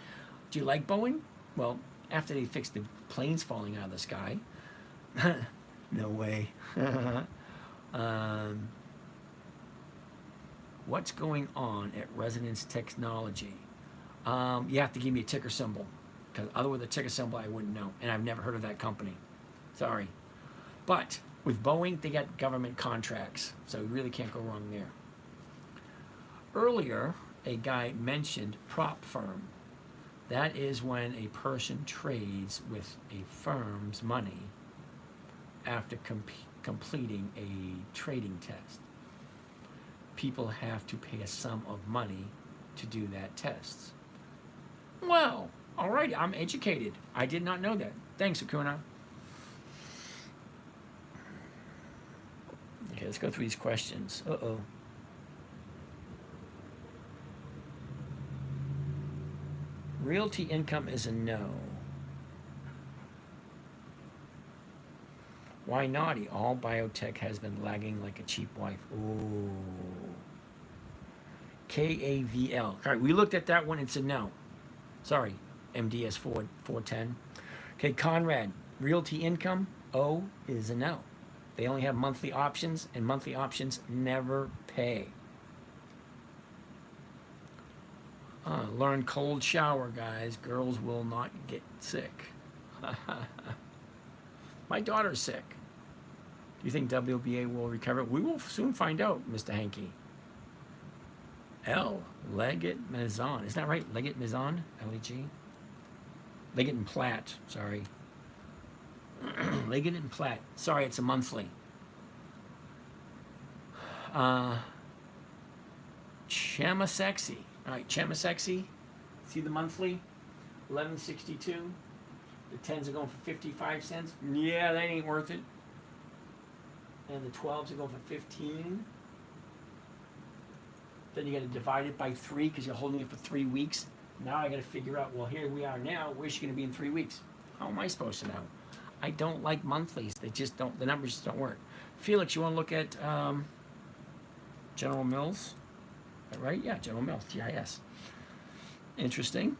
Do you like Boeing? Well, after they fixed the planes falling out of the sky, no way. What's going on at Resonance Technology? You have to give me a ticker symbol, because other than the ticker symbol, I wouldn't know, and I've never heard of that company. Sorry. But with Boeing, they got government contracts, so you really can't go wrong there. Earlier, a guy mentioned prop firm. That is when a person trades with a firm's money after completing a trading test. People have to pay a sum of money to do that test. Well, alrighty, I'm educated. I did not know that. Thanks, Akuna. Okay, let's go through these questions. Uh-oh. Realty income is a no. Why naughty? All biotech has been lagging like a cheap wife. Ooh. KAVL. All right, we looked at that one. It's a no. Sorry, MDS 410. Okay, Conrad. Realty income, O is a no. They only have monthly options, and monthly options never pay. Learn cold shower, guys. Girls will not get sick. My daughter's sick. Do you think WBA will recover? We will soon find out, Mr. Hankey. L. Leggett Maison. Isn't that right? Leggett Maison? L-E-G? Leggett and Platt. Sorry. Leggett and Platt. Sorry, it's a monthly. Chamasexy. All right, Chamasexy. See the monthly? 11.62. The 10s are going for 55 cents. Yeah, that ain't worth it. And the 12s are going for 15. Then you got to divide it by 3 because you're holding it for 3 weeks. Now I got to figure out, well, here we are now. Where's she going to be in 3 weeks? How am I supposed to know? I don't like monthlies. They just don't, the numbers just don't work. Felix, you want to look at General Mills? Right? Yeah, General Mills, GIS. Interesting.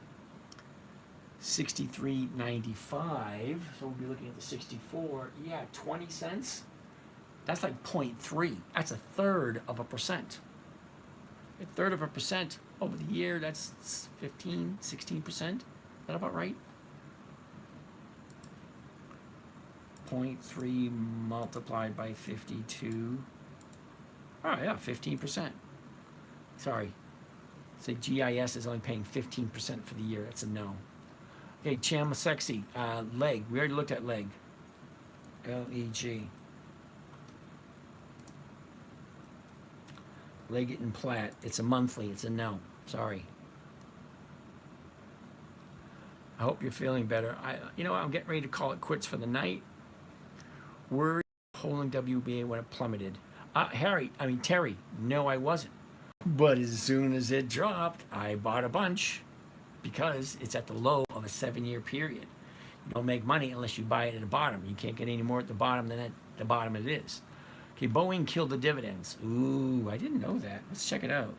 63.95. So we'll be looking at the 64. Yeah, 20 cents. That's like 0.3. That's 1/3 of a percent. 1/3 of a percent over the year, that's 15, 16%. Is that about right? 0.3 multiplied by 52. Oh, yeah, 15%. Sorry. Say GIS is only paying 15% for the year. That's a no. Okay, Chamasexy. Leg. We already looked at leg. L-E-G. Leggett and Platt. It's a monthly. It's a no. Sorry. I hope you're feeling better. I'm getting ready to call it quits for the night. Were you holding WBA when it plummeted? Terry. No, I wasn't. But as soon as it dropped, I bought a bunch because it's at the low of a 7-year period. You don't make money unless you buy it at the bottom. You can't get any more at the bottom than at the bottom it is. Okay, Boeing killed the dividends. Ooh, I didn't know that. Let's check it out.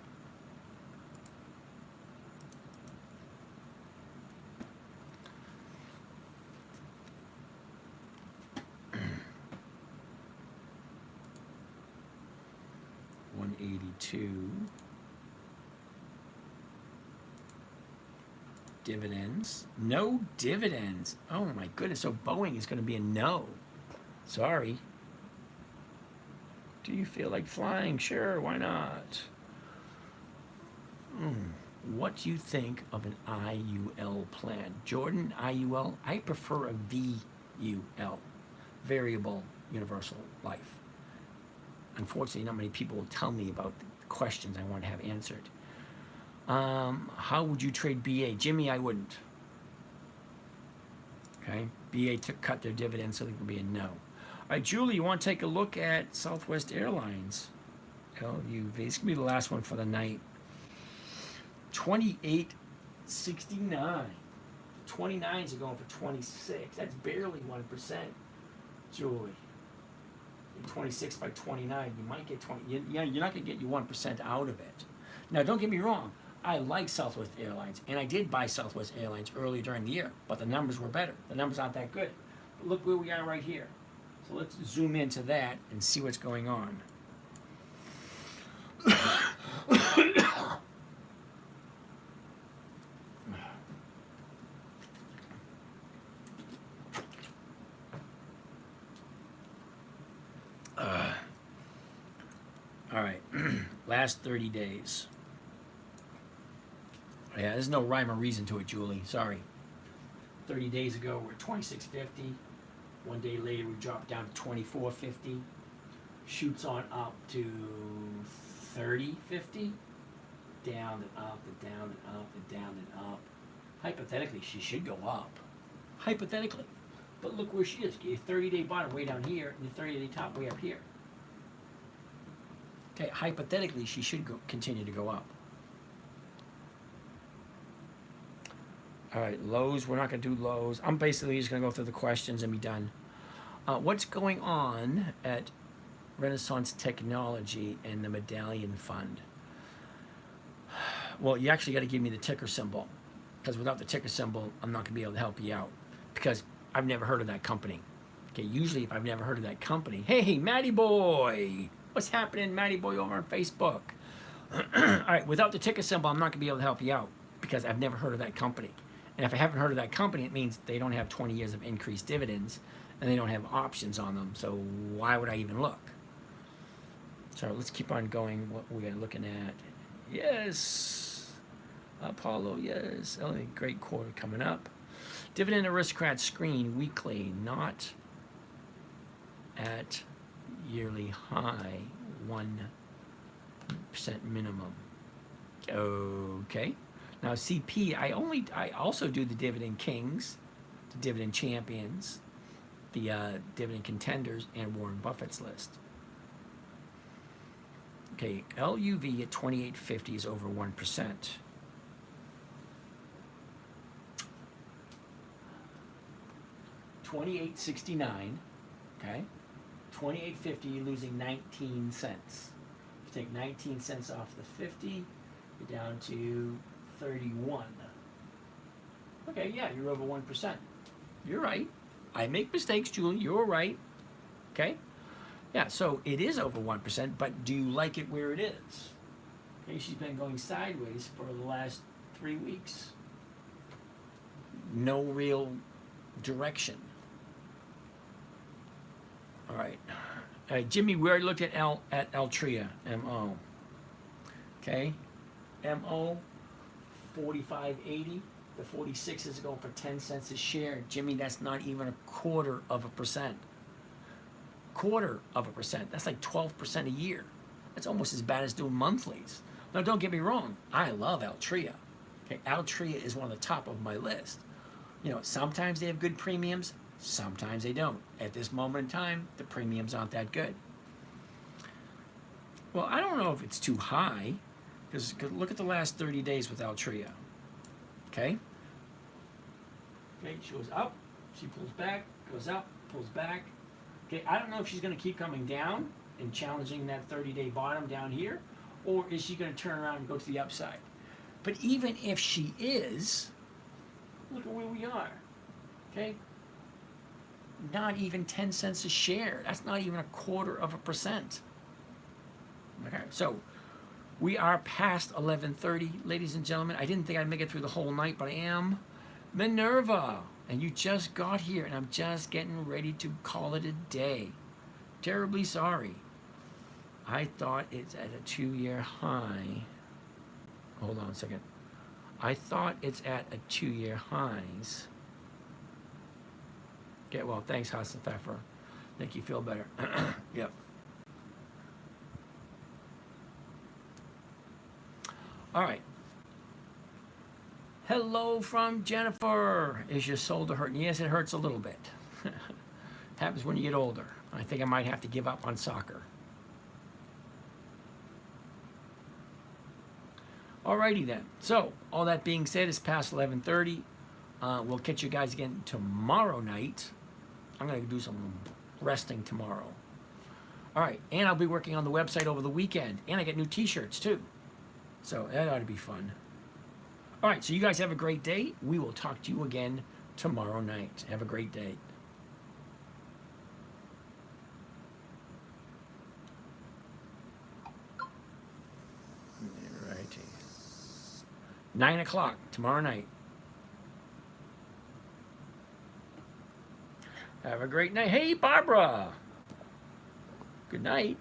182. Dividends. No dividends. Oh my goodness. So Boeing is going to be a no. Sorry. Do you feel like flying? Sure, why not? What do you think of an IUL plan? Jordan, IUL? I prefer a VUL, Variable Universal Life. Unfortunately, not many people will tell me about the questions I want to have answered. How would you trade BA? Jimmy, I wouldn't. Okay, BA cut their dividends, so they can be a no. All right, Julie, you want to take a look at Southwest Airlines? LUV. This is going to be the last one for the night. 28.69. 29s are going for 26. That's barely 1%. Julie. 26 by 29, you might get 20. You're not going to get you 1% out of it. Now, don't get me wrong. I like Southwest Airlines, and I did buy Southwest Airlines early during the year, but the numbers were better. The numbers aren't that good. But look where we are right here. So let's zoom into that and see what's going on. All right, last 30 days. Yeah, there's no rhyme or reason to it, Julie. Sorry. 30 days ago, we're at 26.50. One day later, we dropped down to 24.50. Shoots on up to 30.50. Down and up and down and up and down and up. Hypothetically, she should go up. Hypothetically. But look where she is. Your 30-day bottom way down here, and your 30-day top way up here. Okay, hypothetically, she should continue to go up. All right, lows, we're not going to do lows. I'm basically just going to go through the questions and be done. What's going on at Renaissance Technology and the Medallion Fund? Well, you actually got to give me the ticker symbol, because without the ticker symbol, I'm not going to be able to help you out, because I've never heard of that company. Okay, usually if I've never heard of that company, hey, Matty Boy, what's happening, Matty Boy, over on Facebook? All right, without the ticker symbol, I'm not going to be able to help you out, because I've never heard of that company. And if I haven't heard of that company, it means they don't have 20 years of increased dividends, and they don't have options on them. So why would I even look? So let's keep on going. What we are looking at. Yes. Apollo, yes. Oh, great quarter coming up. Dividend Aristocrat screen weekly, not at yearly high, 1% minimum. Okay. Now CP, I also do the Dividend Kings, the Dividend Champions, the Dividend Contenders, and Warren Buffett's list. Okay, LUV at 28.50 is over 1%. $28.69, okay? 28.50, you're losing 19 cents. If you take 19 cents off the 50, you're down to 31. Okay, yeah, you're over 1%. You're right. I make mistakes, Julie. You're right. Okay? Yeah, so it is over 1%, but do you like it where it is? Okay, she's been going sideways for the last 3 weeks. No real direction. All right. Jimmy, we already looked at Altria, MO. Okay? MO, 45.80. The 46 is going for 10 cents a share. Jimmy, that's not even 1/4%. 1/4%. That's like 12% a year. That's almost as bad as doing monthlies. Now, don't get me wrong. I love Altria. Okay, Altria is one of the top of my list. You know, sometimes they have good premiums. Sometimes they don't. At this moment in time, the premiums aren't that good. Well, I don't know if it's too high, because look at the last 30 days with Altria. Okay? Okay, she goes up, she pulls back, goes up, pulls back. Okay, I don't know if she's going to keep coming down and challenging that 30-day bottom down here, or is she going to turn around and go to the upside? But even if she is, look at where we are. Okay? Not even 10 cents a share. That's not even 1/4%. Okay, so we are past 11:30, ladies and gentlemen. I didn't think I'd make it through the whole night, but I am. Minerva, and you just got here, and I'm just getting ready to call it a day. Terribly sorry. I thought it's at a 2-year high. Hold on a second. I thought it's at a 2-year highs. Okay, well, thanks, Hassan Pfeffer. Make you feel better. Yep. All right. Hello from Jennifer. Is your shoulder hurting? Yes, it hurts a little bit. Happens when you get older. I think I might have to give up on soccer. Alrighty then. So, all that being said, it's past 11:30. We'll catch you guys again tomorrow night. I'm going to do some resting tomorrow. All right, and I'll be working on the website over the weekend, and I get new T-shirts too. So that ought to be fun. All right, so you guys have a great day. We will talk to you again tomorrow night. Have a great day. Righty. 9 o'clock tomorrow night. Have a great night. Hey, Barbara. Good night.